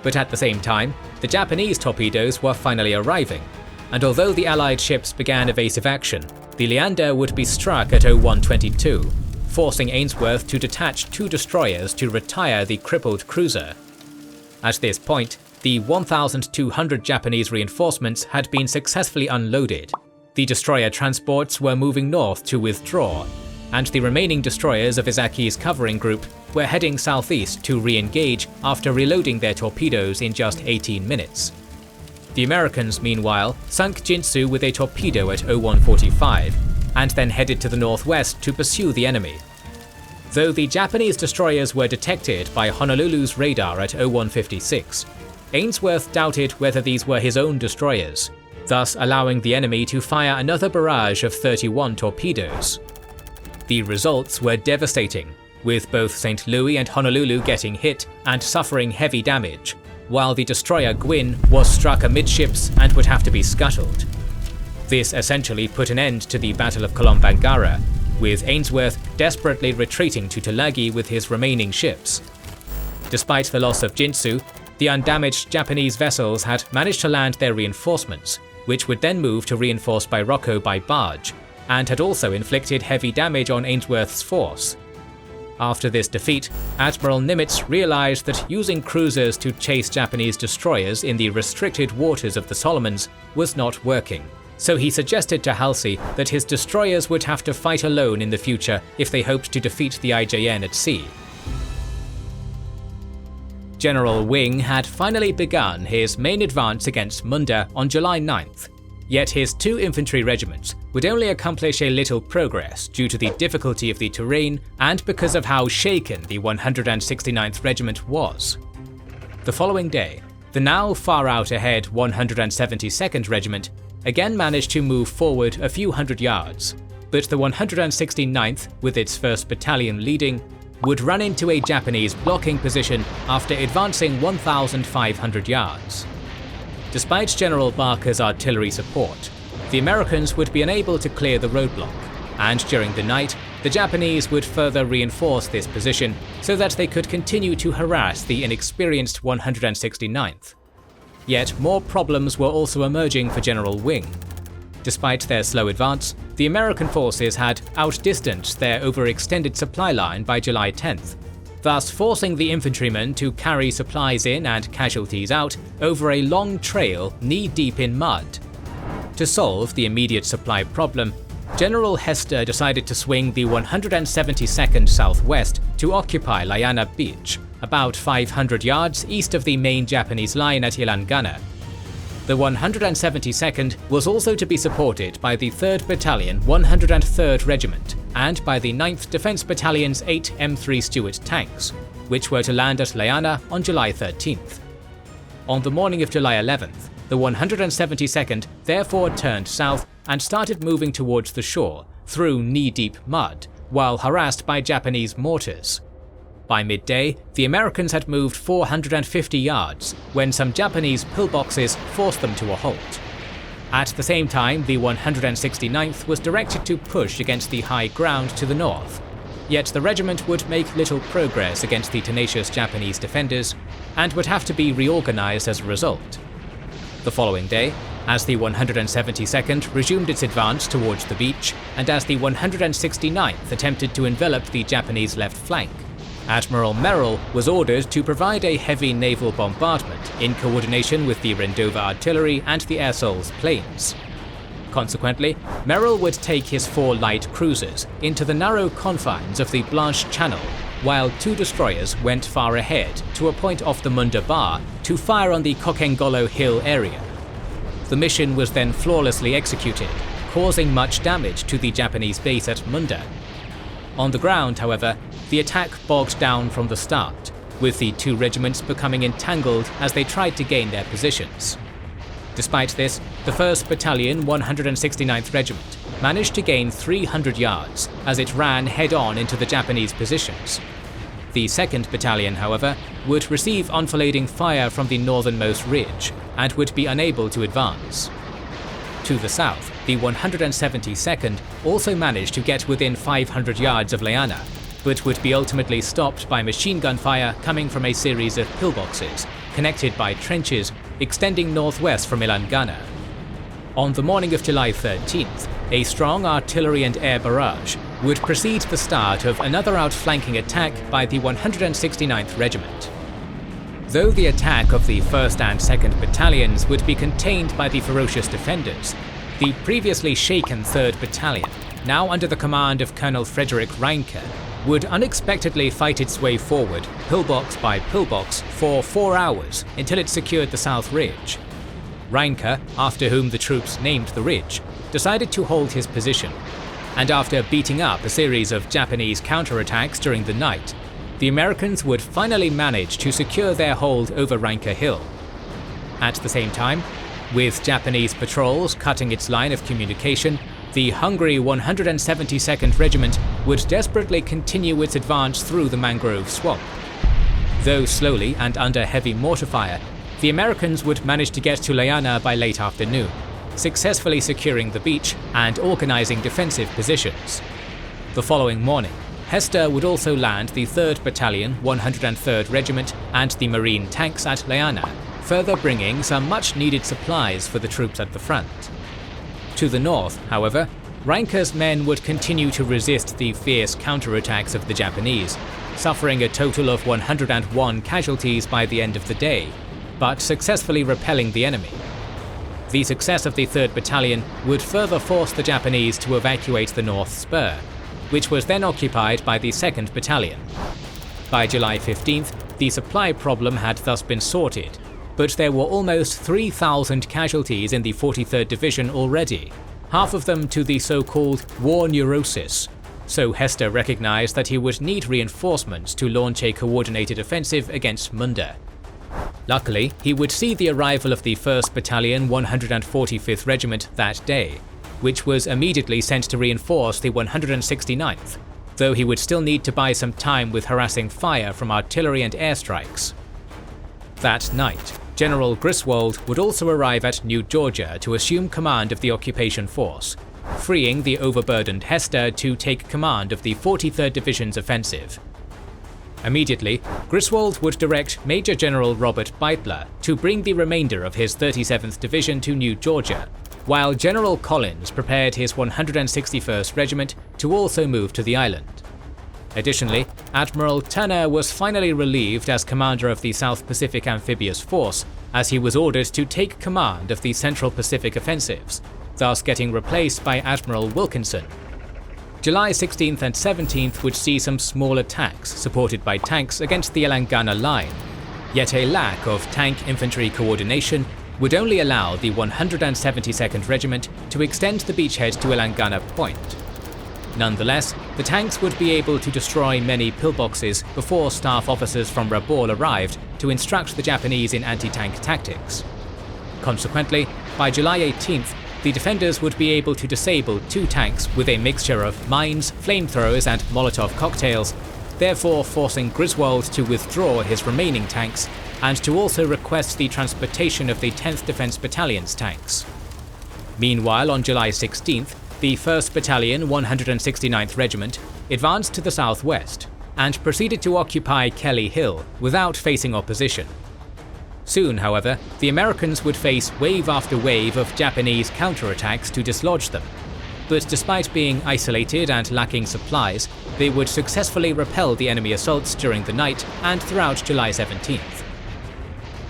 But at the same time, the Japanese torpedoes were finally arriving, and although the Allied ships began evasive action, the Leander would be struck at 0122, forcing Ainsworth to detach 2 destroyers to retire the crippled cruiser. At this point, the 1,200 Japanese reinforcements had been successfully unloaded. The destroyer transports were moving north to withdraw, and the remaining destroyers of Izaki's covering group were heading southeast to re-engage after reloading their torpedoes in just 18 minutes. The Americans, meanwhile, sunk Jinsu with a torpedo at 0145, and then headed to the northwest to pursue the enemy. Though the Japanese destroyers were detected by Honolulu's radar at 0156, Ainsworth doubted whether these were his own destroyers, thus allowing the enemy to fire another barrage of 31 torpedoes. The results were devastating, with both St. Louis and Honolulu getting hit and suffering heavy damage, while the destroyer Gwyn was struck amidships and would have to be scuttled. This essentially put an end to the Battle of Kolombangara, with Ainsworth desperately retreating to Tulagi with his remaining ships. Despite the loss of Jinsu, the undamaged Japanese vessels had managed to land their reinforcements, which would then move to reinforce Bairoko by barge, and had also inflicted heavy damage on Ainsworth's force. After this defeat, Admiral Nimitz realized that using cruisers to chase Japanese destroyers in the restricted waters of the Solomons was not working, so he suggested to Halsey that his destroyers would have to fight alone in the future if they hoped to defeat the IJN at sea. General Wing had finally begun his main advance against Munda on July 9th, yet his 2 infantry regiments would only accomplish a little progress due to the difficulty of the terrain and because of how shaken the 169th Regiment was. The following day, the now far out ahead 172nd Regiment again managed to move forward a few hundred yards, but the 169th, with its 1st Battalion leading, would run into a Japanese blocking position after advancing 1,500 yards. Despite General Barker's artillery support, the Americans would be unable to clear the roadblock, and during the night, the Japanese would further reinforce this position so that they could continue to harass the inexperienced 169th. Yet more problems were also emerging for General Wing. Despite their slow advance, the American forces had outdistanced their overextended supply line by July 10th, thus forcing the infantrymen to carry supplies in and casualties out over a long trail knee-deep in mud. To solve the immediate supply problem, General Hester decided to swing the 172nd southwest to occupy Layana Beach, about 500 yards east of the main Japanese line at Ilangana. The 172nd was also to be supported by the 3rd Battalion 103rd Regiment and by the 9th Defence Battalion's 8 M3 Stuart tanks, which were to land at Layana on July 13th. On the morning of July 11th, the 172nd therefore turned south and started moving towards the shore through knee-deep mud, while harassed by Japanese mortars. By midday, the Americans had moved 450 yards when some Japanese pillboxes forced them to a halt. At the same time, the 169th was directed to push against the high ground to the north, yet the regiment would make little progress against the tenacious Japanese defenders and would have to be reorganized as a result. The following day, as the 172nd resumed its advance towards the beach, and as the 169th attempted to envelop the Japanese left flank, Admiral Merrill was ordered to provide a heavy naval bombardment in coordination with the Rendova artillery and the Airsols planes. Consequently, Merrill would take his 4 light cruisers into the narrow confines of the Blanche Channel, while 2 destroyers went far ahead to a point off the Munda Bar to fire on the Kokengolo Hill area. The mission was then flawlessly executed, causing much damage to the Japanese base at Munda. On the ground, however, the attack bogged down from the start, with the two regiments becoming entangled as they tried to gain their positions. Despite this, the 1st Battalion 169th Regiment managed to gain 300 yards as it ran head-on into the Japanese positions. The 2nd Battalion, however, would receive enfilading fire from the northernmost ridge and would be unable to advance. To the south, the 172nd also managed to get within 500 yards of Leana, but would be ultimately stopped by machine gun fire coming from a series of pillboxes, connected by trenches extending northwest from Ilangana. On the morning of July 13th, a strong artillery and air barrage would precede the start of another outflanking attack by the 169th Regiment. Though the attack of the 1st and 2nd Battalions would be contained by the ferocious defenders, the previously shaken 3rd Battalion, now under the command of Colonel Frederick Reinke, would unexpectedly fight its way forward, pillbox by pillbox, for 4 hours until it secured the South Ridge. Reinke, after whom the troops named the ridge, decided to hold his position, and after beating up a series of Japanese counterattacks during the night, the Americans would finally manage to secure their hold over Reinke Hill. At the same time, with Japanese patrols cutting its line of communication, the hungry 172nd Regiment would desperately continue its advance through the mangrove swamp. Though slowly and under heavy mortar fire, the Americans would manage to get to Leana by late afternoon, successfully securing the beach and organizing defensive positions. The following morning, Hester would also land the 3rd Battalion 103rd Regiment and the Marine tanks at Leana, further bringing some much-needed supplies for the troops at the front. To the north, however, Reinke's men would continue to resist the fierce counterattacks of the Japanese, suffering a total of 101 casualties by the end of the day, but successfully repelling the enemy. The success of the 3rd Battalion would further force the Japanese to evacuate the North Spur, which was then occupied by the 2nd Battalion. By July 15th, the supply problem had thus been sorted, but there were almost 3,000 casualties in the 43rd Division already, half of them to the so-called war neurosis, so Hester recognized that he would need reinforcements to launch a coordinated offensive against Munda. Luckily, he would see the arrival of the 1st Battalion 145th Regiment that day, which was immediately sent to reinforce the 169th, though he would still need to buy some time with harassing fire from artillery and airstrikes. That night, General Griswold would also arrive at New Georgia to assume command of the occupation force, freeing the overburdened Hester to take command of the 43rd Division's offensive. Immediately, Griswold would direct Major General Robert Beitler to bring the remainder of his 37th Division to New Georgia, while General Collins prepared his 161st Regiment to also move to the island. Additionally, Admiral Turner was finally relieved as commander of the South Pacific Amphibious Force, as he was ordered to take command of the Central Pacific offensives, thus getting replaced by Admiral Wilkinson. July 16th and 17th would see some small attacks supported by tanks against the Ilangana line, yet a lack of tank-infantry coordination would only allow the 172nd Regiment to extend the beachhead to Ilangana Point. Nonetheless, the tanks would be able to destroy many pillboxes before staff officers from Rabaul arrived to instruct the Japanese in anti-tank tactics. Consequently, by July 18th, the defenders would be able to disable 2 tanks with a mixture of mines, flamethrowers and Molotov cocktails, therefore forcing Griswold to withdraw his remaining tanks and to also request the transportation of the 10th Defence Battalion's tanks. Meanwhile, on July 16th, the 1st Battalion 169th Regiment advanced to the southwest and proceeded to occupy Kelly Hill without facing opposition. Soon, however, the Americans would face wave after wave of Japanese counterattacks to dislodge them, but despite being isolated and lacking supplies, they would successfully repel the enemy assaults during the night and throughout July 17th.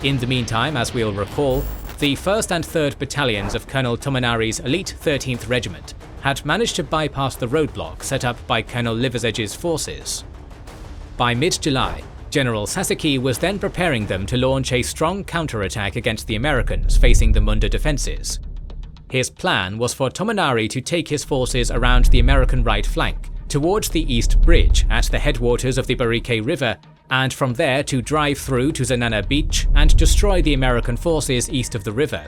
In the meantime, as we'll recall, the 1st and 3rd Battalions of Colonel Tomonari's elite 13th Regiment had managed to bypass the roadblock set up by Colonel Liversedge's forces. By mid-July, General Sasaki was then preparing them to launch a strong counterattack against the Americans facing the Munda defences. His plan was for Tomonari to take his forces around the American right flank towards the East Bridge at the headwaters of the Barike River and from there to drive through to Zenana Beach and destroy the American forces east of the river.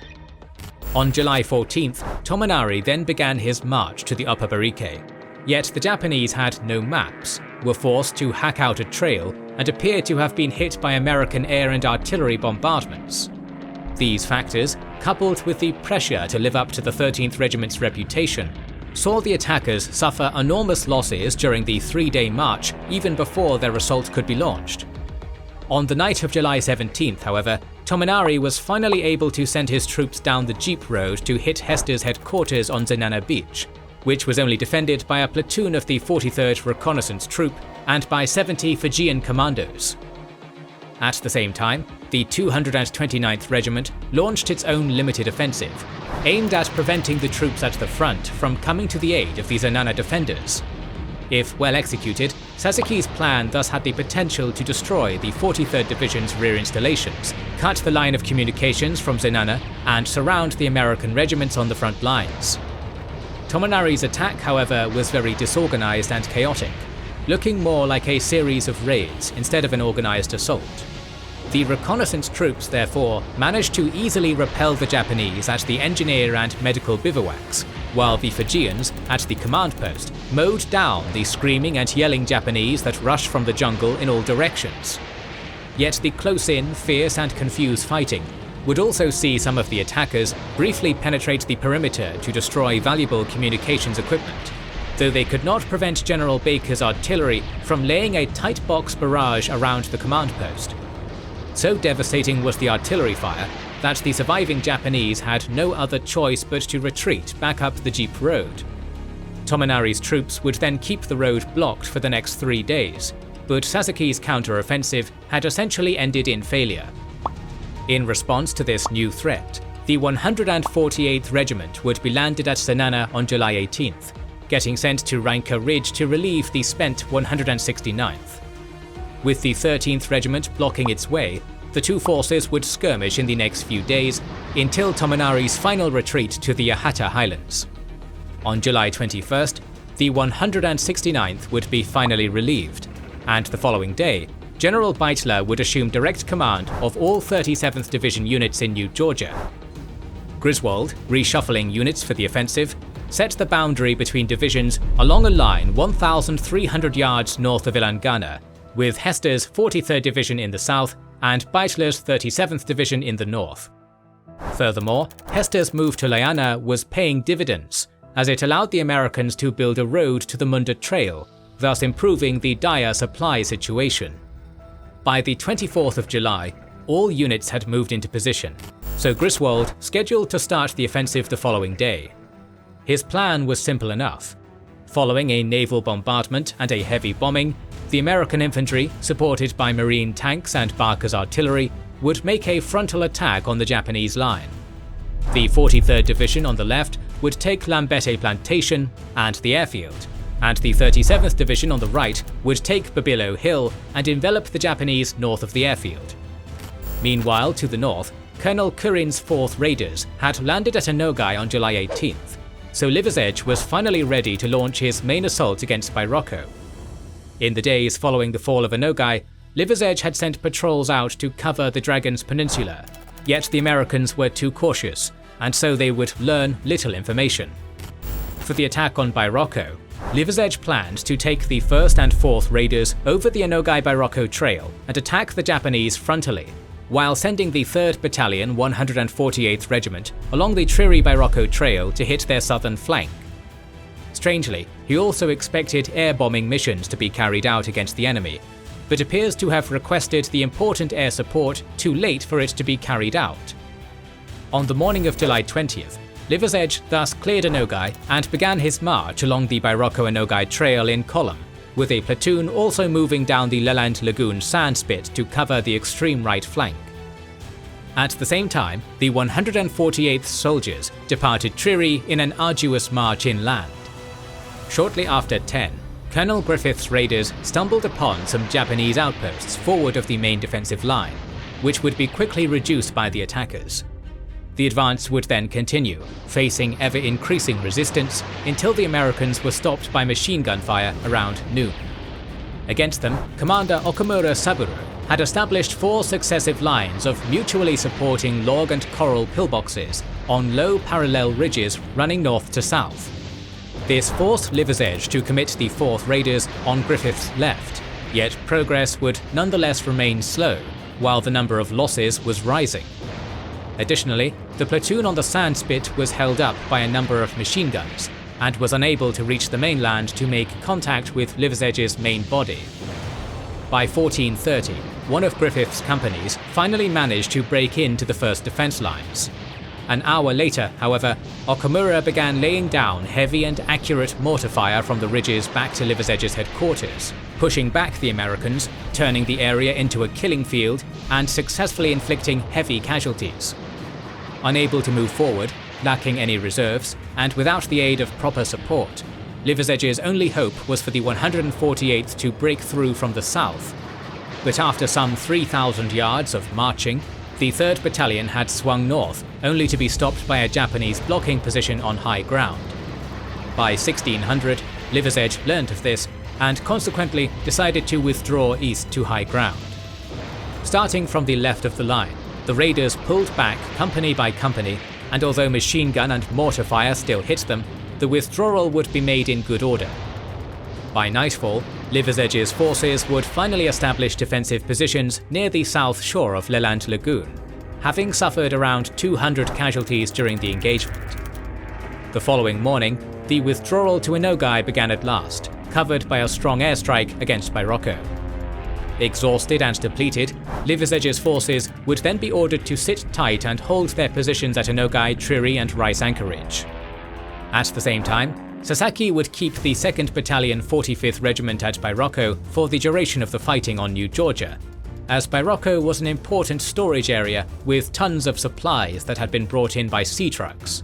On July 14th, Tomonari then began his march to the Upper Barike, yet the Japanese had no maps, were forced to hack out a trail, and appeared to have been hit by American air and artillery bombardments. These factors, coupled with the pressure to live up to the 13th Regiment's reputation, saw the attackers suffer enormous losses during the 3-day march even before their assault could be launched. On the night of July 17th, however, Tomonari was finally able to send his troops down the Jeep Road to hit Hester's headquarters on Zenana Beach, which was only defended by a platoon of the 43rd Reconnaissance Troop and by 70 Fijian commandos. At the same time, the 229th Regiment launched its own limited offensive, aimed at preventing the troops at the front from coming to the aid of the Zenana defenders. If well executed, Sasaki's plan thus had the potential to destroy the 43rd Division's rear installations, cut the line of communications from Zenana, and surround the American regiments on the front lines. Tomonari's attack, however, was very disorganized and chaotic, looking more like a series of raids instead of an organized assault. The reconnaissance troops, therefore, managed to easily repel the Japanese at the engineer and medical bivouacs, while the Fijians, at the command post, mowed down the screaming and yelling Japanese that rushed from the jungle in all directions. Yet the close-in, fierce and confused fighting would also see some of the attackers briefly penetrate the perimeter to destroy valuable communications equipment, though they could not prevent General Baker's artillery from laying a tight box barrage around the command post. So devastating was the artillery fire that the surviving Japanese had no other choice but to retreat back up the Jeep Road. Tomonari's troops would then keep the road blocked for the next 3 days, but Sasaki's counter-offensive had essentially ended in failure. In response to this new threat, the 148th Regiment would be landed at Zenana on July 18th, getting sent to Reinke Ridge to relieve the spent 169th. With the 13th Regiment blocking its way, the two forces would skirmish in the next few days until Tomonari's final retreat to the Yahata Highlands. On July 21st, the 169th would be finally relieved, and the following day, General Beitler would assume direct command of all 37th Division units in New Georgia. Griswold, reshuffling units for the offensive, set the boundary between divisions along a line 1,300 yards north of Ilangana, with Hester's 43rd Division in the south and Beitler's 37th Division in the north. Furthermore, Hester's move to Layana was paying dividends, as it allowed the Americans to build a road to the Munda Trail, thus improving the dire supply situation. By the 24th of July, all units had moved into position, so Griswold scheduled to start the offensive the following day. His plan was simple enough. Following a naval bombardment and a heavy bombing, the American infantry, supported by Marine tanks and Barker's artillery, would make a frontal attack on the Japanese line. The 43rd Division on the left would take Lambete Plantation and the airfield, and the 37th Division on the right would take Babilo Hill and envelop the Japanese north of the airfield. Meanwhile, to the north, Colonel Kurin's 4th Raiders had landed at Enogai on July 18th, so Liversedge was finally ready to launch his main assault against Bairoko. In the days following the fall of Enogai, Liversedge had sent patrols out to cover the Dragon's Peninsula, yet the Americans were too cautious, and so they would learn little information. For the attack on Bairoko, Liversedge planned to take the 1st and 4th Raiders over the Enogai-Bairoko Trail and attack the Japanese frontally, while sending the 3rd Battalion 148th Regiment along the Triri-Bairoko Trail to hit their southern flank. Strangely, he also expected air bombing missions to be carried out against the enemy, but appears to have requested the important air support too late for it to be carried out. On the morning of July 20th, Liversedge thus cleared Enogai and began his march along the Bairoko-Enogai Trail in column, with a platoon also moving down the Leland Lagoon sandspit to cover the extreme right flank. At the same time, the 148th soldiers departed Triri in an arduous march inland. Shortly after 10, Colonel Griffith's raiders stumbled upon some Japanese outposts forward of the main defensive line, which would be quickly reduced by the attackers. The advance would then continue, facing ever-increasing resistance until the Americans were stopped by machine gun fire around noon. Against them, Commander Okamura Saburo had established 4 successive lines of mutually supporting log and coral pillboxes on low parallel ridges running north to south. This forced Liversedge to commit the 4th Raiders on Griffith's left, yet progress would nonetheless remain slow, while the number of losses was rising. Additionally, the platoon on the Sandspit was held up by a number of machine guns, and was unable to reach the mainland to make contact with Liversedge's main body. By 1430, one of Griffith's companies finally managed to break into the first defence lines. An hour later, however, Okamura began laying down heavy and accurate mortar fire from the ridges back to Liversedge's headquarters, pushing back the Americans, turning the area into a killing field, and successfully inflicting heavy casualties. Unable to move forward, lacking any reserves, and without the aid of proper support, Liversedge's only hope was for the 148th to break through from the south. But after some 3,000 yards of marching, the 3rd Battalion had swung north, only to be stopped by a Japanese blocking position on high ground. By 1600, Liversedge learnt of this, and consequently decided to withdraw east to high ground. Starting from the left of the line, the Raiders pulled back company by company, and although machine gun and mortar fire still hit them, the withdrawal would be made in good order. By nightfall, Liversedge's forces would finally establish defensive positions near the south shore of Leland Lagoon, having suffered around 200 casualties during the engagement. The following morning, the withdrawal to Inogai began at last, covered by a strong airstrike against Bairoko. Exhausted and depleted, Liversedge's forces would then be ordered to sit tight and hold their positions at Inogai, Triri and Rice Anchorage. At the same time, Sasaki would keep the 2nd Battalion 45th Regiment at Bairoko for the duration of the fighting on New Georgia, as Bairoko was an important storage area with tons of supplies that had been brought in by sea trucks.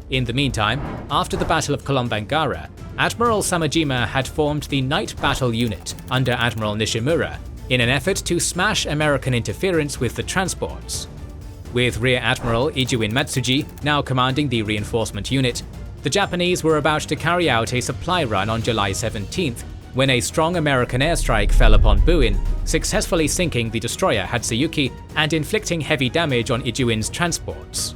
In the meantime, after the Battle of Kolombangara, Admiral Samajima had formed the Night Battle Unit under Admiral Nishimura in an effort to smash American interference with the transports. With Rear Admiral Ijuin Matsuji now commanding the reinforcement unit, the Japanese were about to carry out a supply run on July 17th when a strong American airstrike fell upon Buin, successfully sinking the destroyer Hatsuyuki and inflicting heavy damage on Ijuin's transports.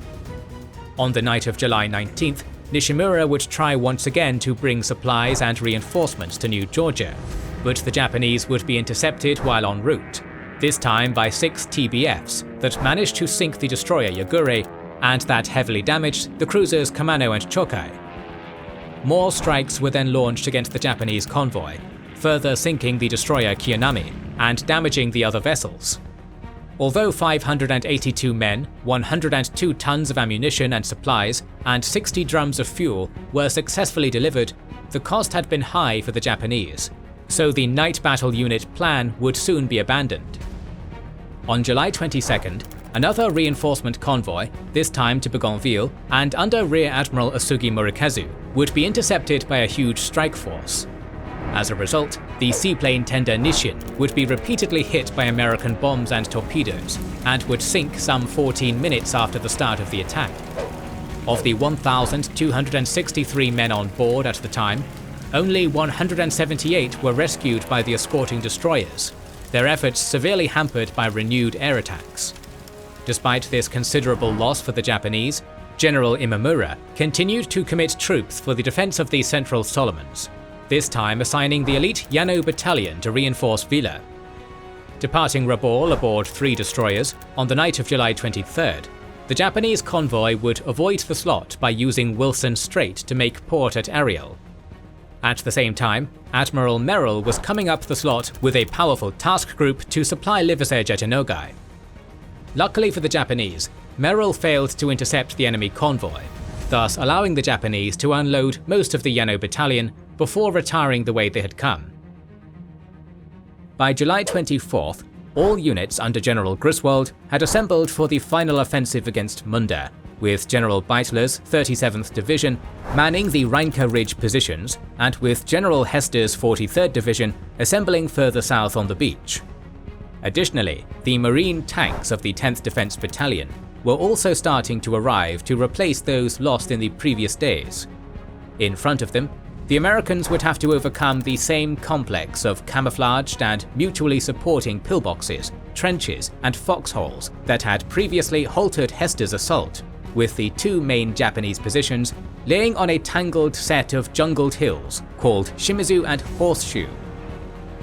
On the night of July 19th, Nishimura would try once again to bring supplies and reinforcements to New Georgia, but the Japanese would be intercepted while en route, this time by 6 TBFs that managed to sink the destroyer Yagure and that heavily damaged the cruisers Kamano and Chokai. More strikes were then launched against the Japanese convoy, further sinking the destroyer Kiyonami and damaging the other vessels. Although 582 men, 102 tons of ammunition and supplies, and 60 drums of fuel were successfully delivered, the cost had been high for the Japanese, so the Night Battle Unit plan would soon be abandoned. On July 22nd, another reinforcement convoy, this time to Bougainville, and under Rear Admiral Asugi Morikazu, would be intercepted by a huge strike force. As a result, the seaplane tender Nishin would be repeatedly hit by American bombs and torpedoes, and would sink some 14 minutes after the start of the attack. Of the 1,263 men on board at the time, only 178 were rescued by the escorting destroyers, their efforts severely hampered by renewed air attacks. Despite this considerable loss for the Japanese, General Imamura continued to commit troops for the defense of the Central Solomons, this time assigning the elite Yano Battalion to reinforce Vella. Departing Rabaul aboard 3 destroyers, on the night of July 23rd, the Japanese convoy would avoid the slot by using Wilson Strait to make port at Ariel. At the same time, Admiral Merrill was coming up the slot with a powerful task group to supply Liversedge at Inogai. Luckily for the Japanese, Merrill failed to intercept the enemy convoy, thus allowing the Japanese to unload most of the Yano Battalion before retiring the way they had come. By July 24th, all units under General Griswold had assembled for the final offensive against Munda, with General Beitler's 37th Division manning the Rheinka Ridge positions and with General Hester's 43rd Division assembling further south on the beach. Additionally, the marine tanks of the 10th Defence Battalion were also starting to arrive to replace those lost in the previous days. In front of them, the Americans would have to overcome the same complex of camouflaged and mutually supporting pillboxes, trenches, and foxholes that had previously halted Hester's assault, with the two main Japanese positions laying on a tangled set of jungled hills called Shimizu and Horseshoe.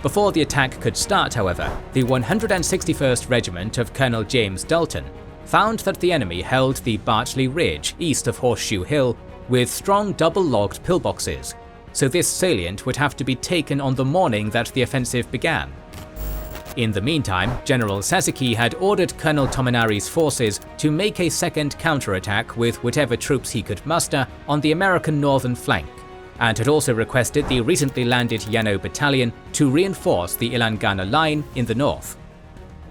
Before the attack could start, however, the 161st Regiment of Colonel James Dalton found that the enemy held the Bartley Ridge east of Horseshoe Hill with strong double-logged pillboxes, so this salient would have to be taken on the morning that the offensive began. In the meantime, General Sasaki had ordered Colonel Tominari's forces to make a second counterattack with whatever troops he could muster on the American northern flank, and had also requested the recently landed Yano Battalion to reinforce the Ilangana line in the north.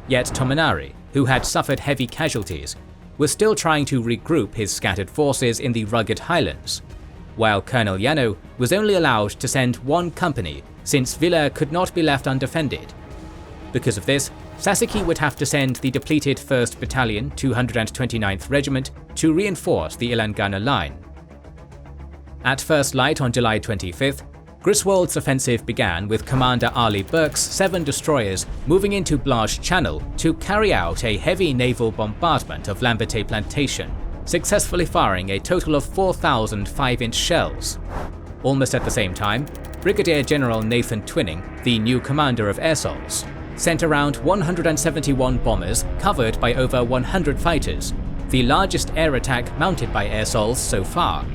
Yet Tominari, who had suffered heavy casualties, was still trying to regroup his scattered forces in the rugged highlands, while Colonel Yano was only allowed to send one company since Vella could not be left undefended. Because of this, Sasaki would have to send the depleted 1st Battalion, 229th Regiment to reinforce the Ilangana line. At first light on July 25th, Griswold's offensive began with Commander Ali Burke's 7 destroyers moving into Blanche Channel to carry out a heavy naval bombardment of Lamberté Plantation, successfully firing a total of 4,000 5-inch shells. Almost at the same time, Brigadier General Nathan Twining, the new commander of Airsols, sent around 171 bombers covered by over 100 fighters, the largest air attack mounted by Airsols so far.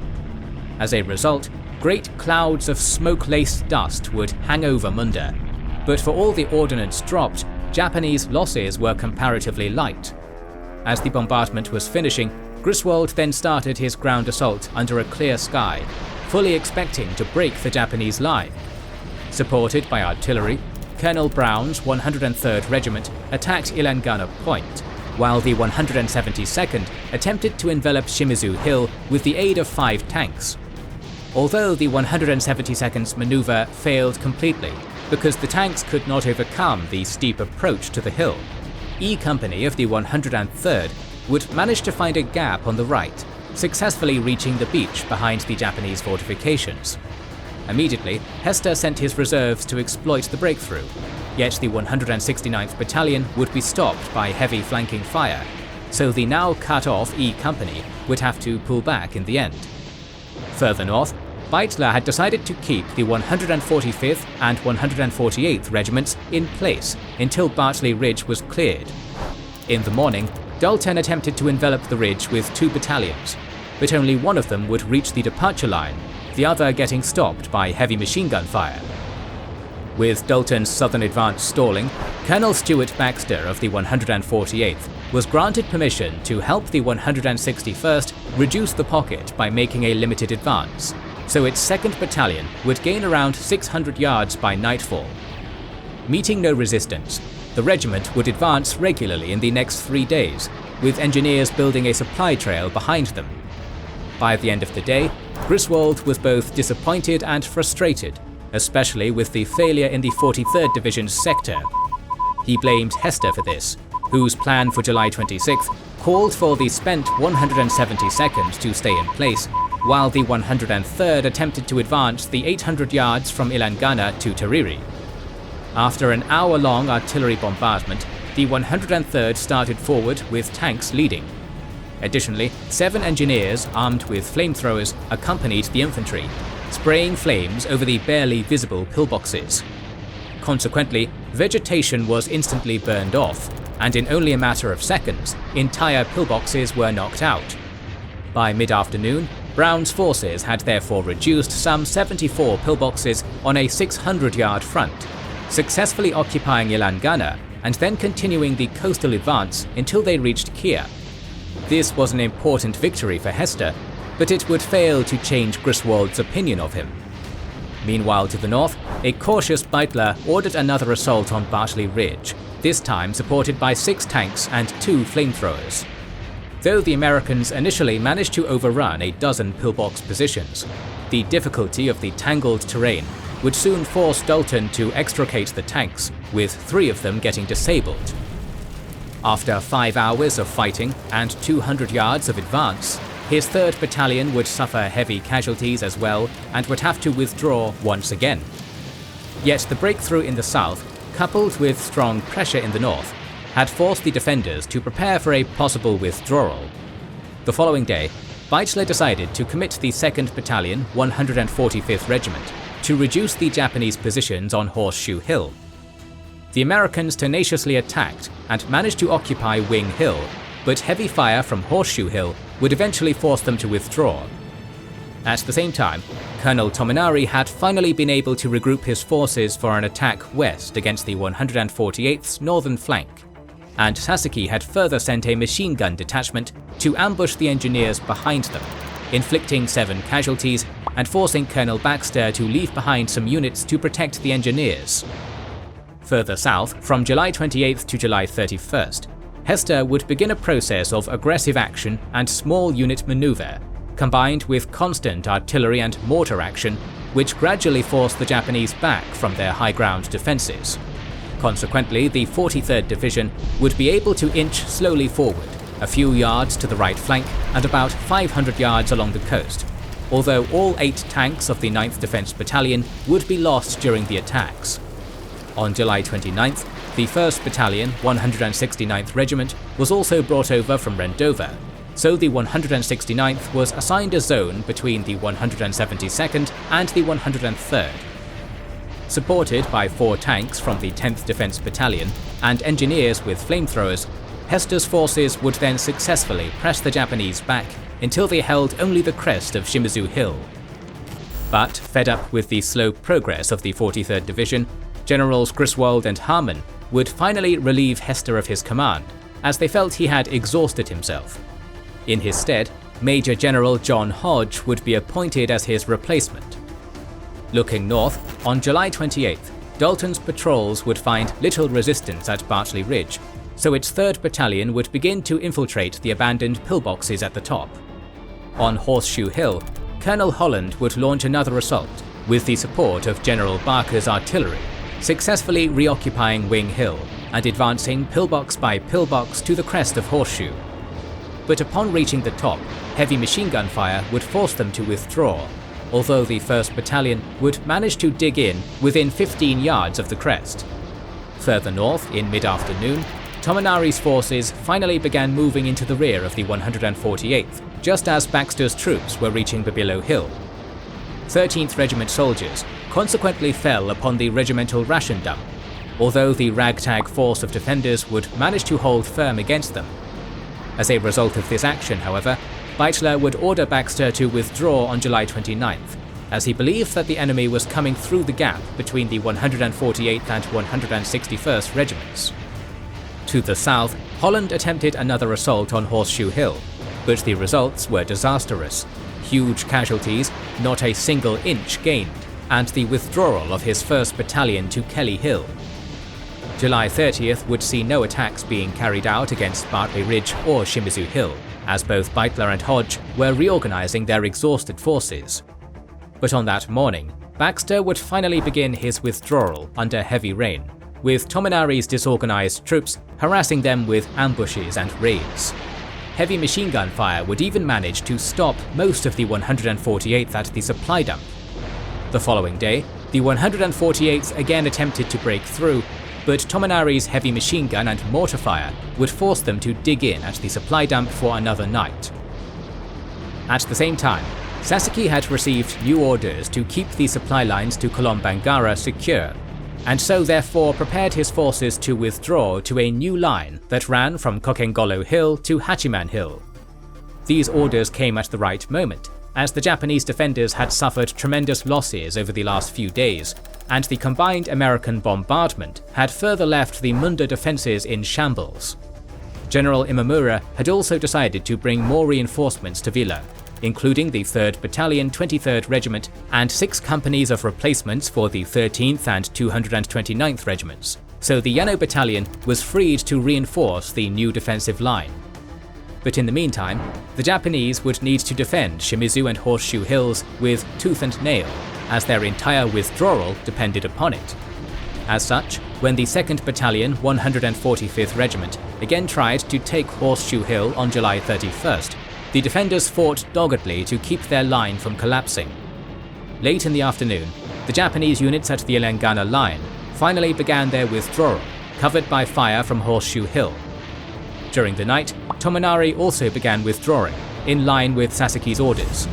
As a result, great clouds of smoke-laced dust would hang over Munda, but for all the ordnance dropped, Japanese losses were comparatively light. As the bombardment was finishing, Griswold then started his ground assault under a clear sky, fully expecting to break the Japanese line. Supported by artillery, Colonel Brown's 103rd Regiment attacked Ilangana Point, while the 172nd attempted to envelop Shimizu Hill with the aid of 5 tanks. Although the 172nd's maneuver failed completely because the tanks could not overcome the steep approach to the hill, E Company of the 103rd would manage to find a gap on the right, successfully reaching the beach behind the Japanese fortifications. Immediately, Hester sent his reserves to exploit the breakthrough, yet the 169th Battalion would be stopped by heavy flanking fire, so the now cut-off E Company would have to pull back in the end. Further north, Beitler had decided to keep the 145th and 148th Regiments in place until Bartley Ridge was cleared. In the morning, Dalton attempted to envelop the ridge with 2 battalions, but only one of them would reach the departure line, the other getting stopped by heavy machine gun fire. With Dalton's southern advance stalling, Colonel Stuart Baxter of the 148th was granted permission to help the 161st reduce the pocket by making a limited advance, so its 2nd Battalion would gain around 600 yards by nightfall. Meeting no resistance, the regiment would advance regularly in the next 3 days, with engineers building a supply trail behind them. By the end of the day, Griswold was both disappointed and frustrated, especially with the failure in the 43rd Division's sector. He blamed Hester for this, whose plan for July 26th called for the spent 172nd to stay in place, while the 103rd attempted to advance the 800 yards from Ilangana to Tariri. After an hour-long artillery bombardment, the 103rd started forward with tanks leading. Additionally, 7 engineers armed with flamethrowers accompanied the infantry, spraying flames over the barely visible pillboxes. Consequently, vegetation was instantly burned off, and in only a matter of seconds, entire pillboxes were knocked out. By mid-afternoon, Brown's forces had therefore reduced some 74 pillboxes on a 600-yard front, successfully occupying Ilangana and then continuing the coastal advance until they reached Kia. This was an important victory for Hester, but it would fail to change Griswold's opinion of him. Meanwhile, to the north, a cautious Beitler ordered another assault on Bartley Ridge, this time supported by 6 tanks and 2 flamethrowers. Though the Americans initially managed to overrun a dozen pillbox positions, the difficulty of the tangled terrain would soon force Dalton to extricate the tanks, with 3 of them getting disabled. After 5 hours of fighting and 200 yards of advance, His 3rd Battalion would suffer heavy casualties as well and would have to withdraw once again. Yet the breakthrough in the south, coupled with strong pressure in the north, had forced the defenders to prepare for a possible withdrawal. The following day, Beitler decided to commit the 2nd Battalion, 145th Regiment, to reduce the Japanese positions on Horseshoe Hill. The Americans tenaciously attacked and managed to occupy Wing Hill, but heavy fire from Horseshoe Hill would eventually force them to withdraw. At the same time, Colonel Tominari had finally been able to regroup his forces for an attack west against the 148th's northern flank, and Sasaki had further sent a machine gun detachment to ambush the engineers behind them, inflicting 7 casualties and forcing Colonel Baxter to leave behind some units to protect the engineers. Further south, from July 28th to July 31st, Hester would begin a process of aggressive action and small unit maneuver, combined with constant artillery and mortar action, which gradually forced the Japanese back from their high ground defences. Consequently, the 43rd Division would be able to inch slowly forward, a few yards to the right flank and about 500 yards along the coast, although all 8 tanks of the 9th Defence Battalion would be lost during the attacks. On July 29th, the 1st Battalion, 169th Regiment, was also brought over from Rendova, so the 169th was assigned a zone between the 172nd and the 103rd. Supported by 4 tanks from the 10th Defence Battalion and engineers with flamethrowers, Hester's forces would then successfully press the Japanese back until they held only the crest of Shimizu Hill. But, fed up with the slow progress of the 43rd Division, Generals Griswold and Harmon would finally relieve Hester of his command, as they felt he had exhausted himself. In his stead, Major General John Hodge would be appointed as his replacement. Looking north, on July 28th, Dalton's patrols would find little resistance at Bartley Ridge, so its 3rd Battalion would begin to infiltrate the abandoned pillboxes at the top. On Horseshoe Hill, Colonel Holland would launch another assault, with the support of General Barker's artillery, successfully reoccupying Wing Hill and advancing pillbox by pillbox to the crest of Horseshoe. But upon reaching the top, heavy machine gun fire would force them to withdraw, although the 1st Battalion would manage to dig in within 15 yards of the crest. Further north, in mid-afternoon, Tominari's forces finally began moving into the rear of the 148th, just as Baxter's troops were reaching Babilo Hill. 13th Regiment soldiers consequently fell upon the regimental ration dump, although the ragtag force of defenders would manage to hold firm against them. As a result of this action, however, Beitler would order Baxter to withdraw on July 29th, as he believed that the enemy was coming through the gap between the 148th and 161st Regiments. To the south, Holland attempted another assault on Horseshoe Hill, but the results were disastrous. Huge casualties, not a single inch gained, and the withdrawal of his 1st Battalion to Kelly Hill. July 30th would see no attacks being carried out against Bartley Ridge or Shimizu Hill, as both Beitler and Hodge were reorganizing their exhausted forces. But on that morning, Baxter would finally begin his withdrawal under heavy rain, with Tominari's disorganized troops harassing them with ambushes and raids. Heavy machine gun fire would even manage to stop most of the 148th at the supply dump. The following day, the 148th again attempted to break through, but Tominari's heavy machine gun and mortar fire would force them to dig in at the supply dump for another night. At the same time, Sasaki had received new orders to keep the supply lines to Kolombangara secure, and so therefore prepared his forces to withdraw to a new line that ran from Kokengolo Hill to Hachiman Hill. These orders came at the right moment, as the Japanese defenders had suffered tremendous losses over the last few days, and the combined American bombardment had further left the Munda defences in shambles. General Imamura had also decided to bring more reinforcements to Vella, including the 3rd Battalion, 23rd Regiment, and 6 companies of replacements for the 13th and 229th Regiments, so the Yano Battalion was freed to reinforce the new defensive line. But in the meantime, the Japanese would need to defend Shimizu and Horseshoe Hills with tooth and nail, as their entire withdrawal depended upon it. As such, when the 2nd Battalion, 145th Regiment again tried to take Horseshoe Hill on July 31st, The defenders fought doggedly to keep their line from collapsing. Late in the afternoon, the Japanese units at the Elengana line finally began their withdrawal, covered by fire from Horseshoe Hill. During the night, Tomonari also began withdrawing, in line with Sasaki's orders.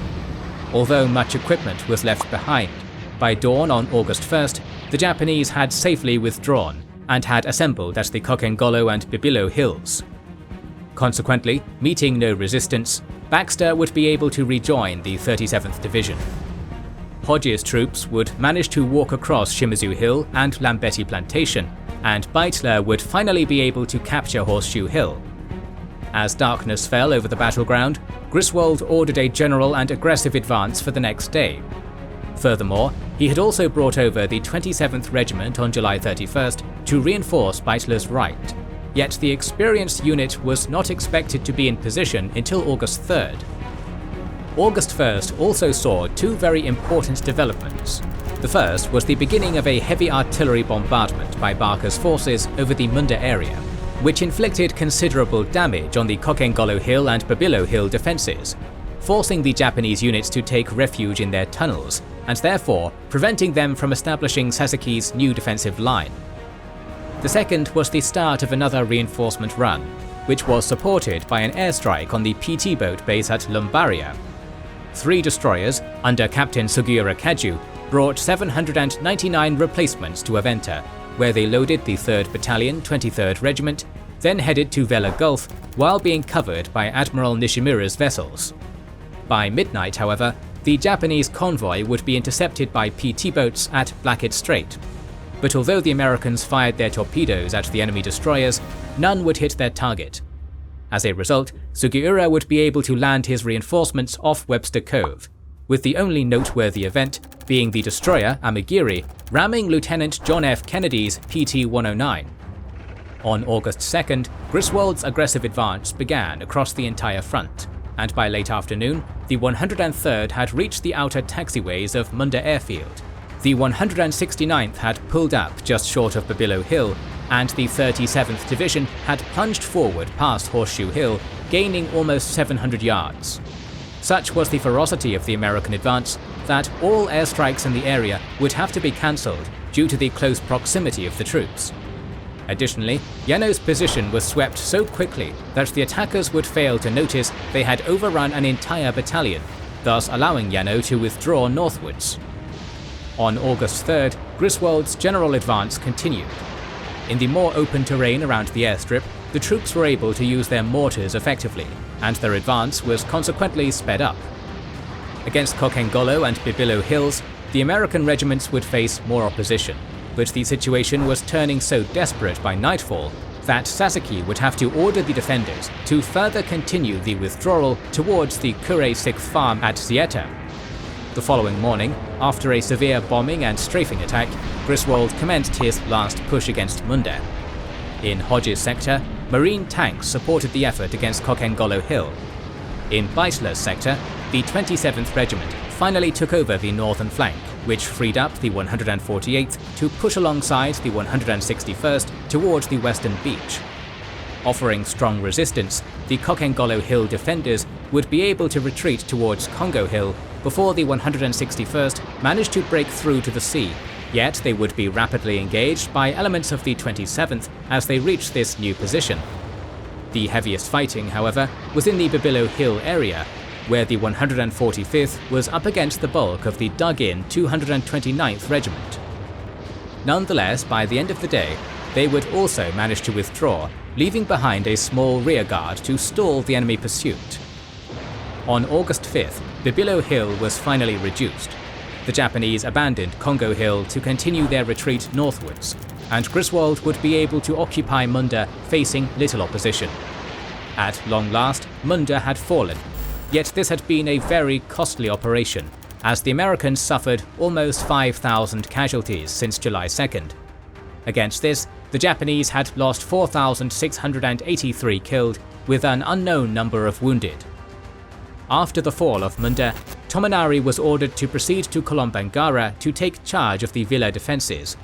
Although much equipment was left behind, by dawn on August 1st, the Japanese had safely withdrawn and had assembled at the Kokengolo and Bibilo hills. Consequently, meeting no resistance, Baxter would be able to rejoin the 37th Division. Hodges' troops would manage to walk across Shimizu Hill and Lambetti Plantation, and Beitler would finally be able to capture Horseshoe Hill. As darkness fell over the battleground, Griswold ordered a general and aggressive advance for the next day. Furthermore, he had also brought over the 27th Regiment on July 31st to reinforce Beitler's right, yet the experienced unit was not expected to be in position until August 3rd. August 1st also saw two very important developments. The first was the beginning of a heavy artillery bombardment by Barker's forces over the Munda area, which inflicted considerable damage on the Kokengolo Hill and Bibilo Hill defences, forcing the Japanese units to take refuge in their tunnels, and therefore preventing them from establishing Sasaki's new defensive line. The second was the start of another reinforcement run, which was supported by an airstrike on the PT boat base at Lumbaria. 3 destroyers, under Captain Sugiura Kaju, brought 799 replacements to Aventa, where they loaded the 3rd Battalion, 23rd Regiment, then headed to Vella Gulf while being covered by Admiral Nishimura's vessels. By midnight, however, the Japanese convoy would be intercepted by PT boats at Blackett Strait. But although the Americans fired their torpedoes at the enemy destroyers, none would hit their target. As a result, Sugiura would be able to land his reinforcements off Webster Cove, with the only noteworthy event being the destroyer Amagiri ramming Lieutenant John F. Kennedy's PT-109. On August 2nd, Griswold's aggressive advance began across the entire front, and by late afternoon, the 103rd had reached the outer taxiways of Munda Airfield. The 169th had pulled up just short of Bibilo Hill, and the 37th Division had plunged forward past Horseshoe Hill, gaining almost 700 yards. Such was the ferocity of the American advance that all airstrikes in the area would have to be cancelled due to the close proximity of the troops. Additionally, Yano's position was swept so quickly that the attackers would fail to notice they had overrun an entire battalion, thus allowing Yano to withdraw northwards. On August 3rd, Griswold's general advance continued. In the more open terrain around the airstrip, the troops were able to use their mortars effectively, and their advance was consequently sped up. Against Kokengolo and Bibilo Hills, the American regiments would face more opposition, but the situation was turning so desperate by nightfall that Sasaki would have to order the defenders to further continue the withdrawal towards the Kure 6th farm at Zieta. The following morning, after a severe bombing and strafing attack, Griswold commenced his last push against Munda. In Hodges' sector, Marine tanks supported the effort against Kokengolo Hill. In Beitler's sector, the 27th Regiment finally took over the northern flank, which freed up the 148th to push alongside the 161st towards the western beach. Offering strong resistance, the Kokengolo Hill defenders would be able to retreat towards Congo Hill before the 161st managed to break through to the sea, yet they would be rapidly engaged by elements of the 27th as they reached this new position. The heaviest fighting, however, was in the Bibilo Hill area, where the 145th was up against the bulk of the dug-in 229th Regiment. Nonetheless, by the end of the day, they would also manage to withdraw, leaving behind a small rearguard to stall the enemy pursuit. On August 5th, Bibilo Hill was finally reduced. The Japanese abandoned Congo Hill to continue their retreat northwards, and Griswold would be able to occupy Munda facing little opposition. At long last, Munda had fallen, yet this had been a very costly operation, as the Americans suffered almost 5,000 casualties since July 2nd. Against this, the Japanese had lost 4,683 killed, with an unknown number of wounded. After the fall of Munda, Tomonari was ordered to proceed to Kolombangara to take charge of the Villa defences.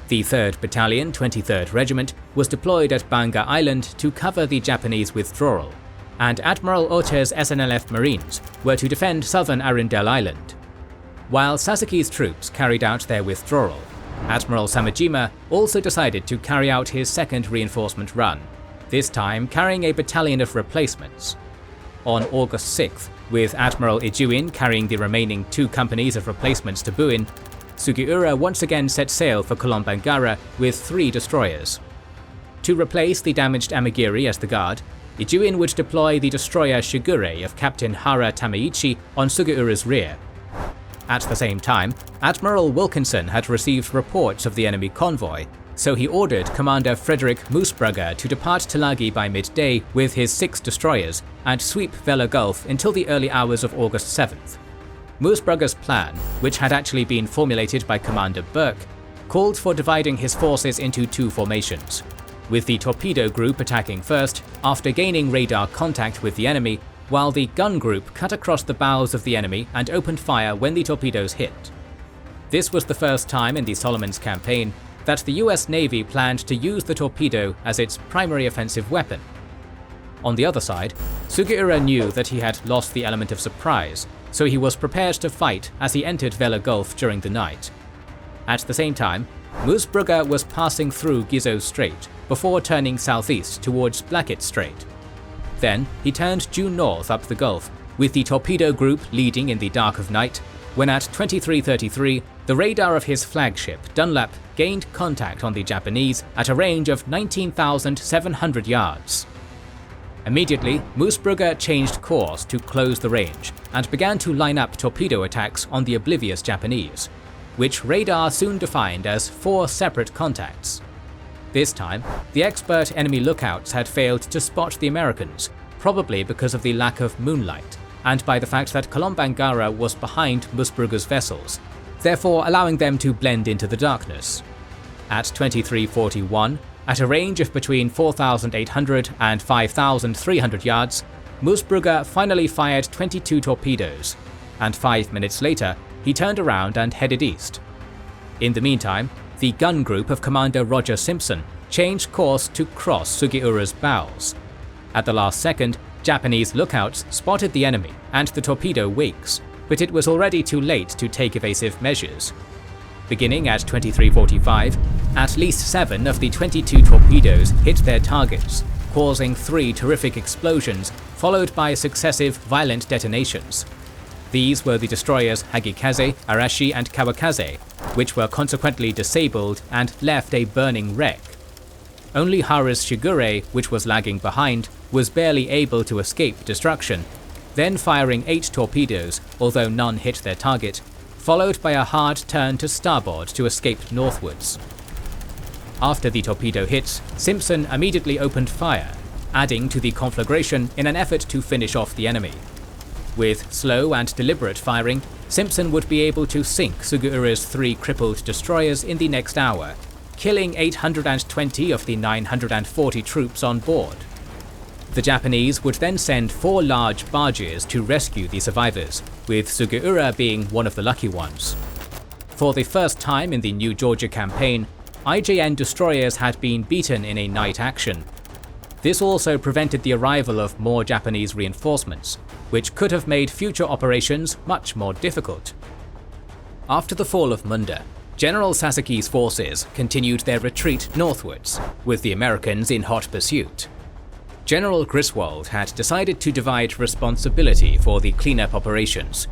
The 3rd Battalion, 23rd Regiment was deployed at Banga Island to cover the Japanese withdrawal. and Admiral Ota's SNLF Marines were to defend southern Arundel Island. While Sasaki's troops carried out their withdrawal, Admiral Samejima also decided to carry out his second reinforcement run, this time carrying a battalion of replacements. On August 6th, with Admiral Ijuin carrying the remaining 2 companies of replacements to Buin, Sugiura once again set sail for Kolombangara with 3 destroyers. To replace the damaged Amagiri as the guard, Ijuin would deploy the destroyer Shigure of Captain Hara Tameichi on Sugiura's rear. At the same time, Admiral Wilkinson had received reports of the enemy convoy, so he ordered Commander Frederick Moosbrugger to depart Tulagi by midday with his 6 destroyers and sweep Vella Gulf until the early hours of August 7th. Moosbrugger's plan, which had actually been formulated by Commander Burke, called for dividing his forces into 2 formations, with the torpedo group attacking first after gaining radar contact with the enemy, while the gun group cut across the bows of the enemy and opened fire when the torpedoes hit. This was the first time in the Solomons campaign that the US Navy planned to use the torpedo as its primary offensive weapon. On the other side, Sugiura knew that he had lost the element of surprise, so he was prepared to fight as he entered Vella Gulf during the night. At the same time, Moosbrugger was passing through Gizo Strait before turning southeast towards Blackett Strait. Then he turned due north up the Gulf, with the torpedo group leading in the dark of night, when at 23:33, the radar of his flagship, Dunlap, gained contact on the Japanese at a range of 19,700 yards. Immediately, Moosbrugger changed course to close the range and began to line up torpedo attacks on the oblivious Japanese, which radar soon defined as 4 separate contacts. This time, the expert enemy lookouts had failed to spot the Americans, probably because of the lack of moonlight, and by the fact that Kolombangara was behind Moosbrugger's vessels, therefore allowing them to blend into the darkness. At 23:41, at a range of between 4,800 and 5,300 yards, Moosbrugger finally fired 22 torpedoes, and 5 minutes later, he turned around and headed east. In the meantime, the gun group of Commander Roger Simpson changed course to cross Sugiura's bows. At the last second, Japanese lookouts spotted the enemy and the torpedo wakes, but it was already too late to take evasive measures. Beginning at 23:45, at least 7 of the 22 torpedoes hit their targets, causing 3 terrific explosions followed by successive violent detonations. These were the destroyers Hagikaze, Arashi and Kawakaze, which were consequently disabled and left a burning wreck. Only Hara's Shigure, which was lagging behind, was barely able to escape destruction, then firing 8 torpedoes, although none hit their target, followed by a hard turn to starboard to escape northwards. After the torpedo hits, Simpson immediately opened fire, adding to the conflagration in an effort to finish off the enemy. With slow and deliberate firing, Simpson would be able to sink Sugiura's 3 crippled destroyers in the next hour, killing 820 of the 940 troops on board. The Japanese would then send 4 large barges to rescue the survivors, with Sugiura being one of the lucky ones. For the first time in the New Georgia campaign, IJN destroyers had been beaten in a night action. This also prevented the arrival of more Japanese reinforcements, which could have made future operations much more difficult. After the fall of Munda, General Sasaki's forces continued their retreat northwards, with the Americans in hot pursuit. General Griswold had decided to divide responsibility for the cleanup operations,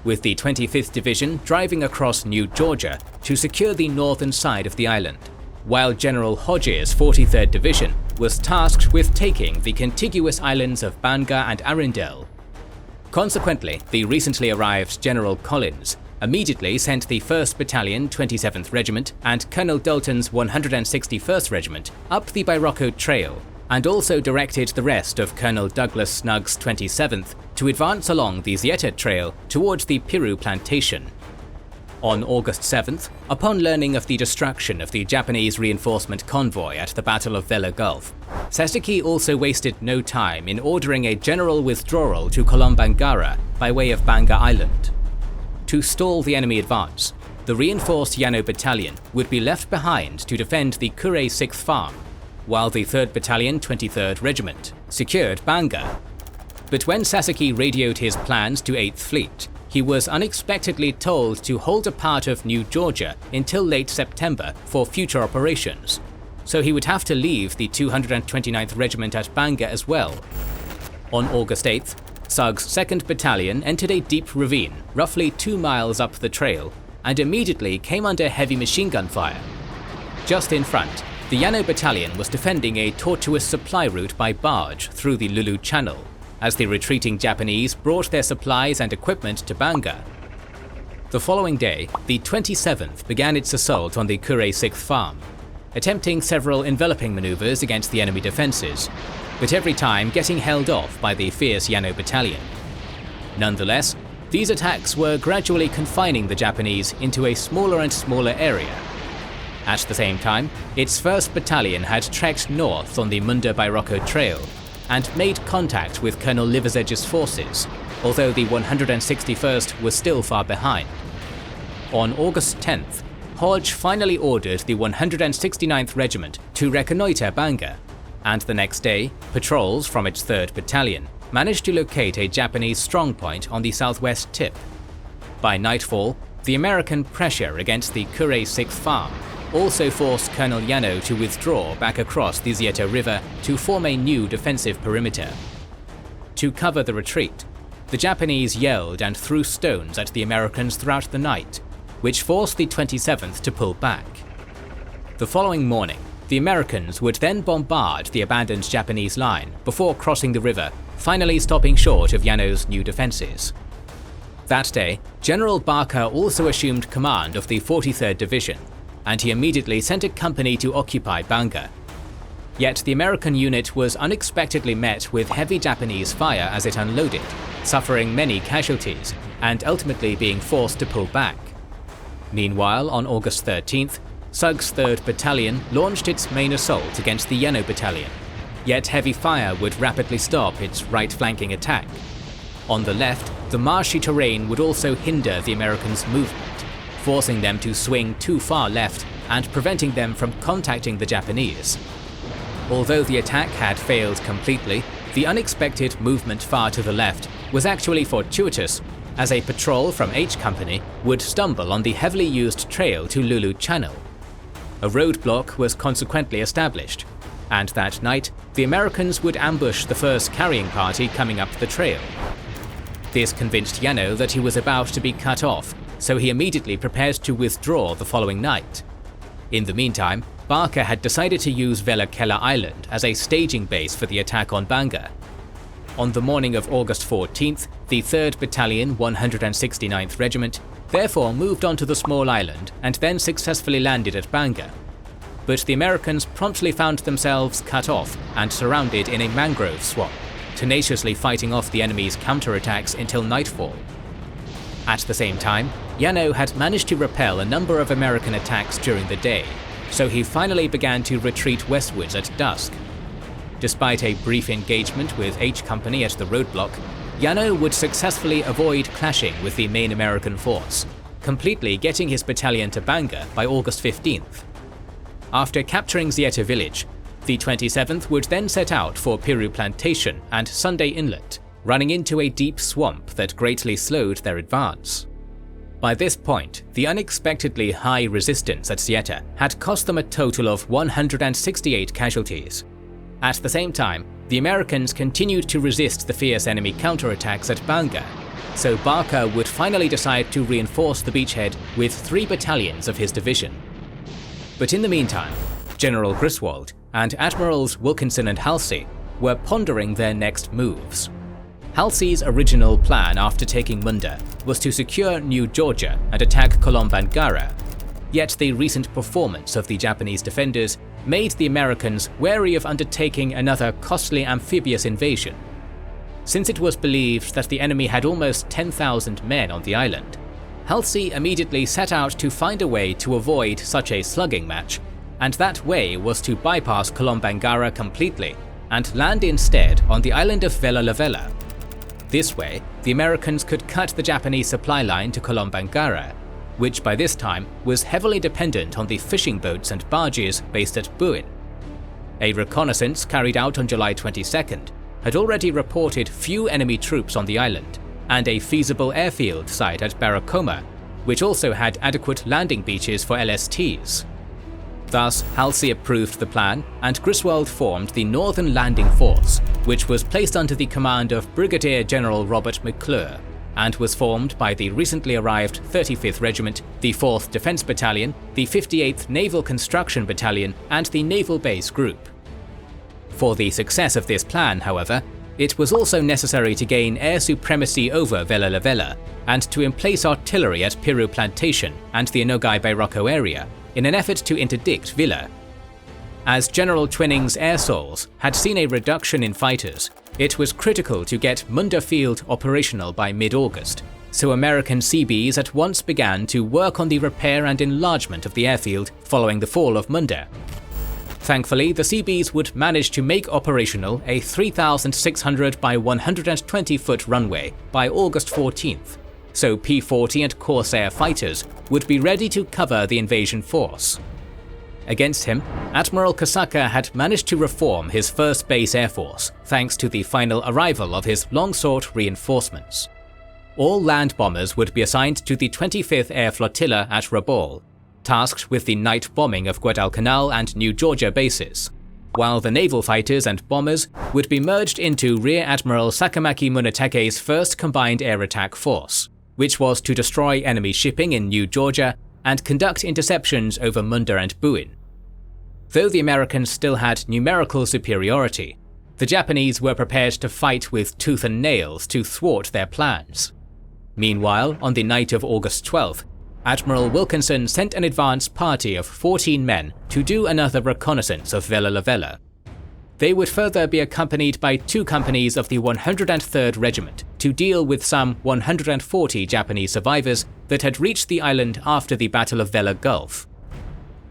with the 25th Division driving across New Georgia to secure the northern side of the island, while General Hodges' 43rd Division was tasked with taking the contiguous islands of Banga and Arundel. Consequently, the recently arrived General Collins immediately sent the 1st Battalion 27th Regiment and Colonel Dalton's 161st Regiment up the Bairoko Trail, and also directed the rest of Colonel Douglas Snugg's 27th to advance along the Zieta Trail towards the Piru Plantation. On August 7th, upon learning of the destruction of the Japanese reinforcement convoy at the Battle of Vella Gulf, Sasaki also wasted no time in ordering a general withdrawal to Kolombangara by way of Banga Island. To stall the enemy advance, the reinforced Yano Battalion would be left behind to defend the Kure 6th Farm, while the 3rd Battalion 23rd Regiment secured Banga. But when Sasaki radioed his plans to 8th Fleet, he was unexpectedly told to hold a part of New Georgia until late September for future operations, so he would have to leave the 229th Regiment at Bangor as well. On August 8th, Sug's 2nd Battalion entered a deep ravine roughly 2 miles up the trail and immediately came under heavy machine gun fire. Just in front, the Yano Battalion was defending a tortuous supply route by barge through the Lulu Channel, as the retreating Japanese brought their supplies and equipment to Bangor. The following day, the 27th began its assault on the Kure 6th Farm, attempting several enveloping maneuvers against the enemy defences, but every time getting held off by the fierce Yano Battalion. Nonetheless, these attacks were gradually confining the Japanese into a smaller and smaller area. At the same time, its 1st Battalion had trekked north on the Munda Bairoko Trail and made contact with Colonel Liversedge's forces, although the 161st was still far behind. On August 10th, Hodge finally ordered the 169th Regiment to reconnoitre Bangor, and the next day, patrols from its 3rd Battalion managed to locate a Japanese strongpoint on the southwest tip. By nightfall, the American pressure against the Kure 6th Farm also forced Colonel Yano to withdraw back across the Zieto River to form a new defensive perimeter. To cover the retreat, the Japanese yelled and threw stones at the Americans throughout the night, which forced the 27th to pull back. The following morning, the Americans would then bombard the abandoned Japanese line before crossing the river, finally stopping short of Yano's new defences. That day, General Barker also assumed command of the 43rd Division, and he immediately sent a company to occupy Bangor. Yet the American unit was unexpectedly met with heavy Japanese fire as it unloaded, suffering many casualties, and ultimately being forced to pull back. Meanwhile, on August 13th, Sug's 3rd Battalion launched its main assault against the Yano Battalion, yet heavy fire would rapidly stop its right flanking attack. On the left, the marshy terrain would also hinder the Americans' movement, forcing them to swing too far left and preventing them from contacting the Japanese. Although the attack had failed completely, the unexpected movement far to the left was actually fortuitous, as a patrol from H Company would stumble on the heavily used trail to Lulu Channel. A roadblock was consequently established, and that night the Americans would ambush the first carrying party coming up the trail. This convinced Yano that he was about to be cut off, so he immediately prepared to withdraw the following night. In the meantime, Barker had decided to use Vella Island as a staging base for the attack on Bangor. On the morning of August 14th, the 3rd Battalion 169th Regiment therefore moved onto the small island and then successfully landed at Bangor. But the Americans promptly found themselves cut off and surrounded in a mangrove swamp, tenaciously fighting off the enemy's counterattacks until nightfall. At the same time, Yano had managed to repel a number of American attacks during the day, so he finally began to retreat westwards at dusk. Despite a brief engagement with H Company at the roadblock, Yano would successfully avoid clashing with the main American force, completely getting his battalion to Bangor by August 15th. After capturing Zieto village, the 27th would then set out for Piru Plantation and Sunday Inlet, running into a deep swamp that greatly slowed their advance. By this point, the unexpectedly high resistance at Zieto had cost them a total of 168 casualties. At the same time, the Americans continued to resist the fierce enemy counterattacks at Bangor, so Barker would finally decide to reinforce the beachhead with 3 battalions of his division. But in the meantime, General Griswold and Admirals Wilkinson and Halsey were pondering their next moves. Halsey's original plan after taking Munda was to secure New Georgia and attack Kolombangara, yet the recent performance of the Japanese defenders made the Americans wary of undertaking another costly amphibious invasion. Since it was believed that the enemy had almost 10,000 men on the island, Halsey immediately set out to find a way to avoid such a slugging match, and that way was to bypass Kolombangara completely and land instead on the island of Lavella. This way, the Americans could cut the Japanese supply line to Kolombangara, which by this time was heavily dependent on the fishing boats and barges based at Buin. A reconnaissance carried out on July 22nd had already reported few enemy troops on the island, and a feasible airfield site at Baracoma, which also had adequate landing beaches for LSTs. Thus, Halsey approved the plan, and Griswold formed the Northern Landing Force, which was placed under the command of Brigadier General Robert McClure, and was formed by the recently arrived 35th Regiment, the 4th Defence Battalion, the 58th Naval Construction Battalion, and the Naval Base Group. For the success of this plan, however, it was also necessary to gain air supremacy over Lavella and to emplace artillery at Piru Plantation and the Enogai-Bairoko area in an effort to interdict Villa. As General Twinning's air sols had seen a reduction in fighters, it was critical to get Munda Field operational by mid-August, so American Seabees at once began to work on the repair and enlargement of the airfield following the fall of Munda. Thankfully, the Seabees would manage to make operational a 3,600 by 120 foot runway by August 14th, so P-40 and Corsair fighters would be ready to cover the invasion force. Against him, Admiral Kosaka had managed to reform his first base air force thanks to the final arrival of his long-sought reinforcements. All land bombers would be assigned to the 25th Air Flotilla at Rabaul, tasked with the night bombing of Guadalcanal and New Georgia bases, while the naval fighters and bombers would be merged into Rear Admiral Sakamaki Munetake's 1st Combined Air Attack Force, which was to destroy enemy shipping in New Georgia and conduct interceptions over Munda and Buin. Though the Americans still had numerical superiority, the Japanese were prepared to fight with tooth and nails to thwart their plans. Meanwhile, on the night of August 12th, Admiral Wilkinson sent an advance party of 14 men to do another reconnaissance of Lavella. They would further be accompanied by 2 companies of the 103rd Regiment to deal with some 140 Japanese survivors that had reached the island after the Battle of Vella Gulf.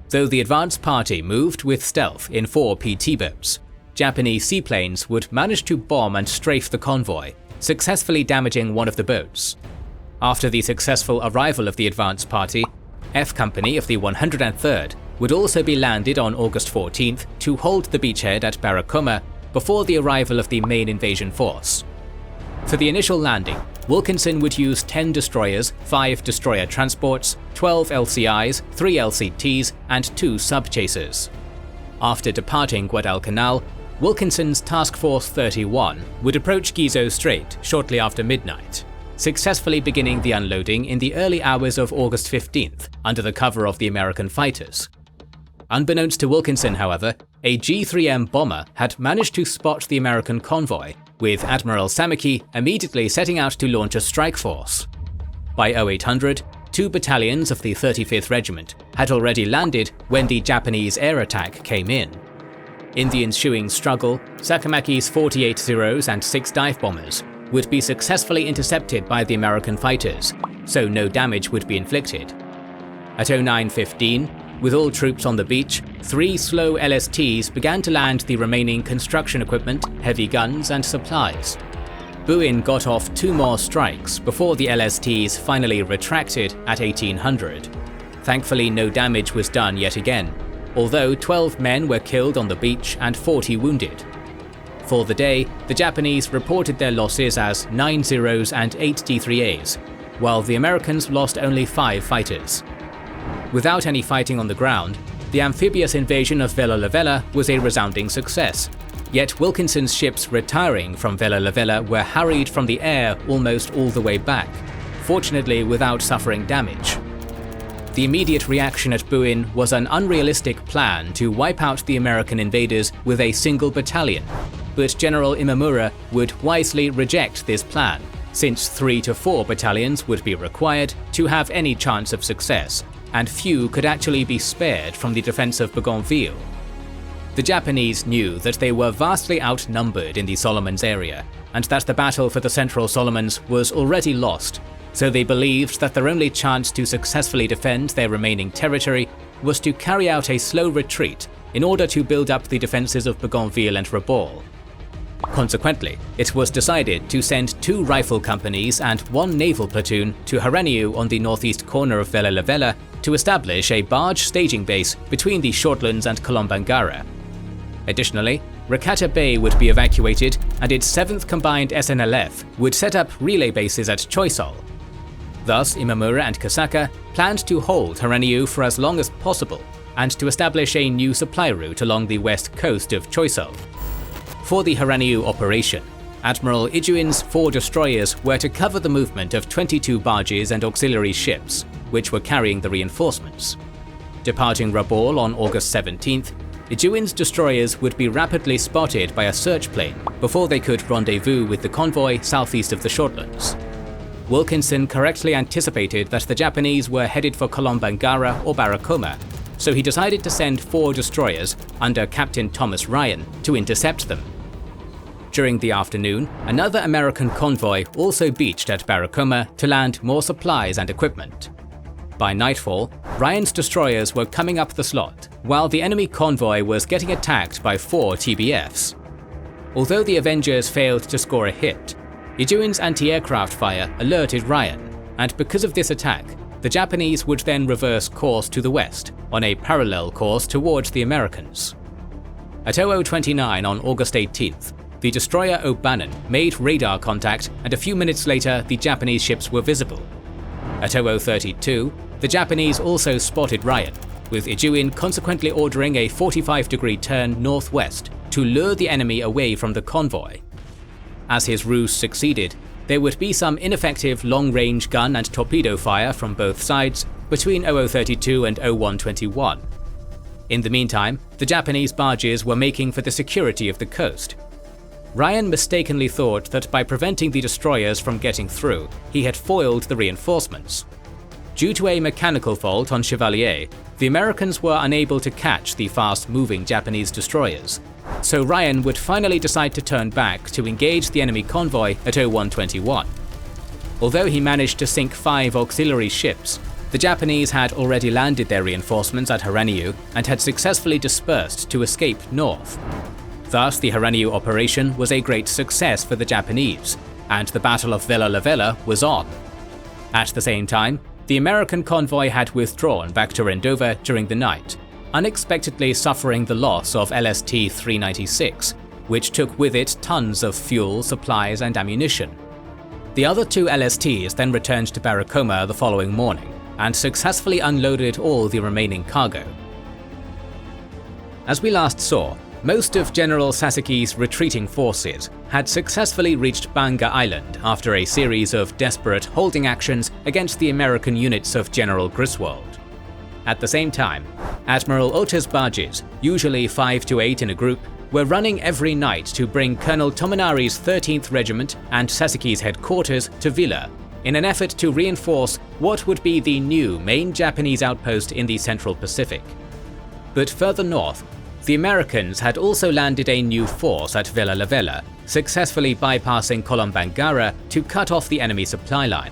Though the advance party moved with stealth in 4 PT boats, Japanese seaplanes would manage to bomb and strafe the convoy, successfully damaging one of the boats. After the successful arrival of the advance party, F Company of the 103rd would also be landed on August 14th to hold the beachhead at Baracoma before the arrival of the main invasion force. For the initial landing, Wilkinson would use 10 destroyers, 5 destroyer transports, 12 LCIs, 3 LCTs, and 2 sub-chasers. After departing Guadalcanal, Wilkinson's Task Force 31 would approach Gizo Strait shortly after midnight, successfully beginning the unloading in the early hours of August 15th under the cover of the American fighters. Unbeknownst to Wilkinson, however, a G-3M bomber had managed to spot the American convoy, with Admiral Samaki immediately setting out to launch a strike force. By 0800, 2 battalions of the 35th Regiment had already landed when the Japanese air attack came in. In the ensuing struggle, Sakamaki's 48 Zeros and 6 dive bombers would be successfully intercepted by the American fighters, so no damage would be inflicted. At 09:15, with all troops on the beach, 3 slow LSTs began to land the remaining construction equipment, heavy guns, and supplies. Buin got off 2 more strikes before the LSTs finally retracted at 1800. Thankfully, no damage was done yet again, although 12 men were killed on the beach and 40 wounded. For the day, the Japanese reported their losses as 9 Zeros and 8 D3As, while the Americans lost only 5 fighters. Without any fighting on the ground, the amphibious invasion of Lavella was a resounding success, yet Wilkinson's ships retiring from Lavella were harried from the air almost all the way back, fortunately without suffering damage. The immediate reaction at Buin was an unrealistic plan to wipe out the American invaders with a single battalion, but General Imamura would wisely reject this plan, since 3 to 4 battalions would be required to have any chance of success, and few could actually be spared from the defense of Bougainville. The Japanese knew that they were vastly outnumbered in the Solomons area, and that the battle for the Central Solomons was already lost, so they believed that their only chance to successfully defend their remaining territory was to carry out a slow retreat in order to build up the defenses of Bougainville and Rabaul. Consequently, it was decided to send 2 rifle companies and 1 naval platoon to Haraniu on the northeast corner of Lavella to establish a barge staging base between the Shortlands and Kolombangara. Additionally, Rakata Bay would be evacuated and its 7th Combined SNLF would set up relay bases at Choiseul. Thus, Imamura and Kosaka planned to hold Haranyu for as long as possible and to establish a new supply route along the west coast of Choiseul. For the Haranyu operation, Admiral Ijuin's 4 destroyers were to cover the movement of 22 barges and auxiliary ships, which were carrying the reinforcements. Departing Rabaul on August 17th, Ijuin's destroyers would be rapidly spotted by a search plane before they could rendezvous with the convoy southeast of the Shortlands. Wilkinson correctly anticipated that the Japanese were headed for Kolombangara or Baracoma, so he decided to send 4 destroyers under Captain Thomas Ryan to intercept them. During the afternoon, another American convoy also beached at Baracoma to land more supplies and equipment. By nightfall, Ryan's destroyers were coming up the slot, while the enemy convoy was getting attacked by 4 TBFs. Although the Avengers failed to score a hit, Ijuin's anti-aircraft fire alerted Ryan, and because of this attack, the Japanese would then reverse course to the west, on a parallel course towards the Americans. At 00:29 on August 18th, the destroyer O'Bannon made radar contact, and a few minutes later the Japanese ships were visible. At 00:32, the Japanese also spotted Ryan, with Ijuin consequently ordering a 45-degree turn northwest to lure the enemy away from the convoy. As his ruse succeeded, there would be some ineffective long-range gun and torpedo fire from both sides between 00:32 and 01:21. In the meantime, the Japanese barges were making for the security of the coast. Ryan mistakenly thought that by preventing the destroyers from getting through, he had foiled the reinforcements. Due to a mechanical fault on Chevalier, the Americans were unable to catch the fast-moving Japanese destroyers, so Ryan would finally decide to turn back to engage the enemy convoy at 01:21. Although he managed to sink 5 auxiliary ships, the Japanese had already landed their reinforcements at Haranyu and had successfully dispersed to escape north. Thus, the Haranyu operation was a great success for the Japanese, and the Battle of Vella Lavella was on. At the same time, the American convoy had withdrawn back to Rendova during the night, unexpectedly suffering the loss of LST-396, which took with it tons of fuel, supplies, and ammunition. The other 2 LSTs then returned to Baracoma the following morning, and successfully unloaded all the remaining cargo. As we last saw, most of General Saseki's retreating forces had successfully reached Banga Island after a series of desperate holding actions against the American units of General Griswold. At the same time, Admiral Ota's barges, usually 5 to 8 in a group, were running every night to bring Colonel Tominari's 13th Regiment and Saseki's headquarters to Villa, in an effort to reinforce what would be the new main Japanese outpost in the Central Pacific. But further north, the Americans had also landed a new force at Vella Lavella, successfully bypassing Kolombangara to cut off the enemy supply line.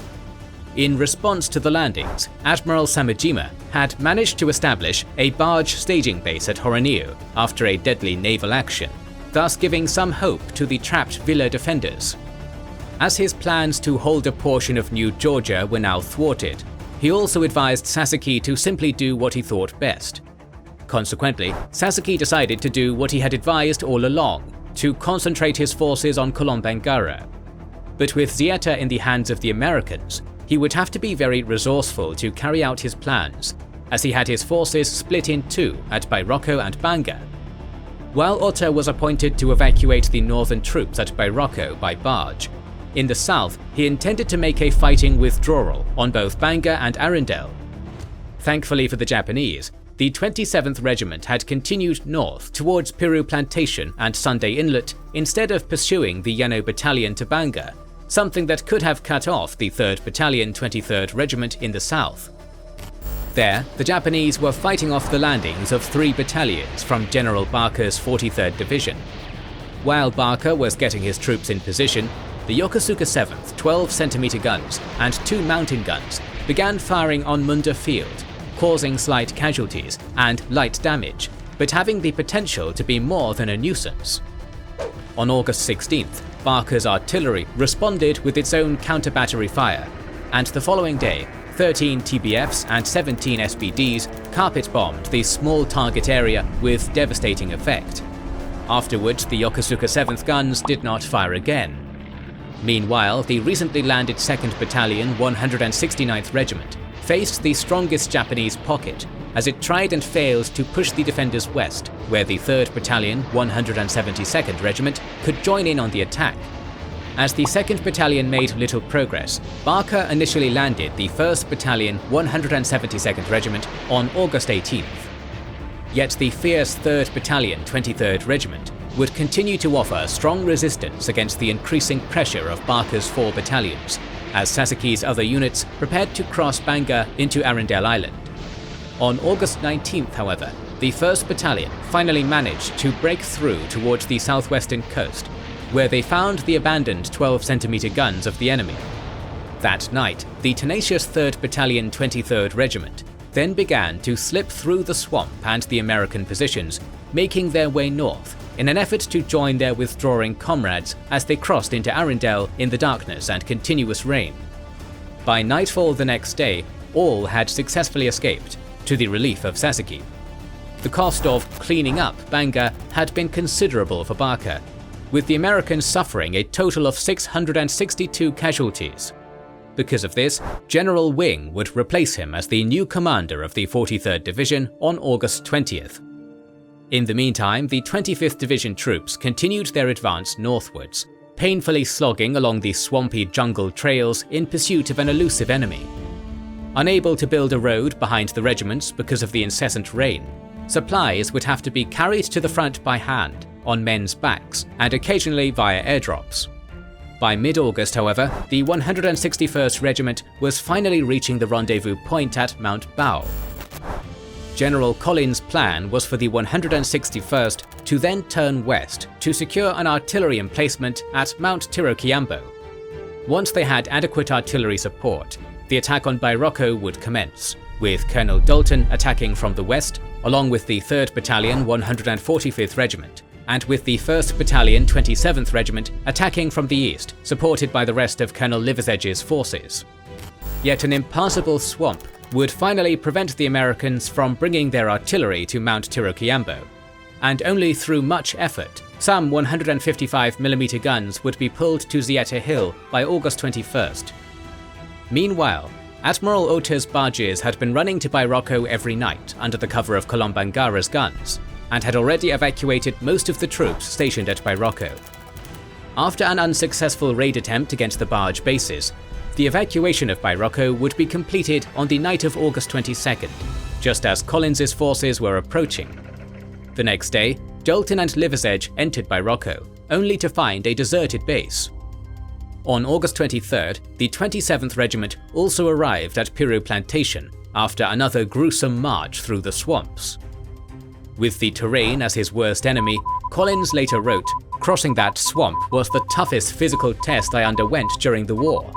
In response to the landings, Admiral Samejima had managed to establish a barge staging base at Haranyu after a deadly naval action, thus giving some hope to the trapped Villa defenders. As his plans to hold a portion of New Georgia were now thwarted, he also advised Saseki to simply do what he thought best. Consequently, Saseki decided to do what he had advised all along, to concentrate his forces on Kolombangara. But with Zieta in the hands of the Americans, he would have to be very resourceful to carry out his plans, as he had his forces split in 2 at Bairoko and Banga. While Ota was appointed to evacuate the northern troops at Bairoko by barge, in the south he intended to make a fighting withdrawal on both Banga and Arundel. Thankfully for the Japanese, the 27th Regiment had continued north towards Piru Plantation and Sunday Inlet instead of pursuing the Yano Battalion to Banga, something that could have cut off the 3rd Battalion 23rd Regiment in the south. There, the Japanese were fighting off the landings of 3 battalions from General Barker's 43rd Division. While Barker was getting his troops in position, the Yokosuka 7th 12cm guns and 2 mountain guns began firing on Munda Field, causing slight casualties and light damage, but having the potential to be more than a nuisance. On August 16th, Barker's artillery responded with its own counter-battery fire, and the following day, 13 TBFs and 17 SBDs carpet-bombed the small target area with devastating effect. Afterwards, the Yokosuka 7th Guns did not fire again. Meanwhile, the recently landed 2nd Battalion 169th Regiment faced the strongest Japanese pocket as it tried and failed to push the defenders west, where the 3rd Battalion 172nd Regiment could join in on the attack. As the 2nd Battalion made little progress, Barker initially landed the 1st Battalion 172nd Regiment on August 18th. Yet the fierce 3rd Battalion 23rd Regiment would continue to offer strong resistance against the increasing pressure of Barker's 4 battalions, as Sasaki's other units prepared to cross Banga into Arundel Island. On August 19th, however, the 1st Battalion finally managed to break through towards the southwestern coast, where they found the abandoned 12cm guns of the enemy. That night, the tenacious 3rd Battalion 23rd Regiment then began to slip through the swamp and the American positions, making their way north in an effort to join their withdrawing comrades as they crossed into Arundel in the darkness and continuous rain. By nightfall the next day, all had successfully escaped, to the relief of Sasaki. The cost of cleaning up Banga had been considerable for Barker, with the Americans suffering a total of 662 casualties. Because of this, General Wing would replace him as the new commander of the 43rd Division on August 20th. In the meantime, the 25th Division troops continued their advance northwards, painfully slogging along the swampy jungle trails in pursuit of an elusive enemy. Unable to build a road behind the regiments because of the incessant rain, supplies would have to be carried to the front by hand, on men's backs, and occasionally via airdrops. By mid-August, however, the 161st Regiment was finally reaching the rendezvous point at Mount Bao. General Collins' plan was for the 161st to then turn west to secure an artillery emplacement at Mount Tirokiambo. Once they had adequate artillery support, the attack on Bairoko would commence, with Colonel Dalton attacking from the west, along with the 3rd Battalion 145th Regiment, and with the 1st Battalion 27th Regiment attacking from the east, supported by the rest of Colonel Liversedge's forces. Yet an impassable swamp would finally prevent the Americans from bringing their artillery to Mount Tirokiambo, and only through much effort, some 155mm guns would be pulled to Zieta Hill by August 21st. Meanwhile, Admiral Ota's barges had been running to Bairoko every night under the cover of Kolombangara's guns, and had already evacuated most of the troops stationed at Bairoko. After an unsuccessful raid attempt against the barge bases, the evacuation of Bairoko would be completed on the night of August 22nd, just as Collins's forces were approaching. The next day, Dalton and Liversedge entered Bairoko, only to find a deserted base. On August 23rd, the 27th Regiment also arrived at Piru Plantation after another gruesome march through the swamps. With the terrain as his worst enemy, Collins later wrote, "Crossing that swamp was the toughest physical test I underwent during the war."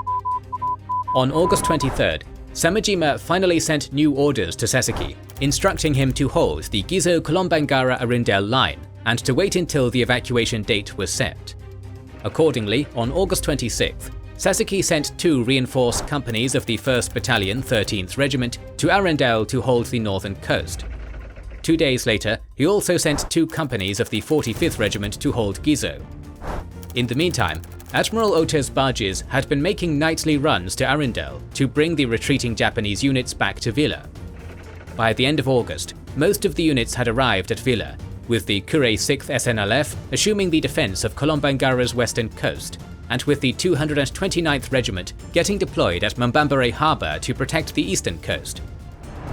On August 23rd, Samejima finally sent new orders to Sasaki, instructing him to hold the Gizo-Kolombangara-Arundel line and to wait until the evacuation date was set. Accordingly, on August 26th, Sasaki sent 2 reinforced companies of the 1st Battalion 13th Regiment to Arundel to hold the northern coast. 2 days later, he also sent 2 companies of the 45th Regiment to hold Gizo. In the meantime, Admiral Ota's barges had been making nightly runs to Arundel to bring the retreating Japanese units back to Vella. By the end of August, most of the units had arrived at Vella, with the Kure 6th SNLF assuming the defense of Kolombangara's western coast, and with the 229th Regiment getting deployed at Mbambare Harbour to protect the eastern coast.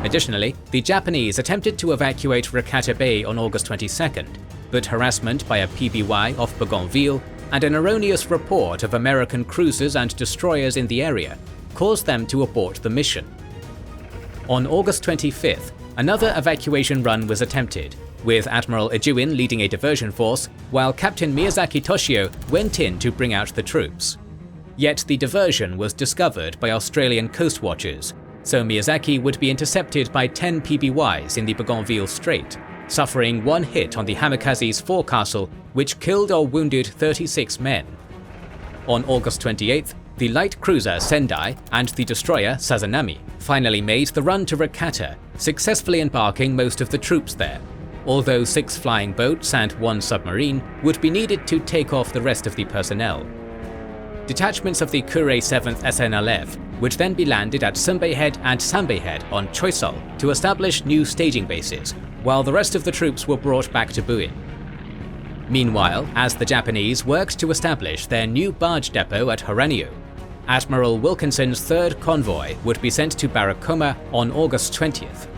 Additionally, the Japanese attempted to evacuate Rakata Bay on August 22nd, but harassment by a PBY off Bougainville and an erroneous report of American cruisers and destroyers in the area caused them to abort the mission. On August 25th, another evacuation run was attempted, with Admiral Ejuin leading a diversion force, while Captain Miyazaki Toshio went in to bring out the troops. Yet the diversion was discovered by Australian coast watchers, so Miyazaki would be intercepted by 10 PBYs in the Bougainville Strait, suffering 1 hit on the Hamikaze's forecastle, which killed or wounded 36 men. On August 28th, the light cruiser Sendai and the destroyer Sazanami finally made the run to Rakata, successfully embarking most of the troops there, although 6 flying boats and 1 submarine would be needed to take off the rest of the personnel. Detachments of the Kure 7th SNLF would then be landed at Sunbay Head and Sambay Head on Choiseul to establish new staging bases, while the rest of the troops were brought back to Buin. Meanwhile, as the Japanese worked to establish their new barge depot at Horanio, Admiral Wilkinson's 3rd convoy would be sent to Baracoma on August 20th.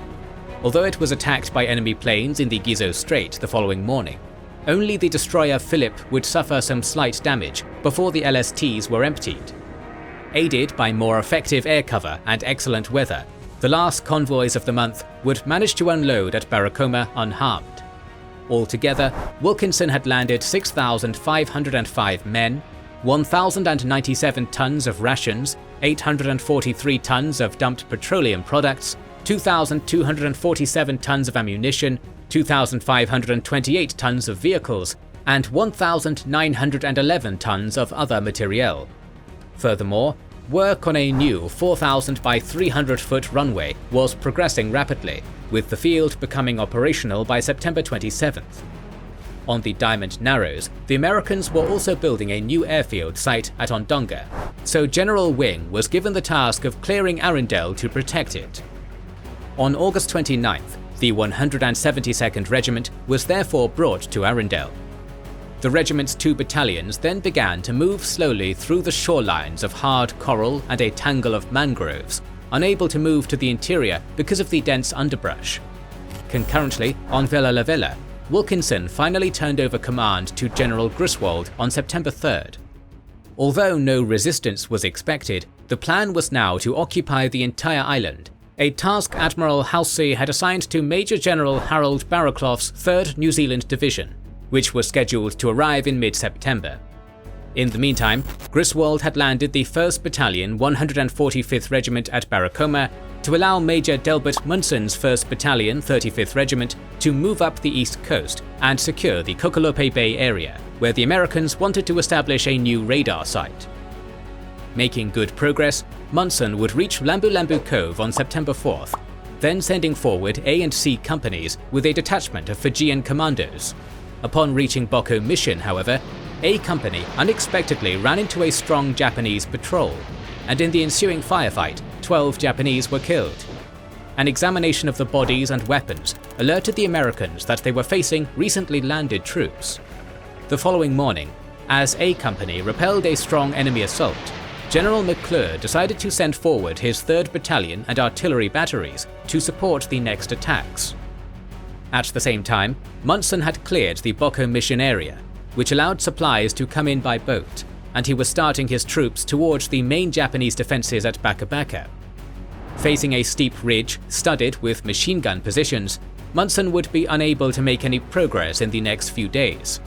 Although it was attacked by enemy planes in the Gizo Strait the following morning, only the destroyer Philip would suffer some slight damage before the LSTs were emptied. Aided by more effective air cover and excellent weather, the last convoys of the month would manage to unload at Baracoma unharmed. Altogether, Wilkinson had landed 6,505 men, 1,097 tons of rations, 843 tons of dumped petroleum products, 2,247 tons of ammunition, 2,528 tons of vehicles, and 1,911 tons of other materiel. Furthermore, work on a new 4,000 by 300 foot runway was progressing rapidly, with the field becoming operational by September 27th. On the Diamond Narrows, the Americans were also building a new airfield site at Ondonga, so General Wing was given the task of clearing Arundel to protect it. On August 29th, the 172nd Regiment was therefore brought to Arundel. The regiment's 2 battalions then began to move slowly through the shorelines of hard coral and a tangle of mangroves, unable to move to the interior because of the dense underbrush. Concurrently, on Lavella, Wilkinson finally turned over command to General Griswold on September 3rd. Although no resistance was expected, the plan was now to occupy the entire island, a task Admiral Halsey had assigned to Major General Harold Barraclough's 3rd New Zealand Division, which was scheduled to arrive in mid-September. In the meantime, Griswold had landed the 1st Battalion 145th Regiment at Baracoma to allow Major Delbert Munson's 1st Battalion 35th Regiment to move up the east coast and secure the Kokolope Bay area, where the Americans wanted to establish a new radar site. Making good progress, Munson would reach Lambu Lambu Cove on September 4th, then sending forward A and C companies with a detachment of Fijian commandos. Upon reaching Boko Mission, however, A Company unexpectedly ran into a strong Japanese patrol, and in the ensuing firefight, 12 Japanese were killed. An examination of the bodies and weapons alerted the Americans that they were facing recently landed troops. The following morning, as A Company repelled a strong enemy assault, General McClure decided to send forward his 3rd Battalion and artillery batteries to support the next attacks. At the same time, Munson had cleared the Boko Mission area, which allowed supplies to come in by boat, and he was starting his troops towards the main Japanese defences at Bakabaka. Facing a steep ridge studded with machine gun positions, Munson would be unable to make any progress in the next few days.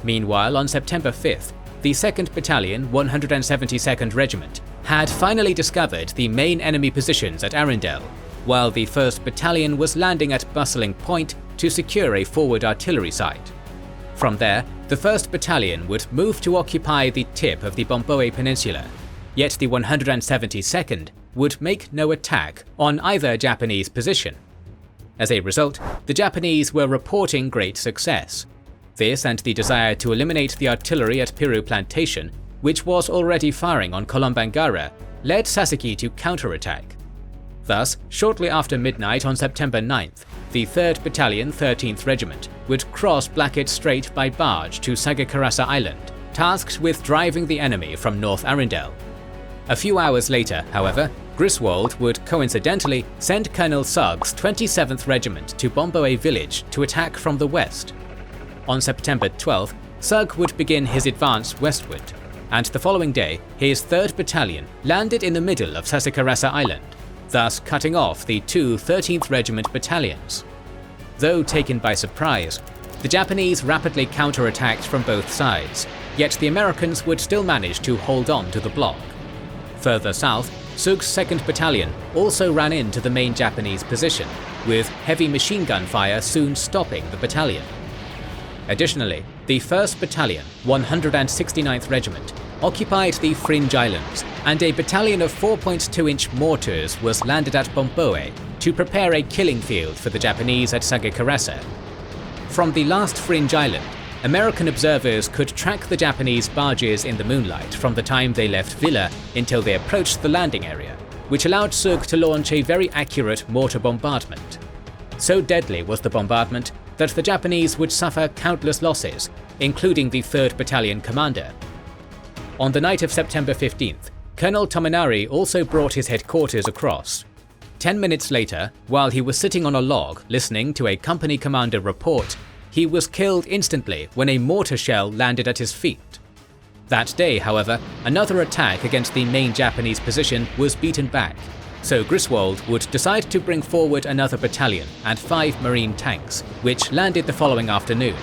Meanwhile, on September 5th, the 2nd Battalion 172nd Regiment had finally discovered the main enemy positions at Arundel, while the 1st Battalion was landing at Bustling Point to secure a forward artillery site. From there, the 1st Battalion would move to occupy the tip of the Bomboe Peninsula, yet the 172nd would make no attack on either Japanese position. As a result, the Japanese were reporting great success. This and the desire to eliminate the artillery at Piru Plantation, which was already firing on Kolombangara, led Sasaki to counterattack. Thus, shortly after midnight on September 9th, the 3rd Battalion 13th Regiment would cross Blackett Strait by barge to Sagakarasa Island, tasked with driving the enemy from North Arundel. A few hours later, however, Griswold would coincidentally send Colonel Suggs' 27th Regiment to Bomboe Village to attack from the west. On September 12th, Sugg would begin his advance westward, and the following day, his 3rd Battalion landed in the middle of Sagakarasa Island, thus cutting off the 2 13th Regiment battalions. Though taken by surprise, the Japanese rapidly counterattacked from both sides, yet the Americans would still manage to hold on to the block. Further south, Sug's 2nd Battalion also ran into the main Japanese position, with heavy machine gun fire soon stopping the battalion. Additionally, the 1st Battalion, 169th Regiment, occupied the Fringe Islands, and a battalion of 4.2-inch mortars was landed at Bomboe to prepare a killing field for the Japanese at Sagakarasa. From the last fringe island, American observers could track the Japanese barges in the moonlight from the time they left Vella until they approached the landing area, which allowed Suk to launch a very accurate mortar bombardment. So deadly was the bombardment that the Japanese would suffer countless losses, including the 3rd Battalion commander. On the night of September 15th, Colonel Tominari also brought his headquarters across. 10 minutes later, while he was sitting on a log listening to a company commander report, he was killed instantly when a mortar shell landed at his feet. That day, however, another attack against the main Japanese position was beaten back, so Griswold would decide to bring forward another battalion and 5 Marine tanks, which landed the following afternoon.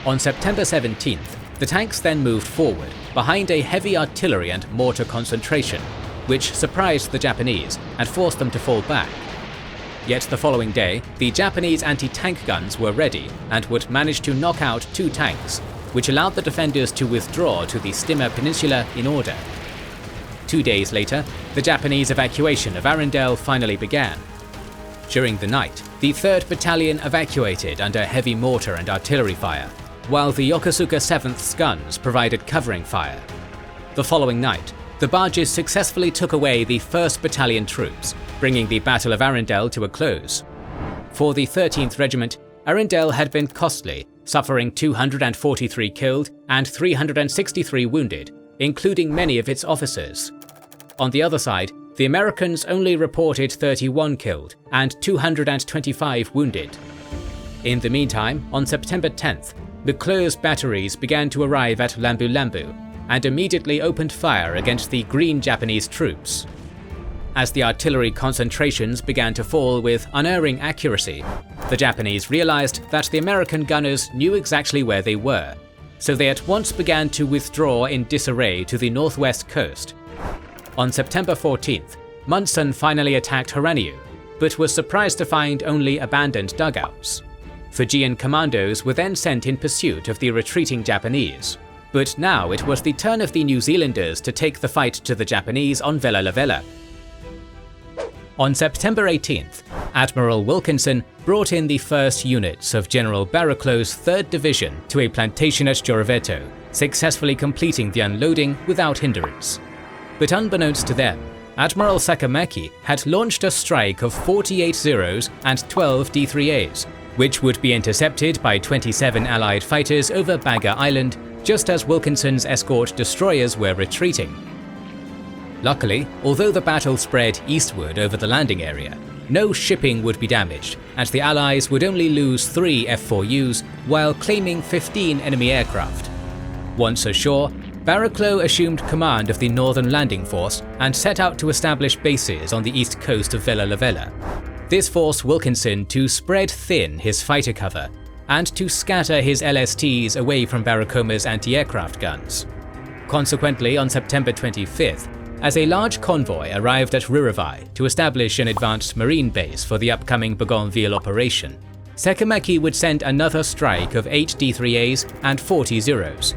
On September 17th, the tanks then moved forward, behind a heavy artillery and mortar concentration, which surprised the Japanese and forced them to fall back. Yet the following day, the Japanese anti-tank guns were ready and would manage to knock out 2 tanks, which allowed the defenders to withdraw to the Stimmer Peninsula in order. 2 days later, the Japanese evacuation of Arundel finally began. During the night, the 3rd Battalion evacuated under heavy mortar and artillery fire, while the Yokosuka 7th's guns provided covering fire. The following night, the barges successfully took away the 1st Battalion troops, bringing the Battle of Arundel to a close. For the 13th Regiment, Arundel had been costly, suffering 243 killed and 363 wounded, including many of its officers. On the other side, the Americans only reported 31 killed and 225 wounded. In the meantime, on September 10th, McClure's batteries began to arrive at Lambu Lambu and immediately opened fire against the Green Japanese troops. As the artillery concentrations began to fall with unerring accuracy, the Japanese realized that the American gunners knew exactly where they were, so they at once began to withdraw in disarray to the northwest coast. On September 14th, Munson finally attacked Haraniu, but was surprised to find only abandoned dugouts. Fijian commandos were then sent in pursuit of the retreating Japanese, but now it was the turn of the New Zealanders to take the fight to the Japanese on Vella Lavella. On September 18th, Admiral Wilkinson brought in the first units of General Barraclough's 3rd Division to a plantation at Joroveto, successfully completing the unloading without hindrance. But unbeknownst to them, Admiral Sakamaki had launched a strike of 48 Zeros and 12 D3As, which would be intercepted by 27 Allied fighters over Baga Island just as Wilkinson's escort destroyers were retreating. Luckily, although the battle spread eastward over the landing area, no shipping would be damaged, and the Allies would only lose 3 F-4Us while claiming 15 enemy aircraft. Once ashore, Barraclough assumed command of the Northern Landing Force and set out to establish bases on the east coast of Vella Lavella. This forced Wilkinson to spread thin his fighter cover and to scatter his LSTs away from Barracoma's anti-aircraft guns. Consequently, on September 25th, as a large convoy arrived at Riruvai to establish an advanced marine base for the upcoming Bougainville operation, Sakamaki would send another strike of 8 D3As and 40 Zeros.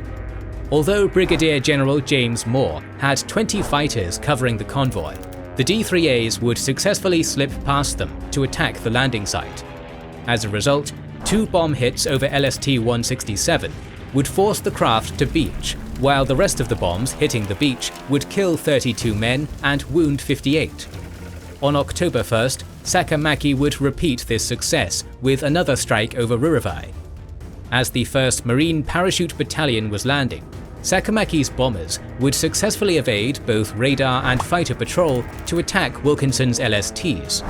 Although Brigadier General James Moore had 20 fighters covering the convoy, the D3As would successfully slip past them to attack the landing site. As a result, 2 bomb hits over LST-167 would force the craft to beach, while the rest of the bombs hitting the beach would kill 32 men and wound 58. On October 1st, Sakamaki would repeat this success with another strike over Riruvai. As the 1st Marine Parachute Battalion was landing, Sakamaki's bombers would successfully evade both radar and fighter patrol to attack Wilkinson's LSTs.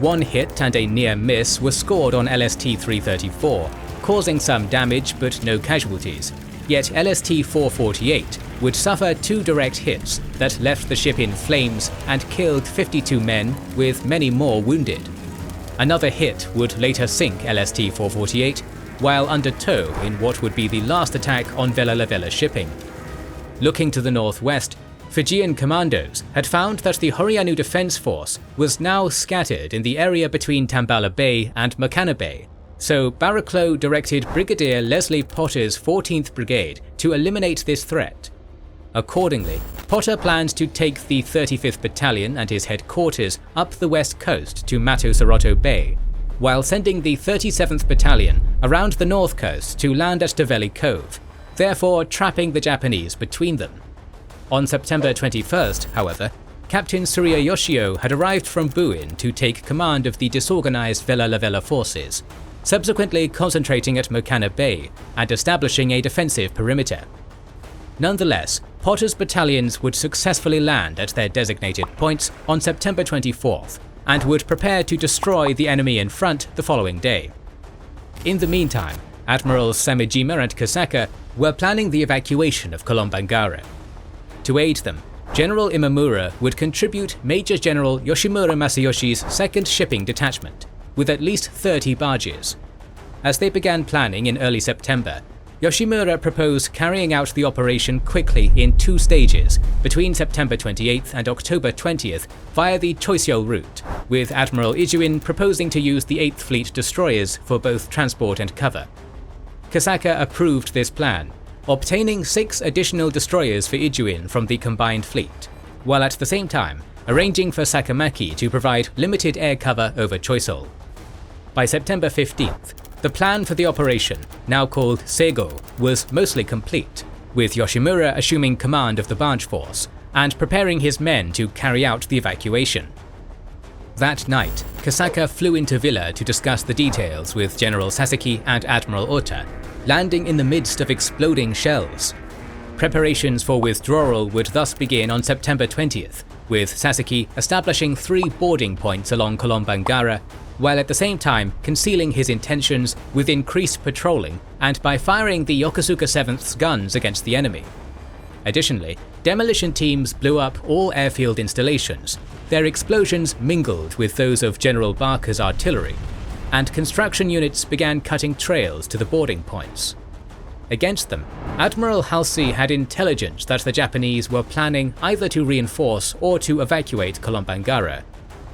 1 hit and a near miss was scored on LST-334, causing some damage but no casualties, yet LST-448 would suffer 2 direct hits that left the ship in flames and killed 52 men, with many more wounded. Another hit would later sink LST-448, while under tow in what would be the last attack on Vella Lavella shipping. Looking to the northwest, Fijian commandos had found that the Horianu Defence Force was now scattered in the area between Tambala Bay and Makana Bay, so Barraclough directed Brigadier Leslie Potter's 14th Brigade to eliminate this threat. Accordingly, Potter planned to take the 35th Battalion and his headquarters up the west coast to Matosoroto Bay, while sending the 37th Battalion around the north coast to land at Lavella Cove, therefore trapping the Japanese between them. On September 21st, however, Captain Tsuruya Yoshio had arrived from Buin to take command of the disorganized Vella-Lavella forces, subsequently concentrating at Mokana Bay and establishing a defensive perimeter. Nonetheless, Potter's battalions would successfully land at their designated points on September 24th and would prepare to destroy the enemy in front the following day. In the meantime, Admirals Samejima and Kosaka were planning the evacuation of Kolombangara. To aid them, General Imamura would contribute Major General Yoshimura Masayoshi's 2nd Shipping Detachment, with at least 30 barges. As they began planning in early September, Yoshimura proposed carrying out the operation quickly in 2 stages between September 28th and October 20th via the Choisyo route, with Admiral Ijuin proposing to use the 8th Fleet destroyers for both transport and cover. Kosaka approved this plan, obtaining 6 additional destroyers for Ijuin from the combined fleet, while at the same time arranging for Sakamaki to provide limited air cover over Choiseul. By September 15th, the plan for the operation, now called Seigo, was mostly complete, with Yoshimura assuming command of the barge force and preparing his men to carry out the evacuation. That night, Kosaka flew into Villa to discuss the details with General Sasaki and Admiral Ota, landing in the midst of exploding shells. Preparations for withdrawal would thus begin on September 20th, with Sasaki establishing 3 boarding points along Kolombangara, while at the same time concealing his intentions with increased patrolling and by firing the Yokosuka 7th's guns against the enemy. Additionally, demolition teams blew up all airfield installations, their explosions mingled with those of General Barker's artillery, and construction units began cutting trails to the boarding points. Against them, Admiral Halsey had intelligence that the Japanese were planning either to reinforce or to evacuate Kolombangara,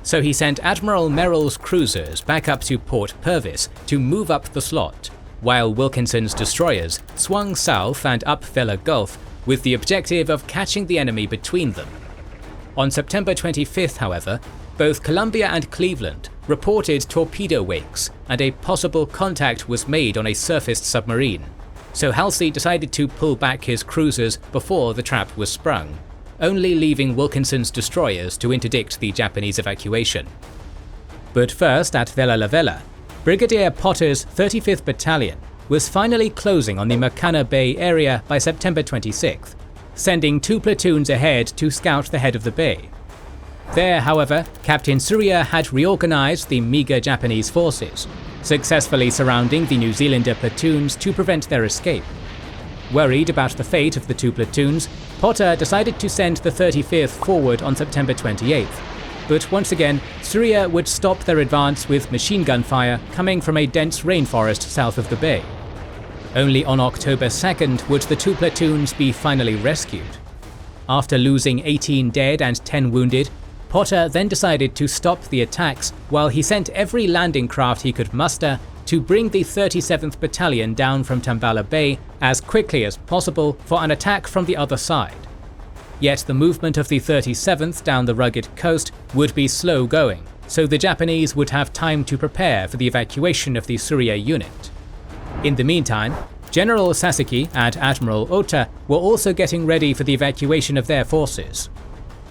so he sent Admiral Merrill's cruisers back up to Port Purvis to move up the slot, while Wilkinson's destroyers swung south and up Vella Gulf with the objective of catching the enemy between them. On September 25th, however, both Columbia and Cleveland reported torpedo wakes, and a possible contact was made on a surfaced submarine, so Halsey decided to pull back his cruisers before the trap was sprung, only leaving Wilkinson's destroyers to interdict the Japanese evacuation. But first at Vella-Lavella, Brigadier Potter's 35th Battalion was finally closing on the Mokana Bay area by September 26th, sending 2 platoons ahead to scout the head of the bay. There, however, Captain Tsuruya had reorganized the meager Japanese forces, successfully surrounding the New Zealander platoons to prevent their escape. Worried about the fate of the 2 platoons, Potter decided to send the 35th forward on September 28th, but once again, Tsuruya would stop their advance with machine gun fire coming from a dense rainforest south of the bay. Only on October 2nd would the 2 platoons be finally rescued. After losing 18 dead and 10 wounded, Potter then decided to stop the attacks while he sent every landing craft he could muster to bring the 37th Battalion down from Tambala Bay as quickly as possible for an attack from the other side. Yet the movement of the 37th down the rugged coast would be slow going, so the Japanese would have time to prepare for the evacuation of the Tsuruya unit. In the meantime, General Sasaki and Admiral Ota were also getting ready for the evacuation of their forces.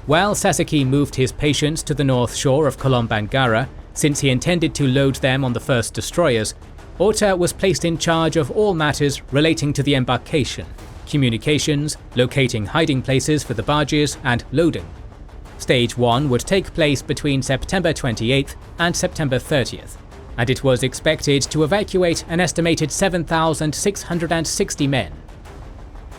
While Sasaki moved his patients to the north shore of Kolombangara, since he intended to load them on the first destroyers, Ota was placed in charge of all matters relating to the embarkation, communications, locating hiding places for the barges, and loading. Stage 1 would take place between September 28th and September 30th, and it was expected to evacuate an estimated 7,660 men.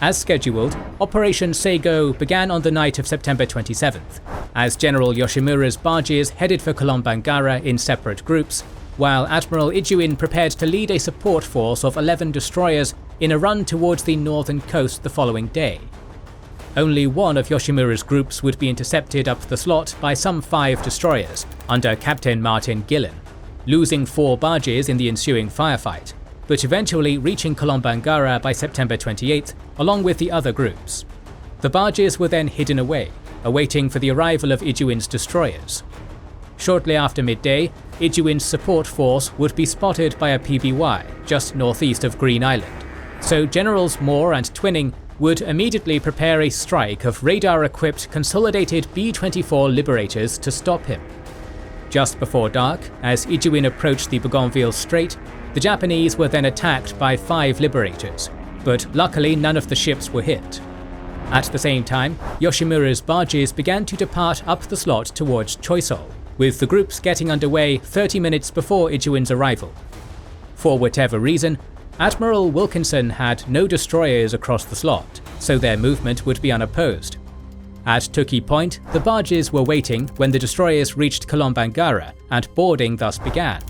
As scheduled, Operation Seigo began on the night of September 27th, as General Yoshimura's barges headed for Kolombangara in separate groups, while Admiral Ijuin prepared to lead a support force of 11 destroyers in a run towards the northern coast the following day. Only one of Yoshimura's groups would be intercepted up the slot by some 5 destroyers under Captain Martin Gillen, losing 4 barges in the ensuing firefight, but eventually reaching Kolombangara by September 28th along with the other groups. The barges were then hidden away, awaiting for the arrival of Ijuin's destroyers. Shortly after midday, Ijuin's support force would be spotted by a PBY just northeast of Green Island, so Generals Moore and Twining would immediately prepare a strike of radar-equipped consolidated B-24 Liberators to stop him. Just before dark, as Ijuin approached the Bougainville Strait, the Japanese were then attacked by 5 Liberators, but luckily none of the ships were hit. At the same time, Yoshimura's barges began to depart up the slot towards Choiseul, with the groups getting underway 30 minutes before Ijuin's arrival. For whatever reason, Admiral Wilkinson had no destroyers across the slot, so their movement would be unopposed. At Tuki Point, the barges were waiting when the destroyers reached Kolombangara, and boarding thus began.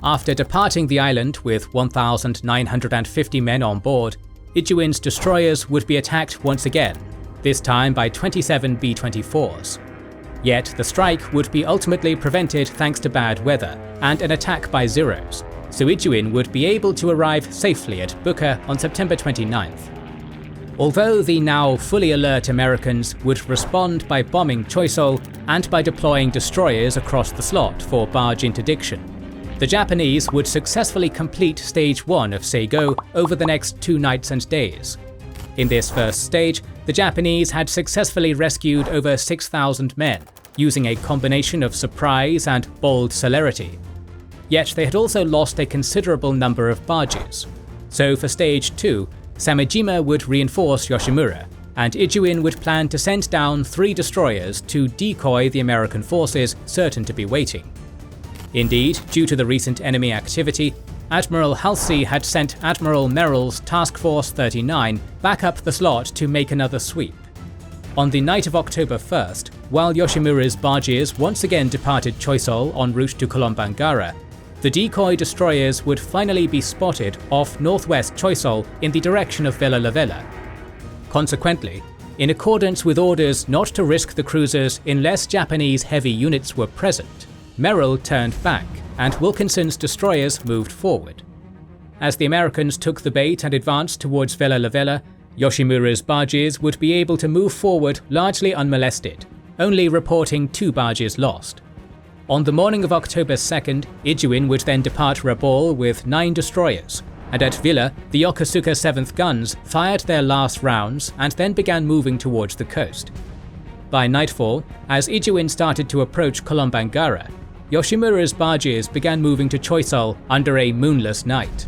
After departing the island with 1,950 men on board, Ijuin's destroyers would be attacked once again, this time by 27 B-24s. Yet the strike would be ultimately prevented thanks to bad weather and an attack by Zeros, so Ijuin would be able to arrive safely at Buka on September 29th. Although the now fully alert Americans would respond by bombing Choiseul and by deploying destroyers across the slot for barge interdiction, the Japanese would successfully complete Stage 1 of Seigo over the next 2 nights and days. In this first stage, the Japanese had successfully rescued over 6,000 men, using a combination of surprise and bold celerity. Yet they had also lost a considerable number of barges. So for Stage 2, Samejima would reinforce Yoshimura, and Ijuin would plan to send down 3 destroyers to decoy the American forces certain to be waiting. Indeed, due to the recent enemy activity, Admiral Halsey had sent Admiral Merrill's Task Force 39 back up the slot to make another sweep. On the night of October 1st, while Yoshimura's barges once again departed Choiseul en route to Kolombangara, the decoy destroyers would finally be spotted off northwest Choiseul in the direction of Vella Lavella. Consequently, in accordance with orders not to risk the cruisers unless Japanese heavy units were present, Merrill turned back and Wilkinson's destroyers moved forward. As the Americans took the bait and advanced towards Vella Lavella, Yoshimura's barges would be able to move forward largely unmolested, only reporting 2 barges lost. On the morning of October 2nd, Ijuin would then depart Rabaul with 9 destroyers, and at Villa, the Yokosuka 7th guns fired their last rounds and then began moving towards the coast. By nightfall, as Ijuin started to approach Kolombangara, Yoshimura's barges began moving to Choiseul under a moonless night.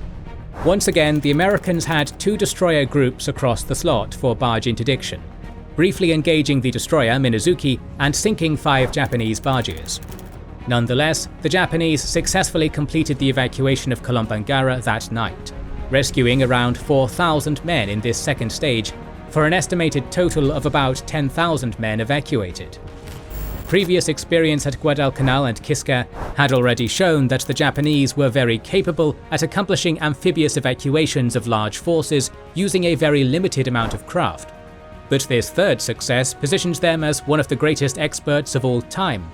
Once again, the Americans had 2 destroyer groups across the slot for barge interdiction, briefly engaging the destroyer Minazuki and sinking 5 Japanese barges. Nonetheless, the Japanese successfully completed the evacuation of Kolombangara that night, rescuing around 4,000 men in this second stage, for an estimated total of about 10,000 men evacuated. Previous experience at Guadalcanal and Kiska had already shown that the Japanese were very capable at accomplishing amphibious evacuations of large forces using a very limited amount of craft. But this third success positions them as one of the greatest experts of all time.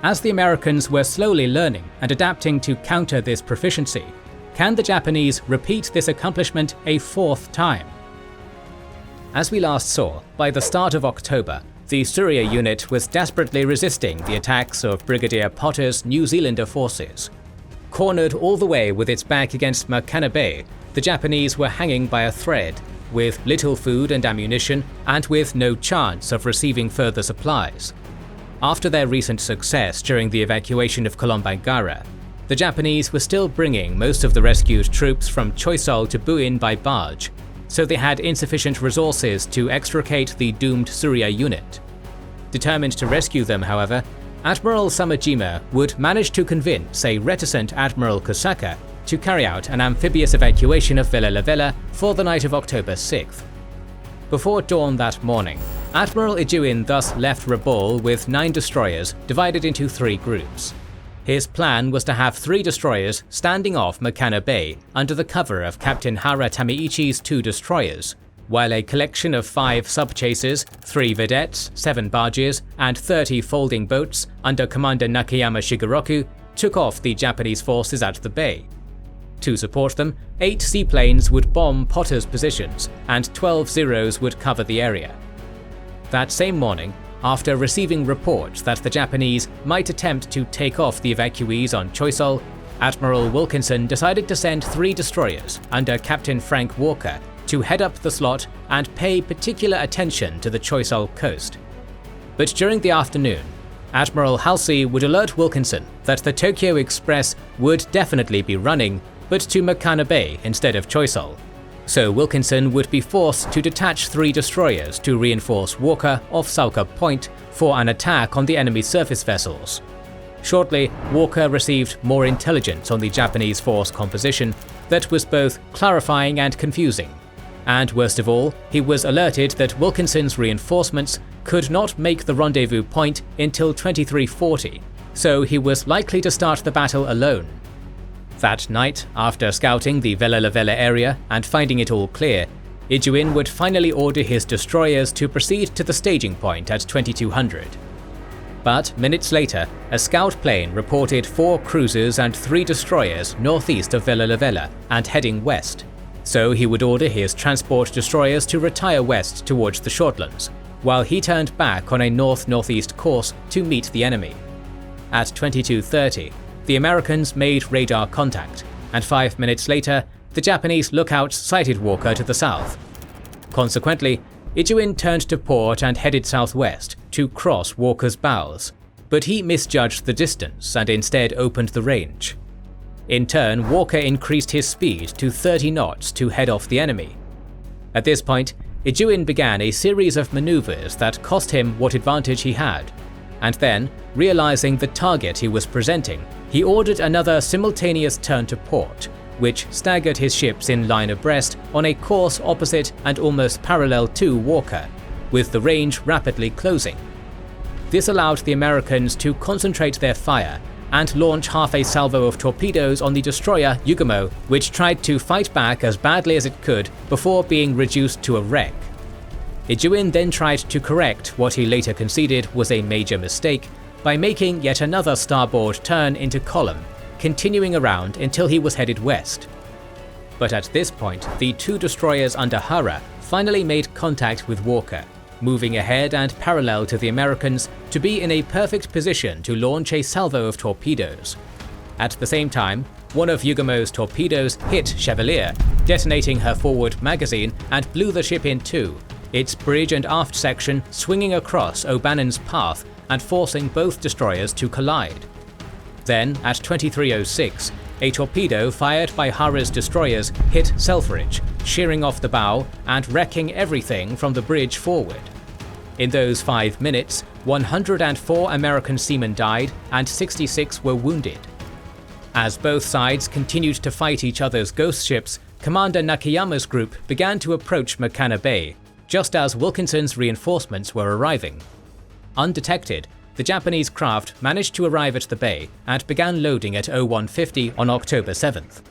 As the Americans were slowly learning and adapting to counter this proficiency, can the Japanese repeat this accomplishment a 4th time? As we last saw, by the start of October, the Surya unit was desperately resisting the attacks of Brigadier Potter's New Zealander forces. Cornered all the way with its back against Makana Bay, the Japanese were hanging by a thread, with little food and ammunition and with no chance of receiving further supplies. After their recent success during the evacuation of Kolombangara, the Japanese were still bringing most of the rescued troops from Choiseul to Buin by barge, so they had insufficient resources to extricate the doomed Surya unit. Determined to rescue them, however, Admiral Samejima would manage to convince a reticent Admiral Kusaka to carry out an amphibious evacuation of Vella Lavella for the night of October 6th. Before dawn that morning, Admiral Ijuin thus left Rabaul with 9 destroyers divided into 3 groups. His plan was to have 3 destroyers standing off Makana Bay under the cover of Captain Hara Tameichi's 2 destroyers, while a collection of 5 sub-chasers, 3 vedettes, 7 barges, and 30 folding boats under Commander Nakayama Shigeroku took off the Japanese forces at the bay. To support them, 8 seaplanes would bomb Potter's positions, and 12 Zeros would cover the area. That same morning, after receiving reports that the Japanese might attempt to take off the evacuees on Choiseul, Admiral Wilkinson decided to send 3 destroyers under Captain Frank Walker to head up the slot and pay particular attention to the Choiseul coast. But during the afternoon, Admiral Halsey would alert Wilkinson that the Tokyo Express would definitely be running, but to Makana Bay instead of Choiseul. So Wilkinson would be forced to detach 3 destroyers to reinforce Walker off Salka Point for an attack on the enemy surface vessels. Shortly, Walker received more intelligence on the Japanese force composition that was both clarifying and confusing. And worst of all, he was alerted that Wilkinson's reinforcements could not make the rendezvous point until 2340, so he was likely to start the battle alone. That night, after scouting the Vella Lavella area and finding it all clear, Ijuin would finally order his destroyers to proceed to the staging point at 2200. But minutes later, a scout plane reported 4 cruisers and 3 destroyers northeast of Vella Lavella and heading west. So he would order his transport destroyers to retire west towards the Shortlands, while he turned back on a north-northeast course to meet the enemy. At 2230, the Americans made radar contact, and 5 minutes later, the Japanese lookouts sighted Walker to the south. Consequently, Ijuin turned to port and headed southwest to cross Walker's bows, but he misjudged the distance and instead opened the range. In turn, Walker increased his speed to 30 knots to head off the enemy. At this point, Ijuin began a series of maneuvers that cost him what advantage he had, and then, realizing the target he was presenting, he ordered another simultaneous turn to port, which staggered his ships in line abreast on a course opposite and almost parallel to Walker, with the range rapidly closing. This allowed the Americans to concentrate their fire and launch half a salvo of torpedoes on the destroyer Yugumo, which tried to fight back as badly as it could before being reduced to a wreck. Ijuin then tried to correct what he later conceded was a major mistake by making yet another starboard turn into column, continuing around until he was headed west. But at this point, the 2 destroyers under Hara finally made contact with Walker, moving ahead and parallel to the Americans to be in a perfect position to launch a salvo of torpedoes. At the same time, one of Yugumo's torpedoes hit Chevalier, detonating her forward magazine and blew the ship in 2, its bridge and aft section swinging across O'Bannon's path and forcing both destroyers to collide. Then, at 2306, a torpedo fired by Hara's destroyers hit Selfridge, shearing off the bow and wrecking everything from the bridge forward. In those 5 minutes, 104 American seamen died and 66 were wounded. As both sides continued to fight each other's ghost ships, Commander Nakayama's group began to approach Makana Bay, just as Wilkinson's reinforcements were arriving. Undetected, the Japanese craft managed to arrive at the bay and began loading at 0150 on October 7th.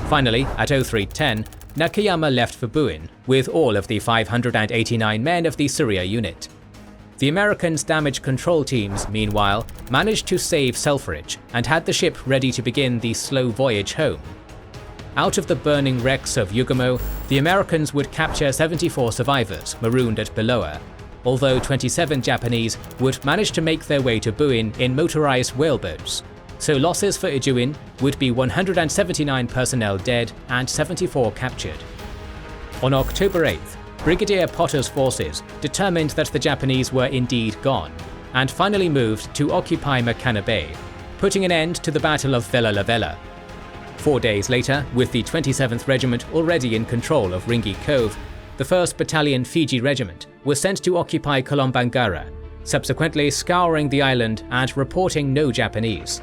Finally, at 0310, Nakayama left for Buin with all of the 589 men of the Syria unit. The Americans' damage control teams, meanwhile, managed to save Selfridge and had the ship ready to begin the slow voyage home. Out of the burning wrecks of Yugumo, the Americans would capture 74 survivors marooned at Beloa, although 27 Japanese would manage to make their way to Buin in motorized whaleboats, so losses for Ijuin would be 179 personnel dead and 74 captured. On October 8th, Brigadier Potter's forces determined that the Japanese were indeed gone, and finally moved to occupy Makana Bay, putting an end to the Battle of Vella Lavella. 4 days later, with the 27th Regiment already in control of Ringi Cove, the 1st Battalion Fiji Regiment was sent to occupy Kolombangara, subsequently scouring the island and reporting no Japanese.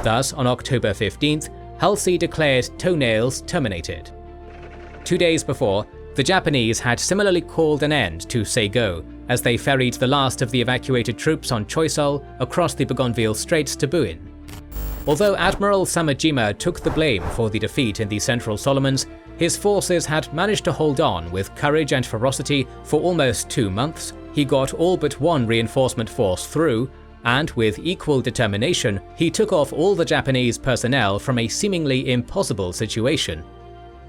Thus, on October 15th, Halsey declared toenails terminated. 2 days before, the Japanese had similarly called an end to Seigo as they ferried the last of the evacuated troops on Choiseul across the Bougainville Straits to Buin. Although Admiral Samajima took the blame for the defeat in the Central Solomons, his forces had managed to hold on with courage and ferocity for almost 2 months. He got all but one reinforcement force through, and with equal determination, he took off all the Japanese personnel from a seemingly impossible situation.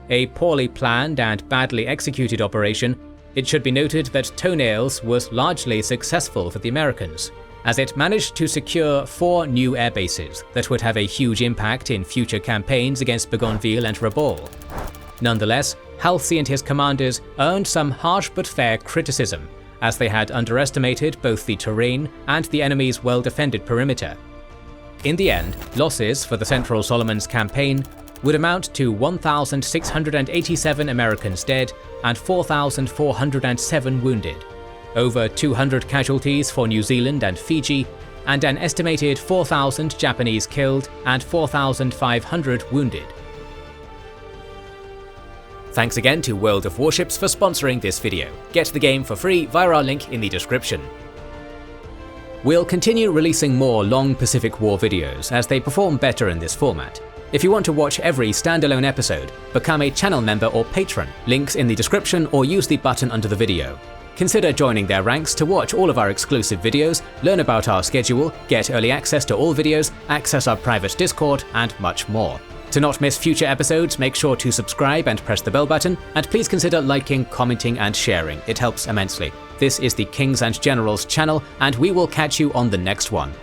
A poorly planned and badly executed operation, It should be noted that Toenails was largely successful for the Americans, as it managed to secure 4 new air bases that would have a huge impact in future campaigns against Bougainville and Rabaul. Nonetheless, Halsey and his commanders earned some harsh but fair criticism, as they had underestimated both the terrain and the enemy's well-defended perimeter. In the end, losses for the Central Solomons campaign would amount to 1,687 Americans dead and 4,407 wounded, over 200 casualties for New Zealand and Fiji, and an estimated 4,000 Japanese killed and 4,500 wounded. Thanks again to World of Warships for sponsoring this video. Get the game for free via our link in the description. We'll continue releasing more long Pacific War videos as they perform better in this format. If you want to watch every standalone episode, become a channel member or patron, links in the description or use the button under the video. Consider joining their ranks to watch all of our exclusive videos, learn about our schedule, get early access to all videos, access our private Discord, and much more. To not miss future episodes, make sure to subscribe and press the bell button, and please consider liking, commenting, and sharing. It helps immensely. This is the Kings and Generals channel, and we will catch you on the next one.